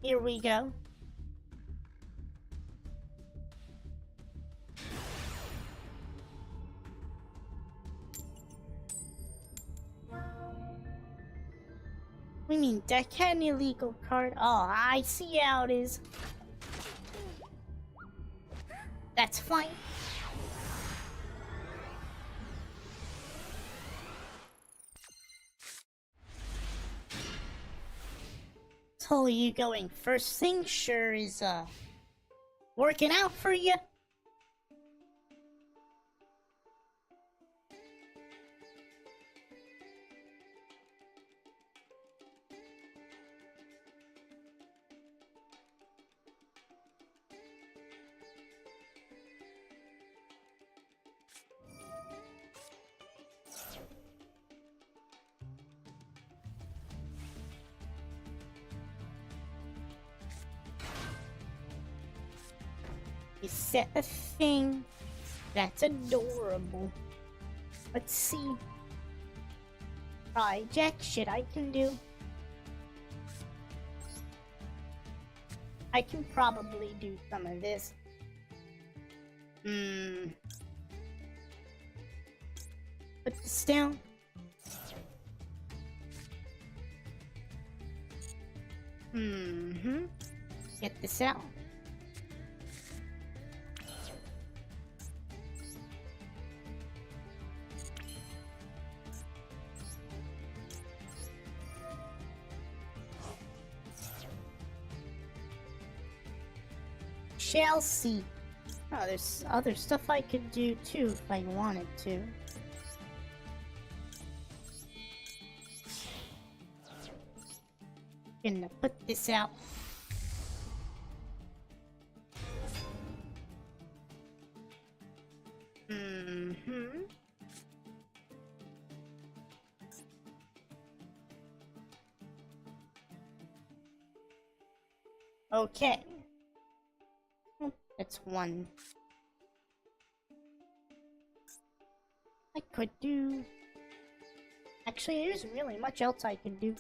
Speaker 1: Here we go. We mean deck had an illegal card. Oh, I see how it is. That's fine. So you going first thing sure is working out for you. You set a thing. That's adorable. Let's see. Try jack shit I can do. I can probably do some of this. Put this down. Get this out. Shall see. Oh, there's other stuff I could do too if I wanted to. Gonna put this out. Okay. Oh, that's one. I could do... Actually, there isn't really much else I can do.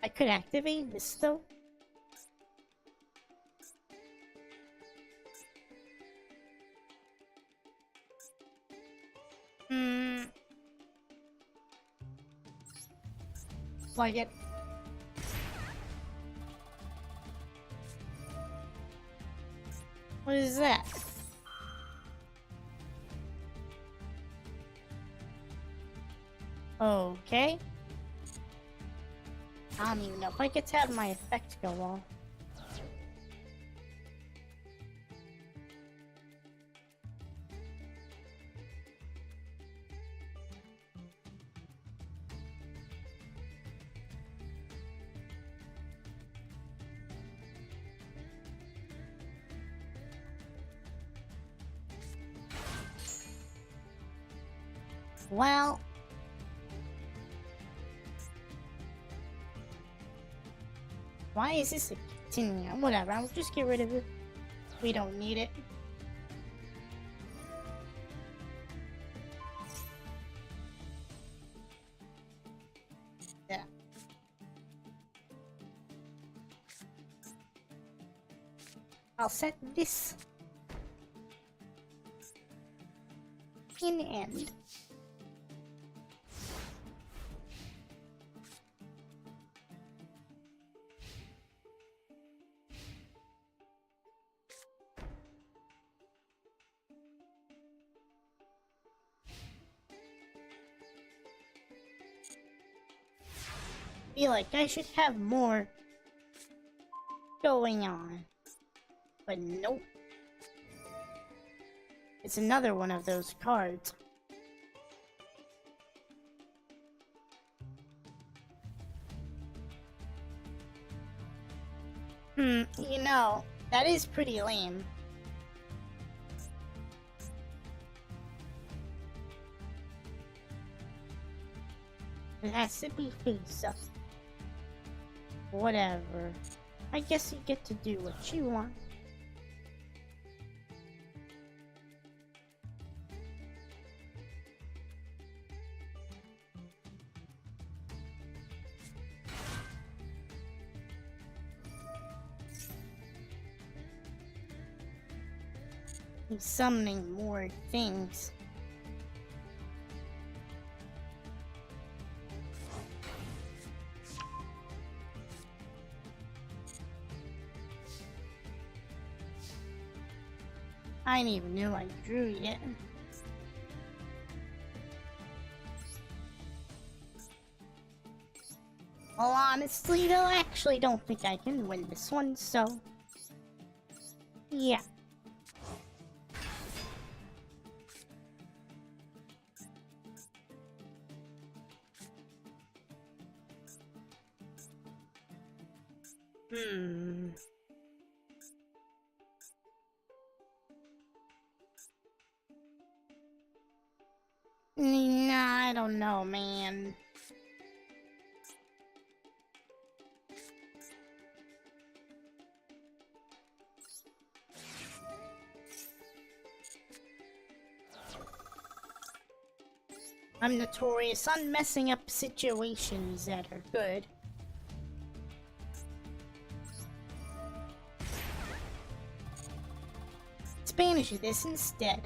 Speaker 1: I could activate this though. Like it. What is that? Okay. I don't even know if I get to have my effect go off. Well... Why is this a continue? Whatever, I'll just get rid of it. We don't need it. Yeah. I'll set this in end. Feel like I should have more going on, but nope. It's another one of those cards. You know, that is pretty lame. It has to be face up. Whatever. I guess you get to do what you want. He's summoning more things. I didn't even know I drew yet. Well, honestly though, I actually don't think I can win this one, so... yeah. Nah, I don't know, man. I'm notorious on messing up situations that are good. Let's banish this instead.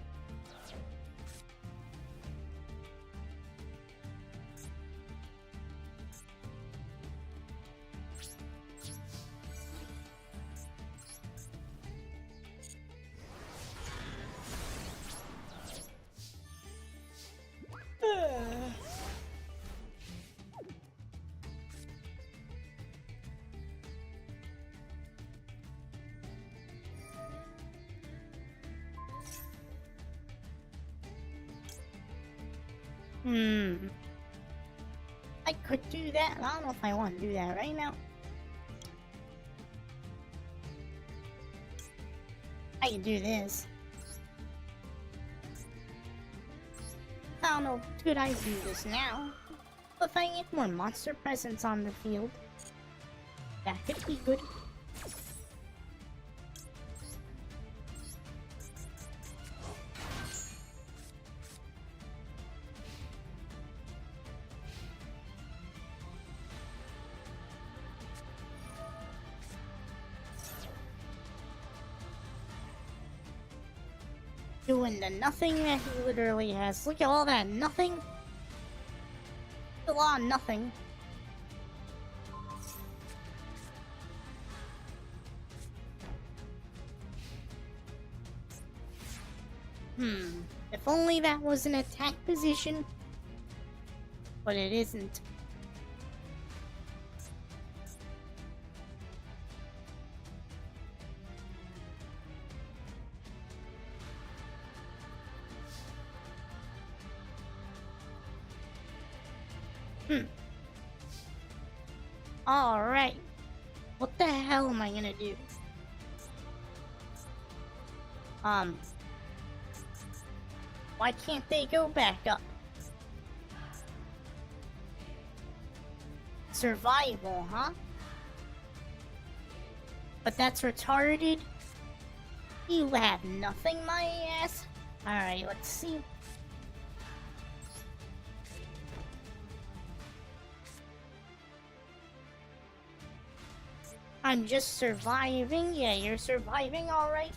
Speaker 1: I could do that. I don't know if I want to do that right now. I can do this. I don't know, could I do this now? If I get more monster presence on the field, that could be good. Doing the nothing that he literally has. Look at all that nothing. A lot of nothing. If only that was an attack position. But it isn't. Alright. What the hell am I gonna do? Why can't they go back up? Survival, huh? But that's retarded? You have nothing, my ass? Alright, let's see. I'm just surviving. Yeah, you're surviving, alright.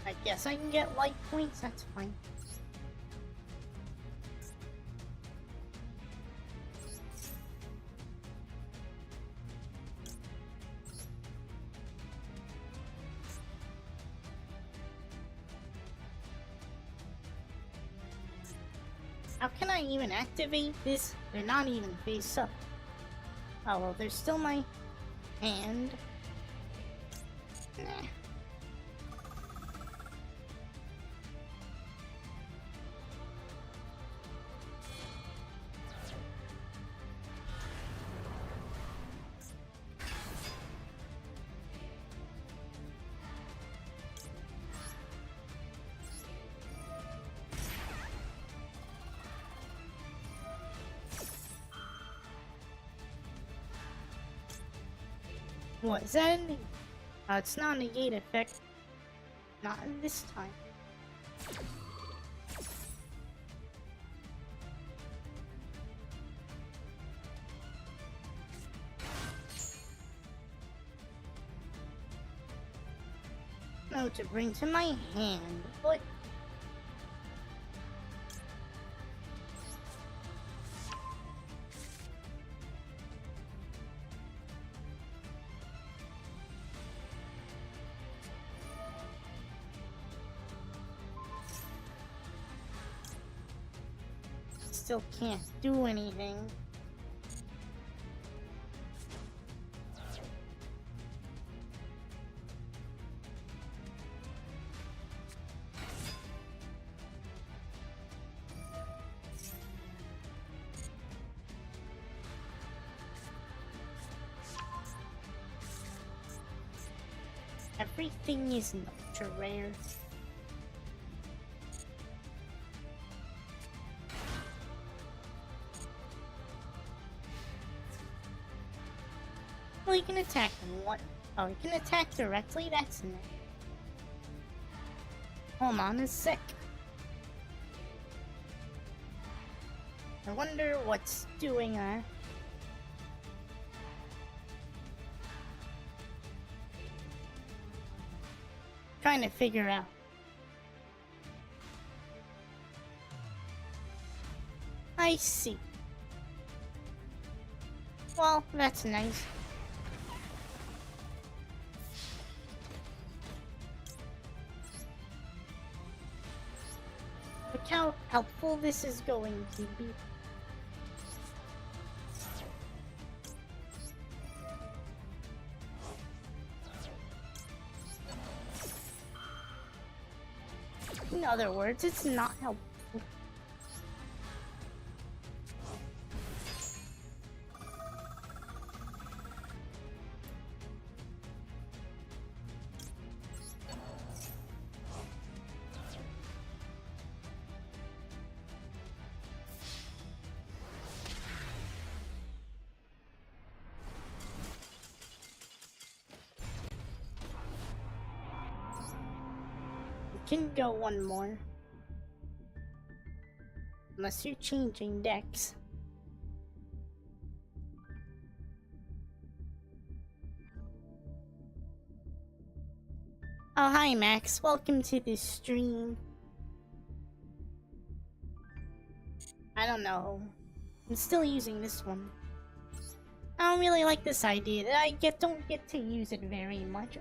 Speaker 1: I guess I can get light points, that's fine. How can I even activate this? They're not even face up. Oh well, there's still my hand. Nah. What is that? It's not a negate effect. Not this time. No, to bring to my hand, but still can't do anything. everything is ultra rare. Well, you can attack what? Oh, you can attack directly? That's nice. Hold on a sec. I wonder what's doing trying to figure out. I see. Well, that's nice. Look how helpful this is going to be. In other words, it's not helpful. Can go one more. Unless you're changing decks. Oh, hi Max. Welcome to this stream. I don't know. I'm still using this one. I don't really like this idea that I don't get to use it very much.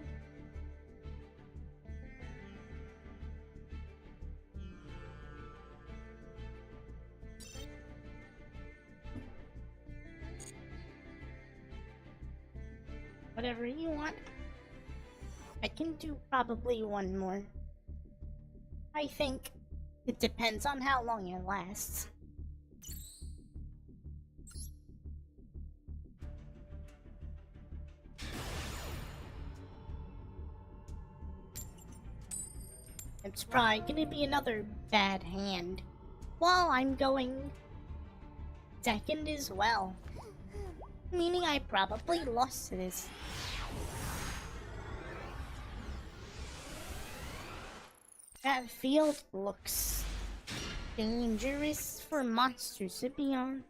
Speaker 1: Whatever you want. I can do probably one more. I think it depends on how long it lasts. It's probably gonna be another bad hand. While I'm going second as well. Meaning I probably lost to this. That field looks dangerous for monsters to be on.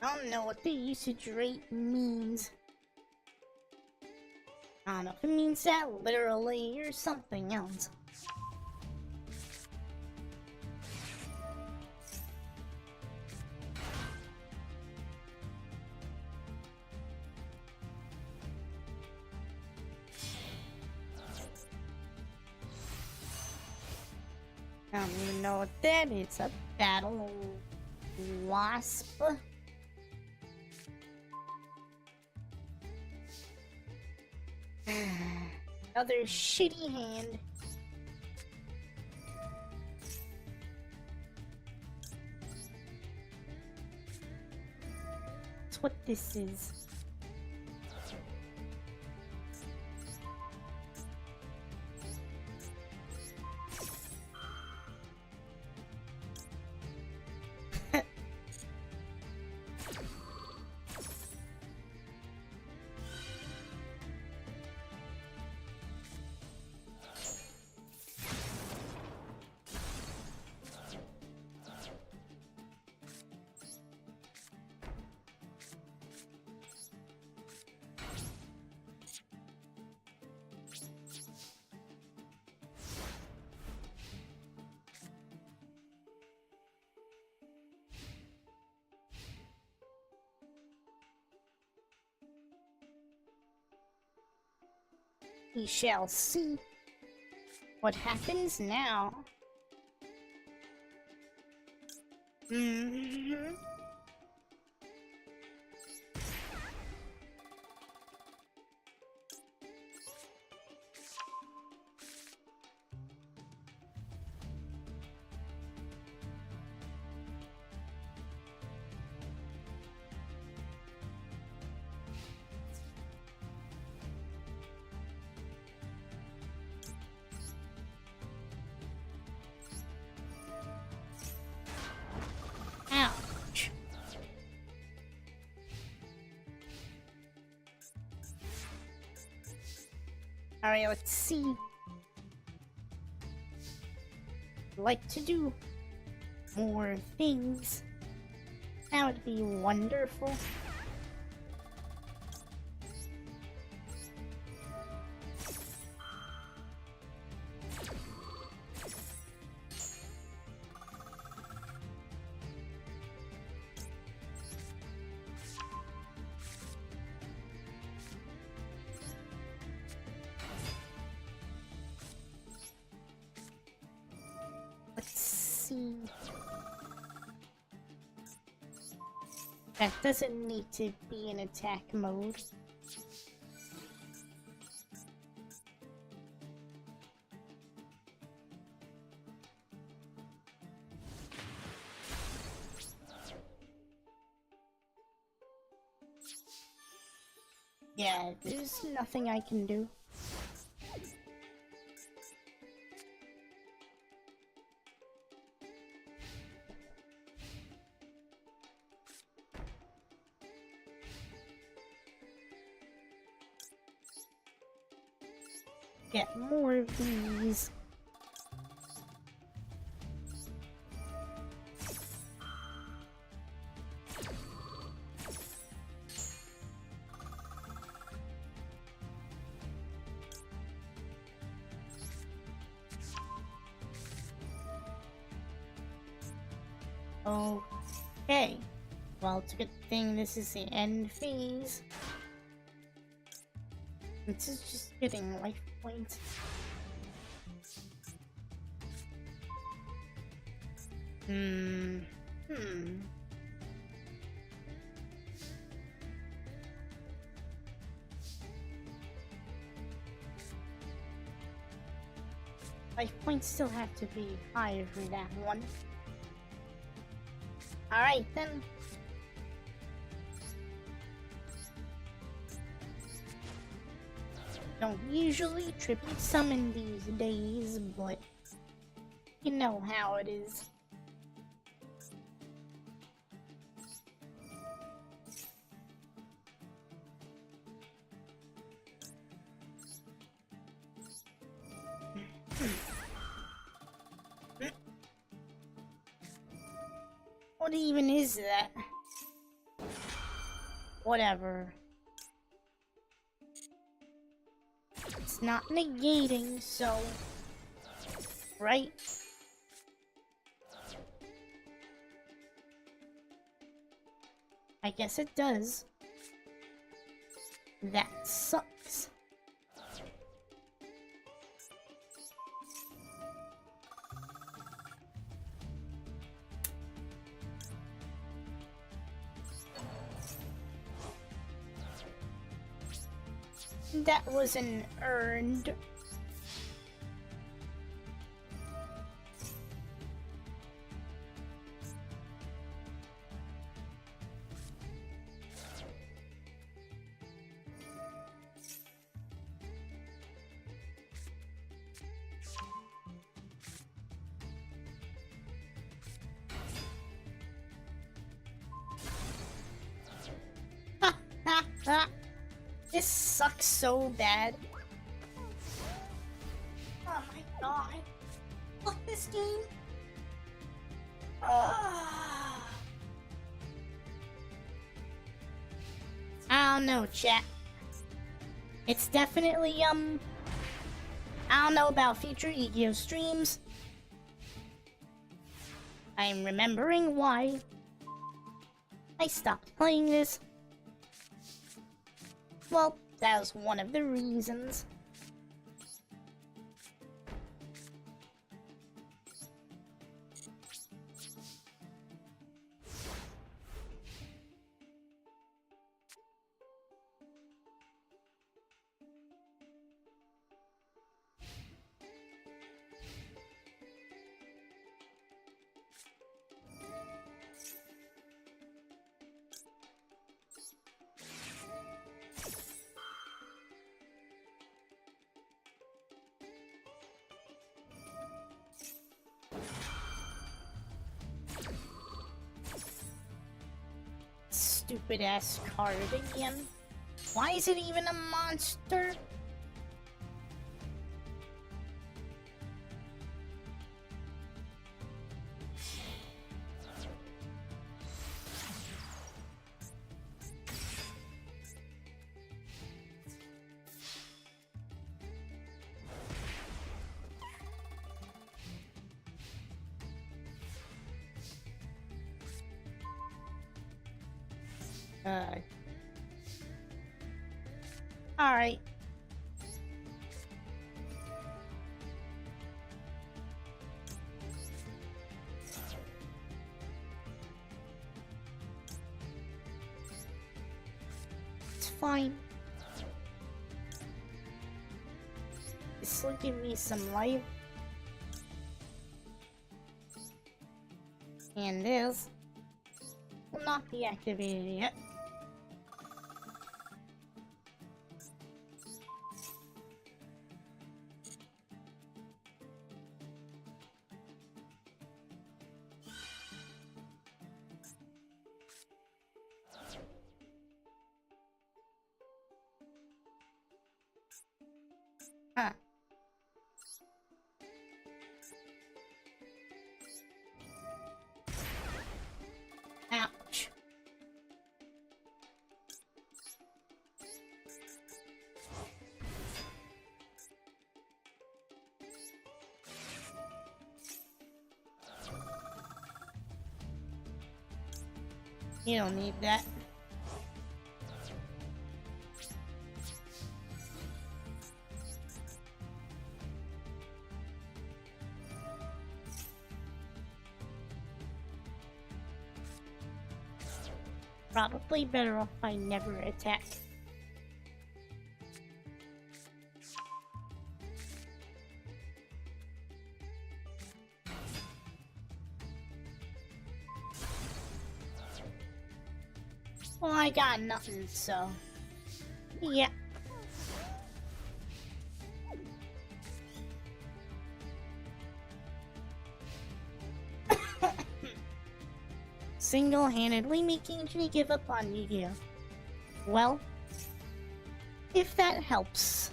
Speaker 1: I don't know what the usage rate means. I don't know if it means that literally or something else. I don't even know what that is. A battle wasp? Another shitty hand. That's what this is. We shall see what happens now. Alright, let's see. Like to do more things. That would be wonderful. Let's see. That doesn't need to be in attack mode. Yeah, there's nothing I can do. Get more of these. Okay. Well, it's a good thing this is the end phase. This is just getting life points. Life points still have to be higher for that one. Alright then. Don't usually tribute summon these days, but you know how it is. What even is that? Whatever. It's not negating, so... Right? I guess it does. That sucks. That wasn't earned. Ha ha ha! This sucks so bad. Oh my god. Fuck this game. I don't know, chat. It's definitely, I don't know about future Yu-Gi-Oh streams. I'm remembering why I stopped playing this. Well, that was one of the reasons. Stupid ass card again. Why is it even a monster? Alright. It's fine. This will give me some life. And this will not be activated yet. Huh. Ouch. You don't need that. Probably better off I never attack. Well, I got nothing, so... yeah. Single-handedly making me give up on Yu-Gi-Oh! Well, if that helps,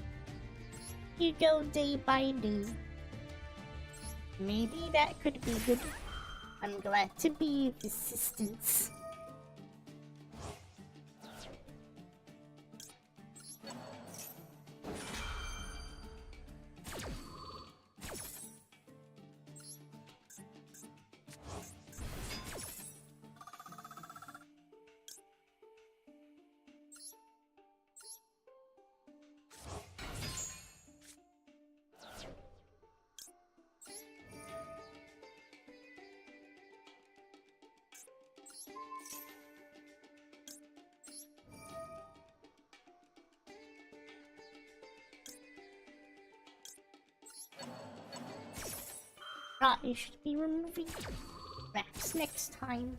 Speaker 1: you go day by day. Maybe that could be good. I'm glad to be of assistance. Probably should be removing maps next time.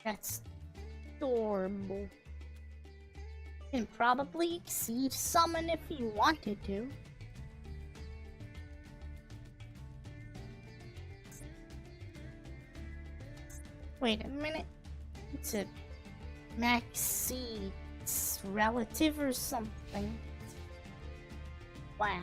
Speaker 1: That's adorable. Can probably exceed summon if you wanted to. Wait a minute. It's a maxi relative or something. Wow.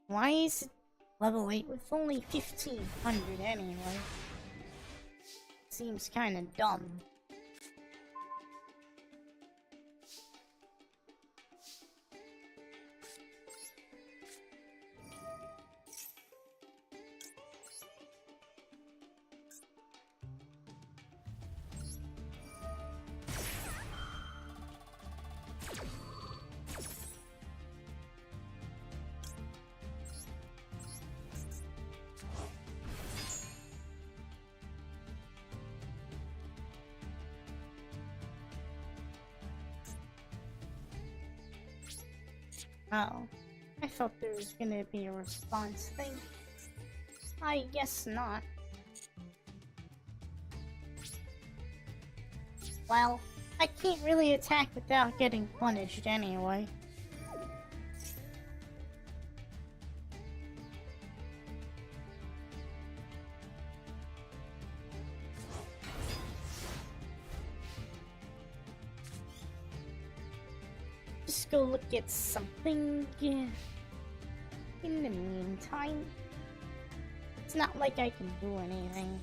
Speaker 1: Why is it level 8 with only 1500 anyway? Seems kinda dumb. Oh, I thought there was gonna be a response thing. I guess not. Well, I can't really attack without getting punished anyway. Just go look at something in the meantime. It's not like I can do anything.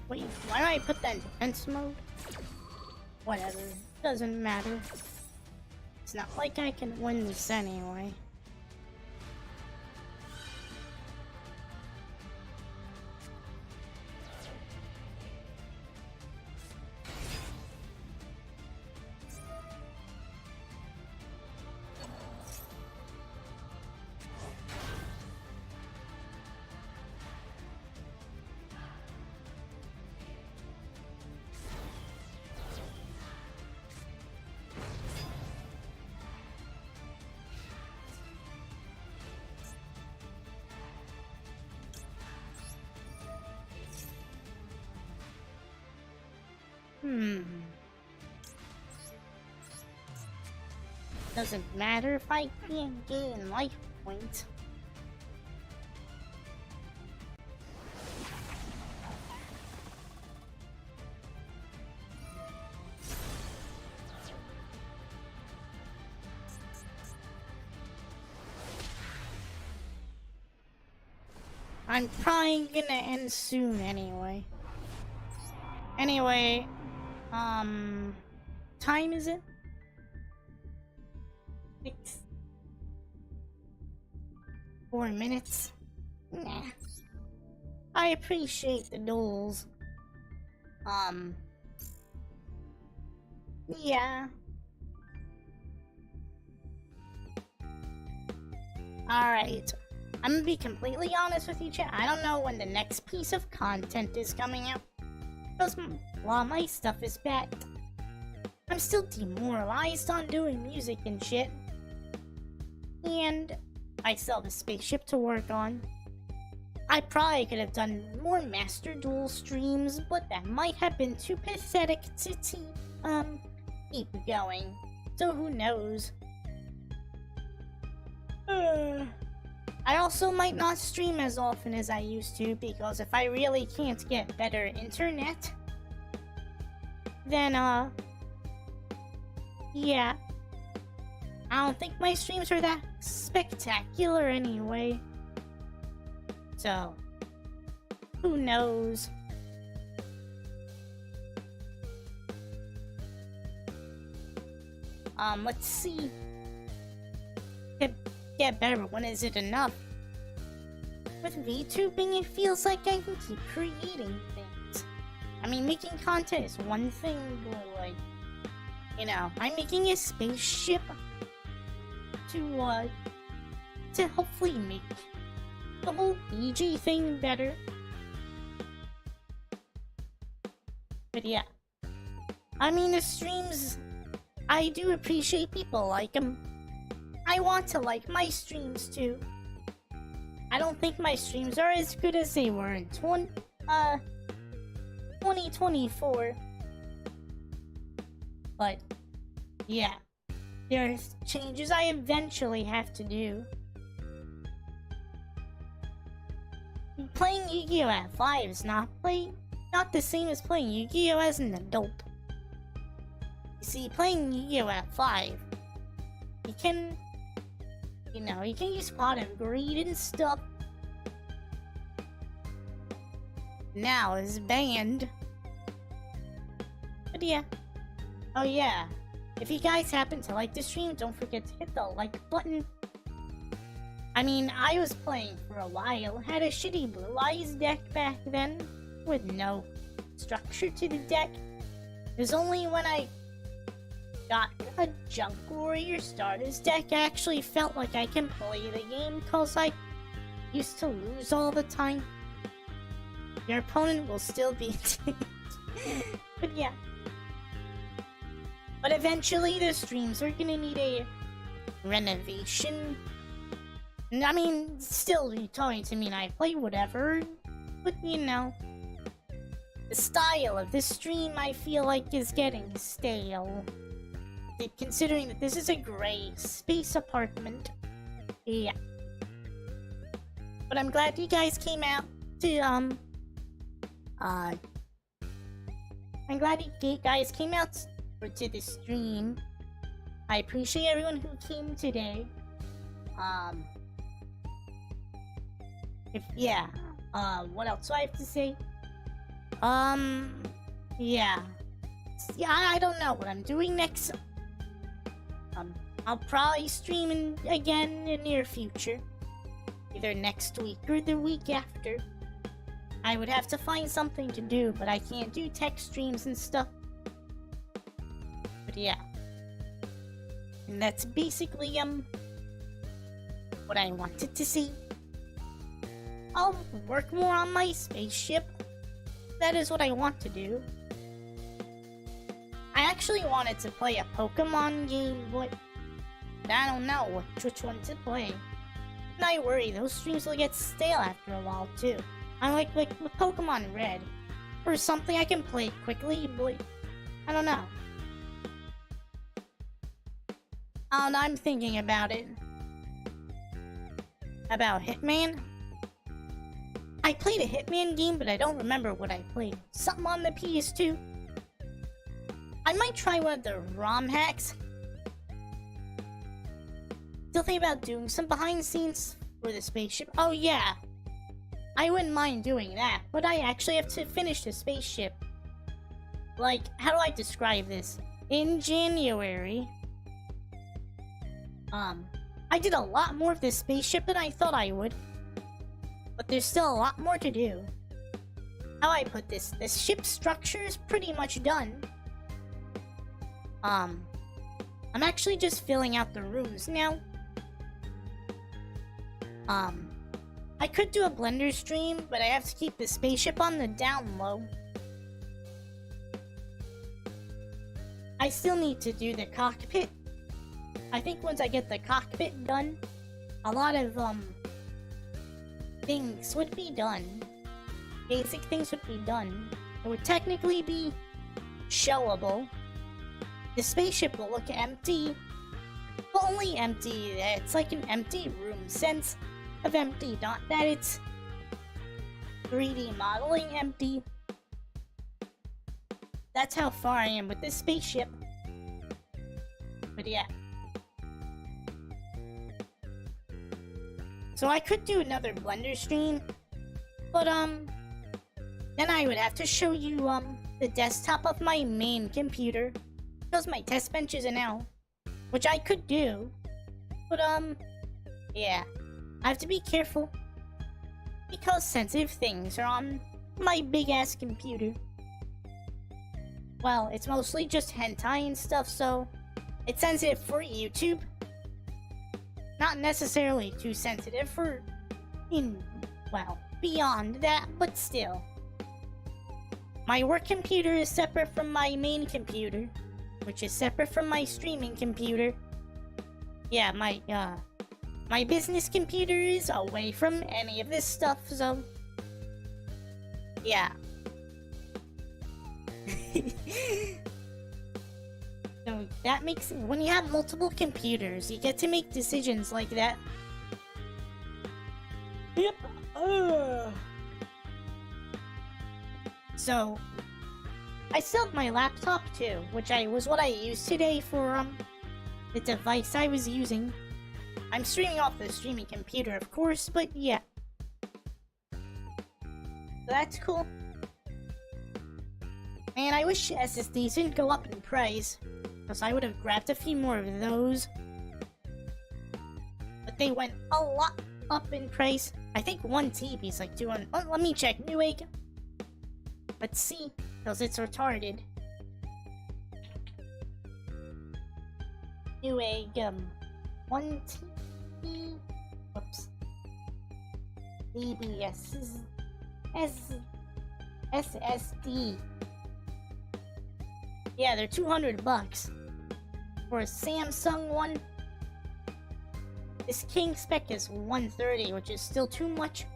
Speaker 1: Wait, why do I put that in defense mode? Whatever, doesn't matter. It's not like I can win this anyway. Doesn't matter if I can't gain life points. I'm probably gonna end soon anyway. Anyway, time is it? 4 minutes? Nah. I appreciate the duels. Yeah. Alright. I'm gonna be completely honest with you, chat. I don't know when the next piece of content is coming out. Because a lot of my stuff is backed. I'm still demoralized on doing music and shit. And I still have a spaceship to work on. I probably could have done more Master Duel streams, but that might have been too pathetic to keep going. So who knows? I also might not stream as often as I used to, because if I really can't get better internet, then yeah. I don't think my streams are that spectacular anyway. So, who knows? Let's see. Get better, but when is it enough? With VTubing, it feels like I can keep creating things. I mean, making content is one thing, but like, you know, I'm making a spaceship to hopefully make the whole BG thing better. But yeah, I mean, the streams, I do appreciate people like them. I want to like my streams too. I don't think my streams are as good as they were in 2024. But yeah, There are changes I eventually have to do. Playing Yu-Gi-Oh! At 5 is not the same as playing Yu-Gi-Oh! As an adult. You see, playing Yu-Gi-Oh! At 5, you can use Pot of Greed and stuff. Now is banned. But yeah. Oh yeah. If you guys happen to like the stream, don't forget to hit the like button. I mean, I was playing for a while, had a shitty Blue Eyes deck back then, with no structure to the deck. It was only when I got a Junk Warrior Starters deck I actually felt like I can play the game, cause I used to lose all the time. Your opponent will still be but yeah. But eventually the streams are gonna need a renovation. I mean, still you're talking to me and I play whatever, but you know, the style of this stream I feel like is getting stale. Considering that this is a gray space apartment. Yeah. But I'm glad you guys came out to, I'm glad you guys came out to the stream. I appreciate everyone who came today. What else do I have to say? Yeah, I don't know what I'm doing next. I'll probably stream again in the near future. Either next week or the week after. I would have to find something to do, but I can't do tech streams and stuff. But yeah. And that's basically, what I wanted to see. I'll work more on my spaceship. That is what I want to do. I actually wanted to play a Pokemon game, but I don't know which one to play. And I worry those streams will get stale after a while too. I like with Pokemon Red or something I can play quickly, but I don't know. I'm thinking about it. About Hitman. I played a Hitman game, but I don't remember what I played. Something on the PS2. I might try one of the ROM hacks. Still think about doing some behind the scenes for the spaceship. Oh yeah, I wouldn't mind doing that, but I actually have to finish the spaceship. Like, how do I describe this? In January, I did a lot more of this spaceship than I thought I would. But there's still a lot more to do. How I put this ship structure is pretty much done. I'm actually just filling out the rooms now. I could do a Blender stream, but I have to keep the spaceship on the down low. I still need to do the cockpit. I think once I get the cockpit done, a lot of, things would be done. Basic things would be done. It would technically be showable. The spaceship will look empty. But only empty. It's like an empty room sense of empty, not that it's 3D modeling empty. That's how far I am with this spaceship. But yeah. So I could do another Blender stream, but then I would have to show you the desktop of my main computer, because my test bench isn't out, which I could do, but yeah, I have to be careful, because sensitive things are on my big ass computer. Well, it's mostly just hentai and stuff, so it's sensitive for YouTube. Not necessarily too sensitive for, beyond that, but still. My work computer is separate from my main computer, which is separate from my streaming computer. Yeah, my business computer is away from any of this stuff, so... Yeah. So that makes, when you have multiple computers, you get to make decisions like that. Yep. So I still have my laptop too, which was what I used today for the device I was using. I'm streaming off the streaming computer, of course, but yeah. So that's cool. Man, I wish SSDs didn't go up in price, because I would have grabbed a few more of those. But they went a lot up in price. I think 1 TB is like 200. Oh, let me check. Newegg. Let's see, because it's retarded. Newegg, 1 TB. Whoops. DBS. SSD. Yeah, they're $200 for a Samsung one. This King spec is $130, which is still too much.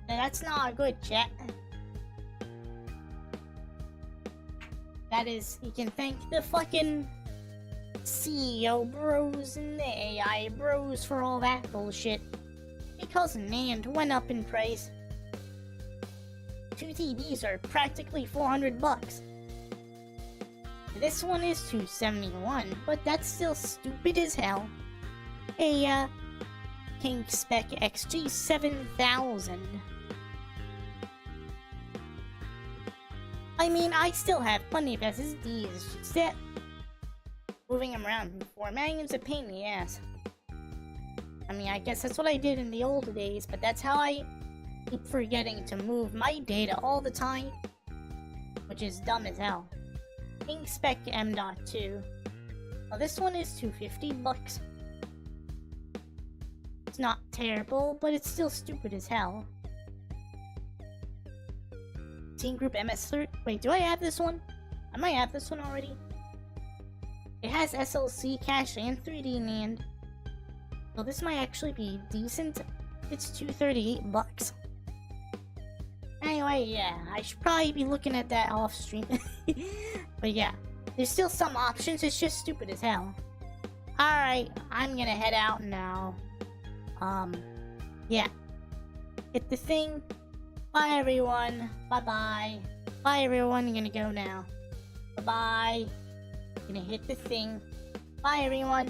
Speaker 1: And that's not good, chat. That is, you can thank the fucking CEO bros and the AI bros for all that bullshit. Because NAND went up in price. 2 TBs are practically $400. This one is $271, but that's still stupid as hell. A King Spec XG 7000. I mean, I still have plenty of SSDs. It's just that moving them around formatting is a pain in the ass. I mean, I guess that's what I did in the old days, but that's how I keep forgetting to move my data all the time, which is dumb as hell. King Spec M.2. Well, this one is $250. It's not terrible, but it's still stupid as hell. Team Group MS3. Wait, do I have this one? I might have this one already. It has SLC cache and 3D NAND. So this might actually be decent. It's $238. Anyway, yeah, I should probably be looking at that off stream. But yeah, there's still some options. It's just stupid as hell. Alright, I'm gonna head out now. Yeah. Hit the thing. Bye, everyone. Bye-bye. Bye, everyone. I'm gonna go now. Bye-bye. Gonna hit the thing. Bye, everyone.